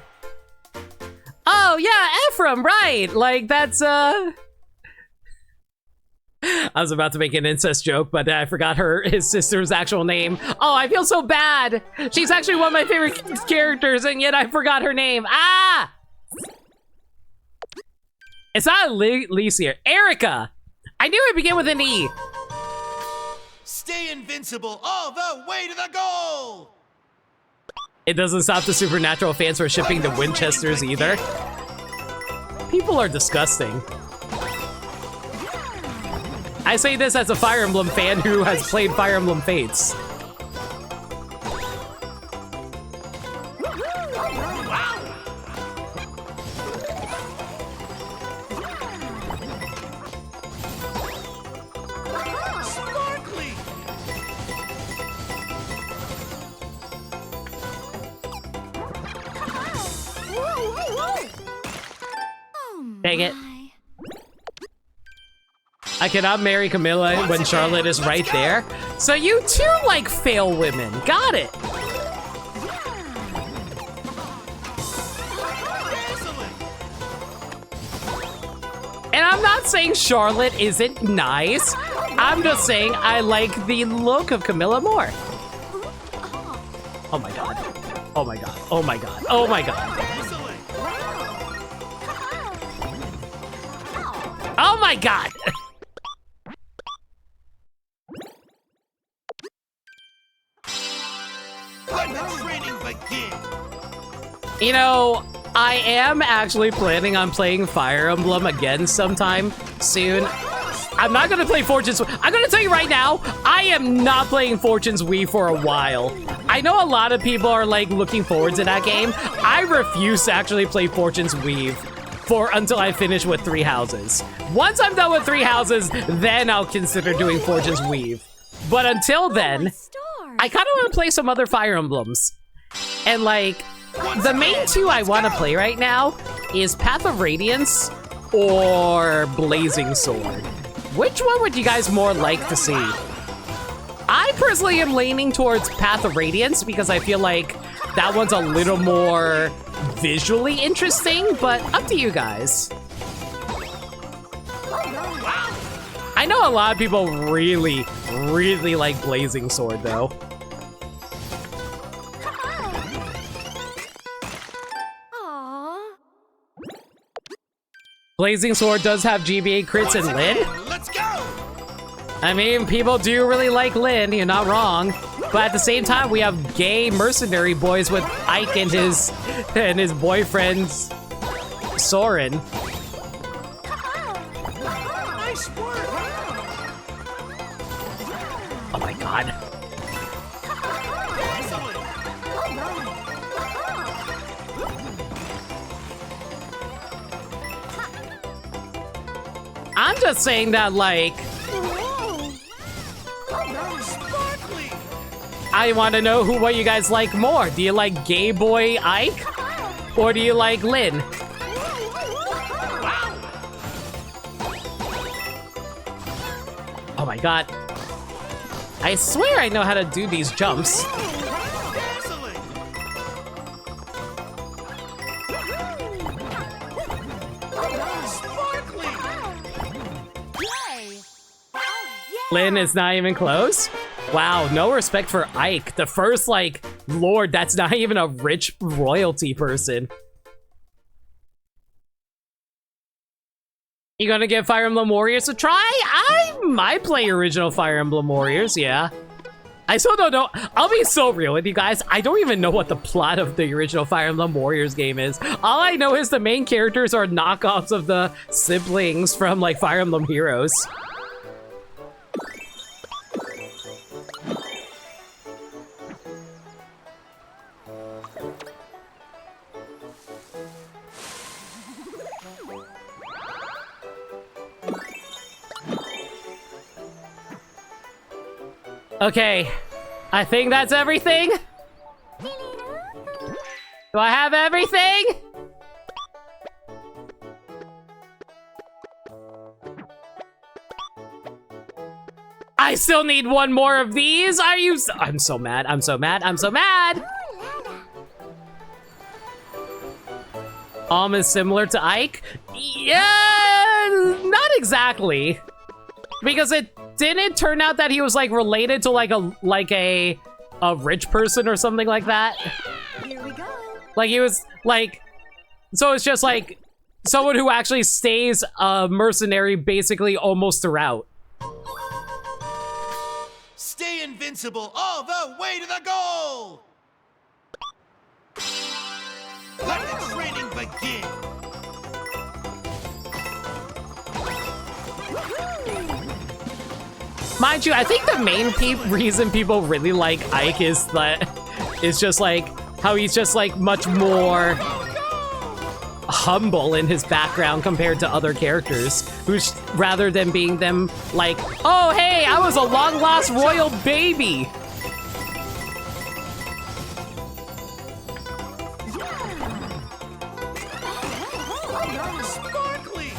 Oh, yeah, Ephraim, right. Like, that's, I was about to make an incest joke, but I forgot his sister's actual name. Oh, I feel so bad. She's actually one of my favorite characters, and yet I forgot her name. Ah! It's not Alicia. Erica! I knew it began with an E. Stay invincible all the way to the goal. It doesn't stop the Supernatural fans from shipping the Winchesters either. People are disgusting. I say this as a Fire Emblem fan who has played Fire Emblem Fates. Sparkly. Oh, Dang it. my. I cannot marry Camilla when Charlotte is right there. So you too like fail women. Got it. And I'm not saying Charlotte isn't nice. I'm just saying I like the look of Camilla more. Oh my god. Oh my god. Oh my god. Oh my god. Oh my god. Let the training begin. You know, I am actually planning on playing Fire Emblem again sometime soon. I'm not gonna play Fortune's. I'm gonna tell you right now, I am not playing Fortune's Wii for a while. I know a lot of people are like looking forward to that game. I refuse to actually play Fortune's Weave until I finish with 3 Houses. Once I'm done with 3 Houses, then I'll consider doing Fortune's Weave. But until then, Stars. I kind of want to play some other Fire Emblems. And like, the main 2 I want to play right now is Path of Radiance or Blazing Sword. Which one would you guys more like to see? I personally am leaning towards Path of Radiance because I feel like that one's a little more visually interesting, but up to you guys. I know a lot of people really, really like Blazing Sword though. Aww. Blazing Sword does have GBA crits and Lid. Let's go. I mean, people do really like Lynn, you're not wrong. But at the same time, we have gay mercenary boys with Ike and his boyfriend, Soren. Nice work. Oh my god. Excellent. I'm just saying that, like, Sparkly. I want to know what you guys like more. Do you like gay boy Ike? Or do you like Lynn? Wow. Oh my god. I swear I know how to do these jumps. Excellent. Sparkly. Yay! Oh, yeah! Lynn is not even close? Wow, no respect for Ike, the first, like, lord that's not even a rich royalty person. You gonna give Fire Emblem Warriors a try? I might play original Fire Emblem Warriors, yeah. I still don't know. I'll be so real with you guys. I don't even know what the plot of the original Fire Emblem Warriors game is. All I know is the main characters are knockoffs of the siblings from, like, Fire Emblem Heroes. Okay, I think that's everything. Do I have everything? I still need one more of these. Are you? I'm so mad. I'm so mad. I'm so mad. Is similar to Ike? Yeah, not exactly. Because it didn't turn out that he was like related to like a rich person or something like that. Here we go. Like he was like, so it's just like someone who actually stays a mercenary basically almost throughout. Stay invincible all the way to the goal. Let the training begin. Mind you, I think the main reason people really like Ike is that it's just like how he's just like much more humble in his background compared to other characters, who's rather than being them like, oh hey, I was a long lost royal baby. Sparkly.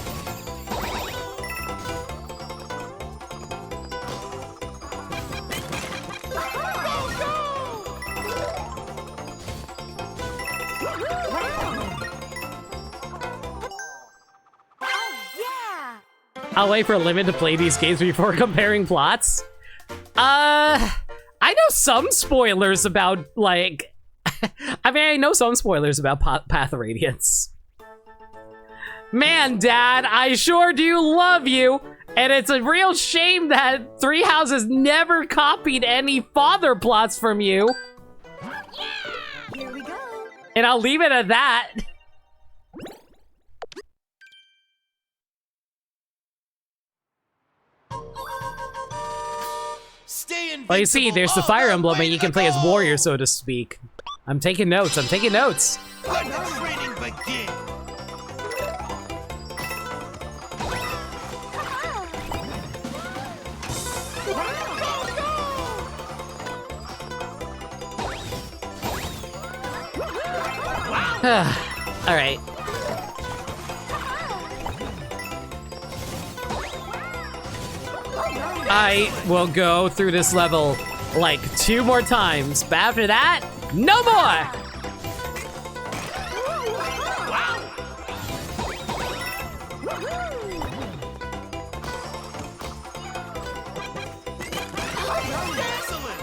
Oh, yeah! I'll wait for Limit to play these games before comparing plots. I know some spoilers about, like... I know some spoilers about Path of Radiance. Man, Dad, I sure do love you! And it's a real shame that Three Houses never copied any father plots from you. Here we go. And I'll leave it at that. Stay invincible. Well, you see, there's the all Fire Emblem, way and you to can the play as goal. warrior, so to speak. I'm taking notes, I'm taking notes. Let the training begin. All right. I will go through this level like 2 more times, but after that, no more! Excellent.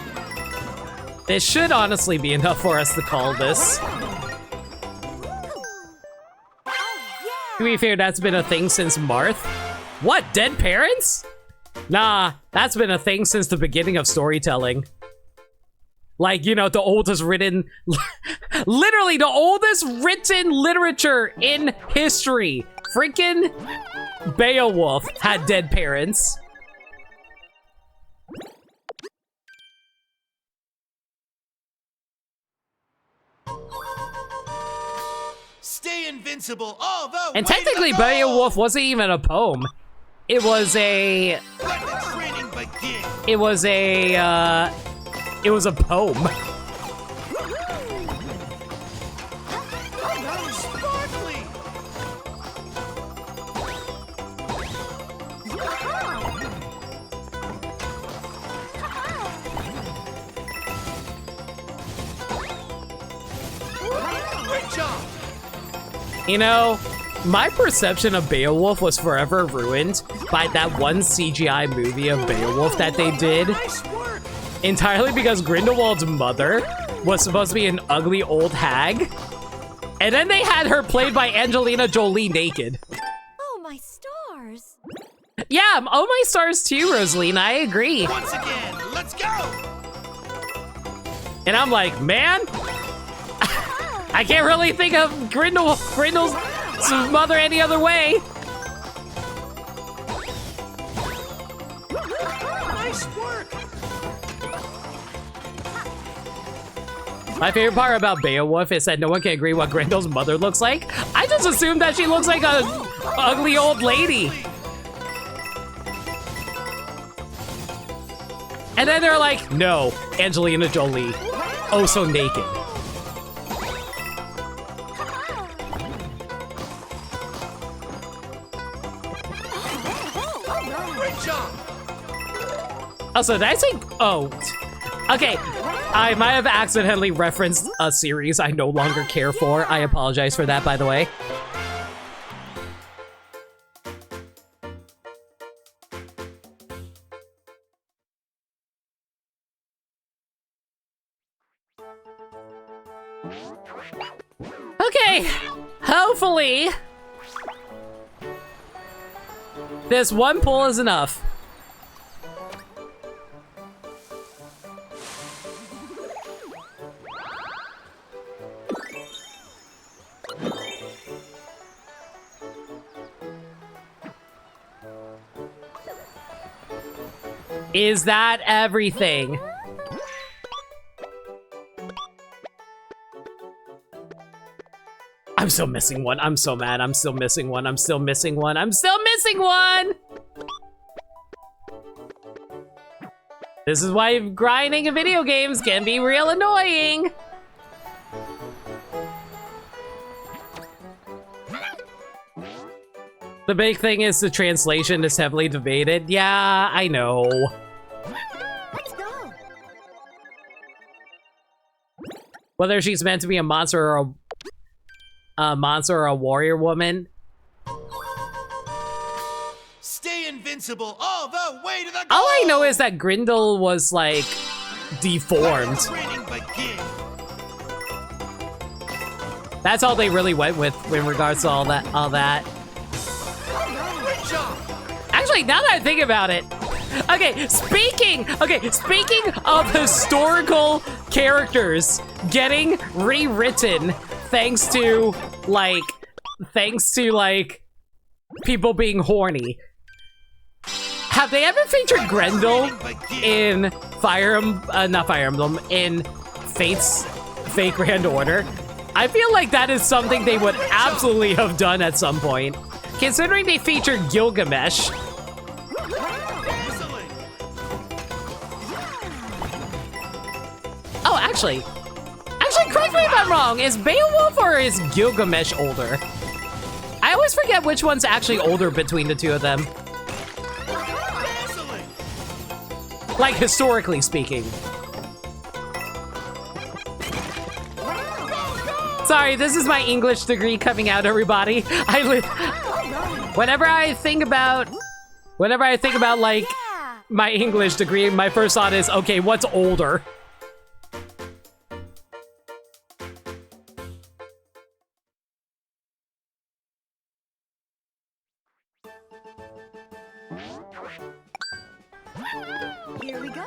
This should honestly be enough for us to call this. To be fair, that's been a thing since Marth. What, dead parents? Nah, that's been a thing since the beginning of storytelling. Like, you know, the oldest written... literally, the oldest written literature in history. Freaking Beowulf had dead parents. Stay invincible all the And way technically, to the goal. Beowulf wasn't even a poem. It was a... Let the training begin. It was a poem. Sparkly. Great job. You know, my perception of Beowulf was forever ruined by that one CGI movie of Beowulf that they did. Nice work. Entirely because Grindelwald's mother was supposed to be an ugly old hag. And then they had her played by Angelina Jolie naked. Oh, my stars. Yeah, oh my stars too, Rosaline, I agree. Once again, let's go. And I'm like, man, I can't really think of Grindel's mother any other way. Nice work. My favorite part about Beowulf is that no one can agree what Grendel's mother looks like. I just assumed that she looks like a ugly old lady. And then they're like, no, Angelina Jolie. Oh, so naked. Great job. Also, did I say, oh, okay. I might have accidentally referenced a series I no longer care for. I apologize for that, by the way. Okay, hopefully this one pull is enough. Is that everything? I'm still missing one. I'm so mad. I'm still missing one. I'm still missing one. I'm still missing one! This is why grinding in video games can be real annoying. The big thing is the translation is heavily debated. Yeah, I know. Let's go. Whether she's meant to be a monster or a warrior woman. Stay invincible all the way to the goal. All I know is that Grindel was like deformed. Let the training begin. That's all they really went with in regards to all that. Great job. Actually, now that I think about it, speaking of historical characters getting rewritten thanks to people being horny. Have they ever featured Grendel in not Fire Emblem, in Fate's Fate Grand Order? I feel like that is something they would absolutely have done at some point. Considering they featured Gilgamesh. Excellent. Oh, actually, correct me if I'm wrong. Is Beowulf or is Gilgamesh older? I always forget which one's actually older between the two of them. Excellent. Like, historically speaking. Sorry, this is my English degree coming out, everybody. Whenever I think about like my English degree, my first thought is, okay, what's older? Here we go.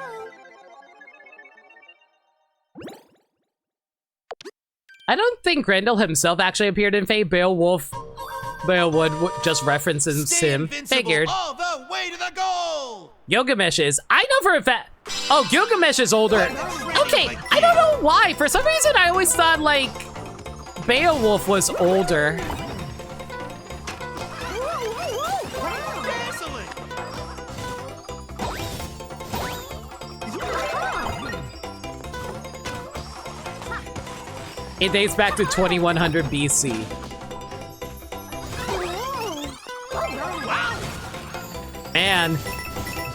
I don't think Grendel himself actually appeared in Fate. Beowulf just references Stay him. invincible Figured. all the way to the goal. Gilgamesh is. I know for a fact. Oh, Gilgamesh is older. Okay, I don't know why. For some reason, I always thought, like, Beowulf was older. Excellent. It dates back to 2100 BC. Man,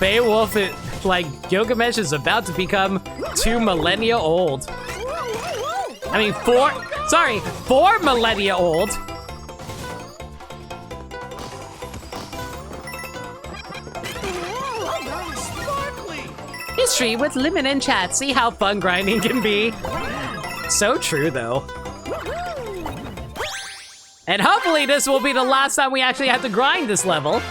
Beowulf, like, Gilgamesh is about to become 2 millennia old. I mean, 4 millennia old. Sparkly. History with Lemon and Chat. See how fun grinding can be. So true, though. And hopefully this will be the last time we actually have to grind this level.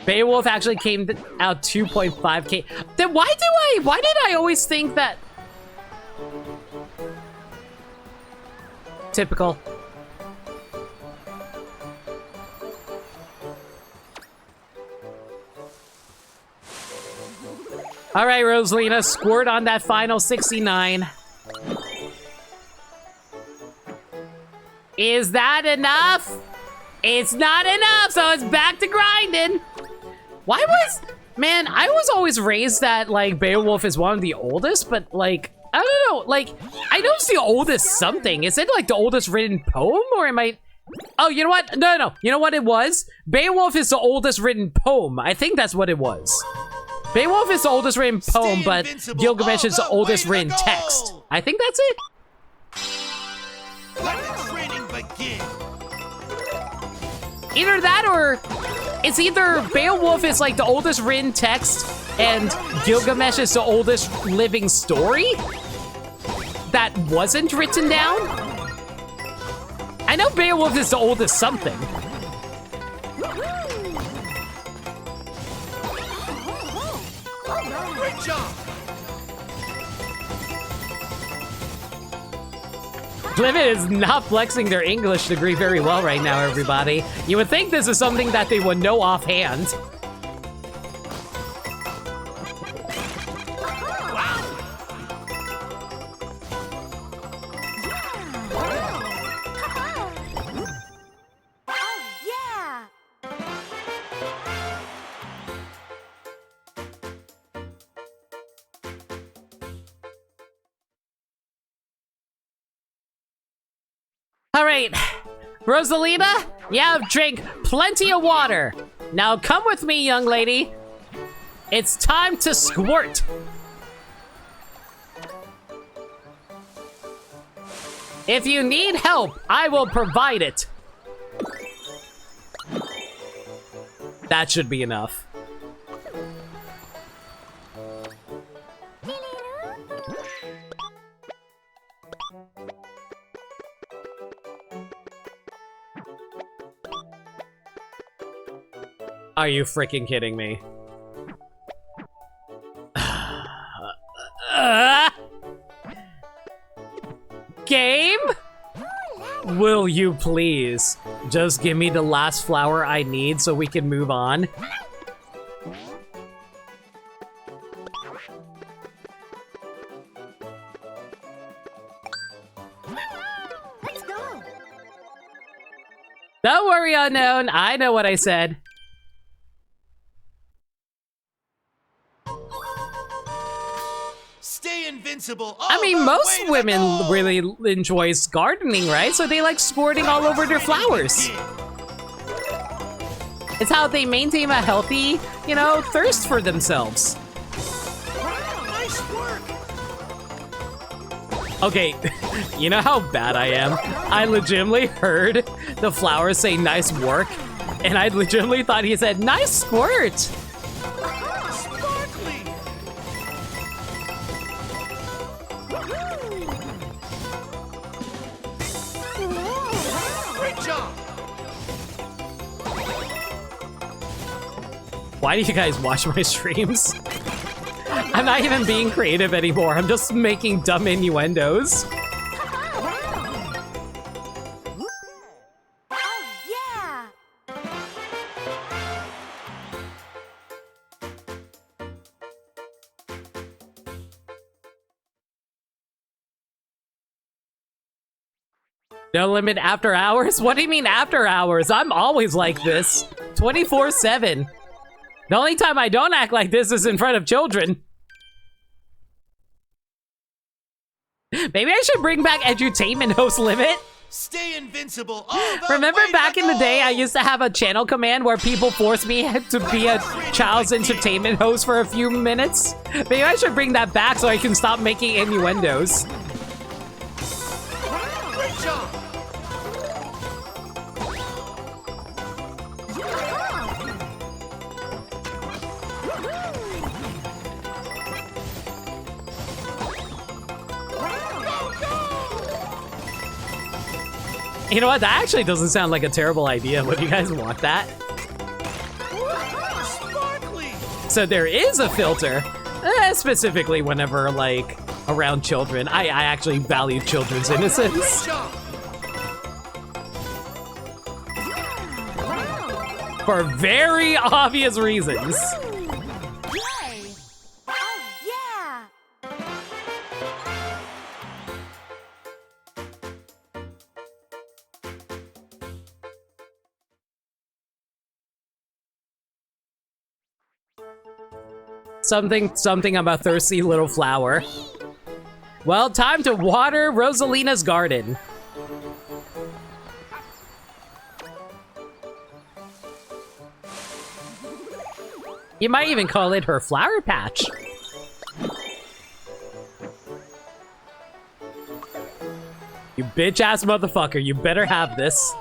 Beowulf actually came out 2.5k. Then why did I always think that? Typical. All right, Rosalina, squirt on that final 69. Is that enough? It's not enough, so it's back to grinding. Man, I was always raised that, like, Beowulf is one of the oldest, but, like, I don't know, like, I know it's the oldest something. Is it, like, the oldest written poem, or am I... Oh, you know what? No. You know what it was? Beowulf is the oldest written poem. I think that's what it was. Beowulf is the oldest written poem, but Gilgamesh is the oldest written text. I think that's it. Let the training begin. Either that or it's either Beowulf is like the oldest written text and Gilgamesh is the oldest living story that wasn't written down. I know Beowulf is the oldest something. Great job. Limit is not flexing their English degree very well right now, everybody. You would think this is something that they would know offhand. Yeah. All right, Rosalina, you have drank plenty of water. Now come with me, young lady. It's time to squirt. If you need help, I will provide it. That should be enough. Are you freaking kidding me? Game? Will you please just give me the last flower I need so we can move on? Let's go. Don't worry, Unknown. I know what I said. Stay invincible. I mean, most women really enjoy gardening, right? So they like sporting all over their flowers. It's how they maintain a healthy, you know, thirst for themselves. Nice work. Okay, you know how bad I am? I legitimately heard the flower say nice work, and I legitimately thought he said, nice squirt. Sparkly. Why do you guys watch my streams? I'm not even being creative anymore. I'm just making dumb innuendos. Oh, yeah. No limit after hours? What do you mean after hours? I'm always like this. 24/7. The only time I don't act like this is in front of children. Maybe I should bring back edutainment host limit. Stay invincible all the Remember way to back the in the day, goal. I used to have a channel command where people forced me to be a child's entertainment host for a few minutes? Maybe I should bring that back so I can stop making innuendos. Great job. You know what? That actually doesn't sound like a terrible idea. Would you guys want that? Sparkly. So there is a filter, specifically whenever, like, around children. I actually value children's innocence. Great job. For very obvious reasons. Yay. Oh, yeah. Something, I'm a thirsty little flower. Well, time to water Rosalina's garden. You might even call it her flower patch. You bitch-ass motherfucker, you better have this.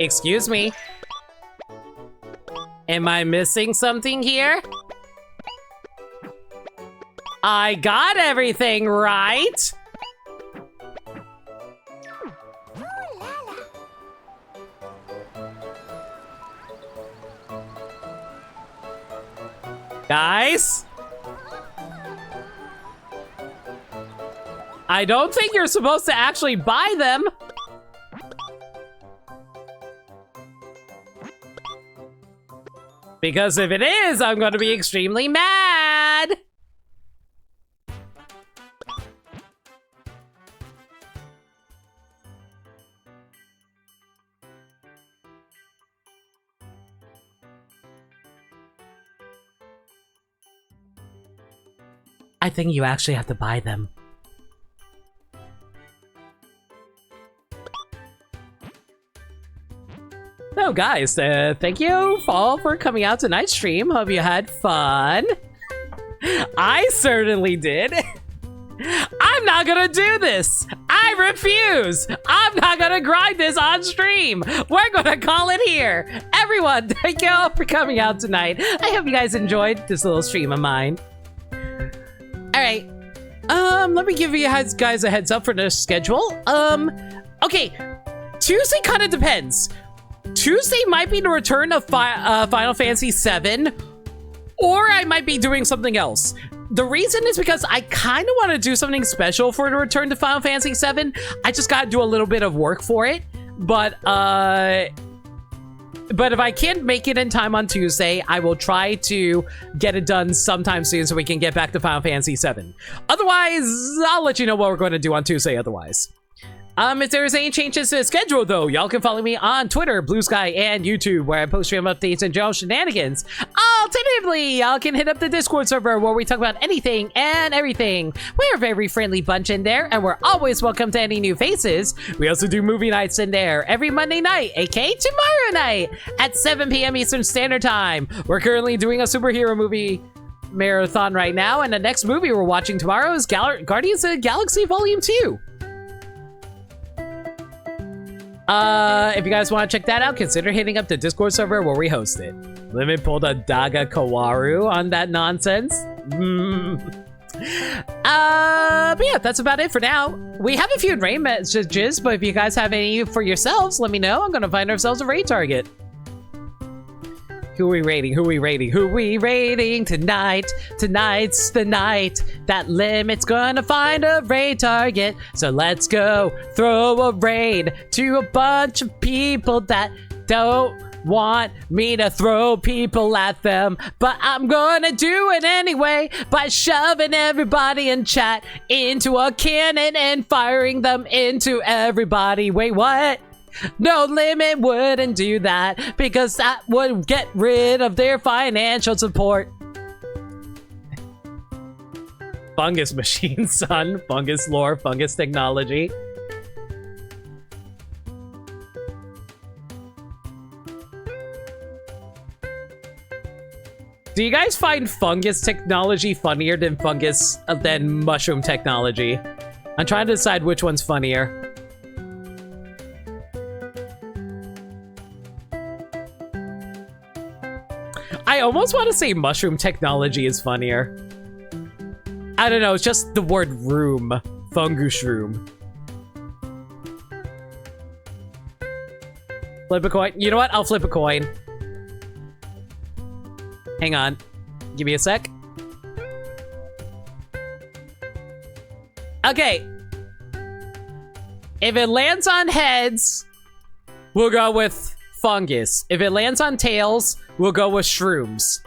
Excuse me. Am I missing something here? I got everything right. Guys? I don't think you're supposed to actually buy them. Because if it is, I'm going to be extremely mad. I think you actually have to buy them. So guys, thank you all for coming out tonight's stream. Hope you had fun. I certainly did. I'm not gonna do this. I refuse. I'm not gonna grind this on stream. We're gonna call it here. Everyone, thank you all for coming out tonight. I hope you guys enjoyed this little stream of mine. All right. Let me give you guys a heads up for the schedule. Okay. Tuesday kind of depends. Tuesday might be the return of Final Fantasy VII, or I might be doing something else. The reason is because I kind of want to do something special for the return to Final Fantasy VII. I just got to do a little bit of work for it, but if I can't make it in time on Tuesday, I will try to get it done sometime soon so we can get back to Final Fantasy VII. Otherwise, I'll let you know what we're going to do on Tuesday otherwise. If there's any changes to the schedule, though, y'all can follow me on Twitter, Blue Sky, and YouTube, where I post stream updates and general shenanigans. Alternatively, y'all can hit up the Discord server, where we talk about anything and everything. We're a very friendly bunch in there, and we're always welcome to any new faces. We also do movie nights in there every Monday night, aka tomorrow night, at 7 p.m. Eastern Standard Time. We're currently doing a superhero movie marathon right now, and the next movie we're watching tomorrow is Guardians of the Galaxy Volume 2. If you guys want to check that out, consider hitting up the Discord server where we host it. Limit pulled a Daga Kawaru on that nonsense. But yeah, that's about it for now. We have a few raid messages, but if you guys have any for yourselves, let me know. I'm gonna find ourselves a raid target. Who are we raiding? Who are we raiding? Who are we raiding tonight? Tonight's the night that Limit's gonna find a raid target. So let's go throw a raid to a bunch of people that don't want me to throw people at them, but I'm gonna do it anyway by shoving everybody in chat into a cannon and firing them into everybody. Wait, what? No, Limit wouldn't do that because that would get rid of their financial support. Fungus machine, son. Fungus lore, fungus technology. Do you guys find fungus technology funnier than mushroom technology? I'm trying to decide which one's funnier. I almost want to say mushroom technology is funnier. I don't know, it's just the word room. Fungus room. Flip a coin. You know what? I'll flip a coin. Hang on. Give me a sec. Okay. If it lands on heads, we'll go with fungus. If it lands on tails, we'll go with shrooms.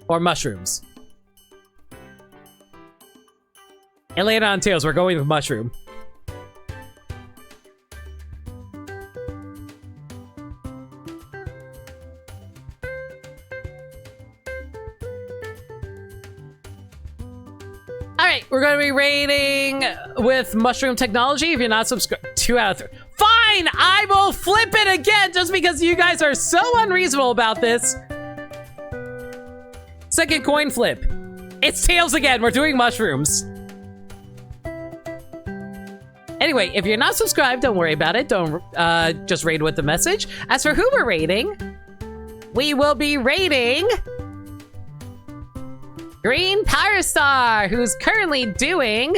Or mushrooms. It landed on tails, we're going with mushroom. Alright, we're going to be raiding with mushroom technology. If you're not subscribed, 2 out of 3. Fine, I will flip it again just because you guys are so unreasonable about this. Second coin flip. It's tails again. We're doing mushrooms. Anyway, if you're not subscribed, don't worry about it. Don't just raid with the message. As for who we're raiding, we will be raiding Green Power Star, who's currently doing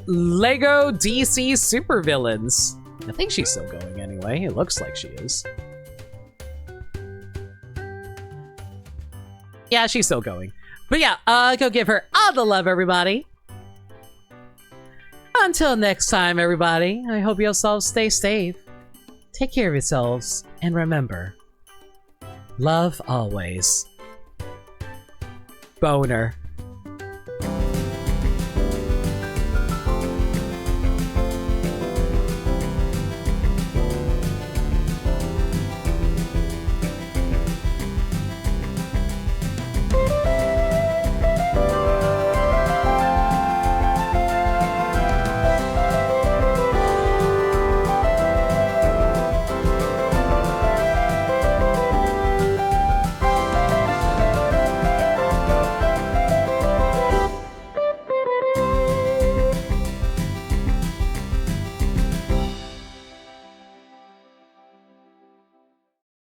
Lego DC Supervillains. I think she's still going anyway. It looks like she is. Yeah, she's still going. But yeah, go give her all the love, everybody. Until next time, everybody, I hope yourselves stay safe. Take care of yourselves, and remember, love always. Boner.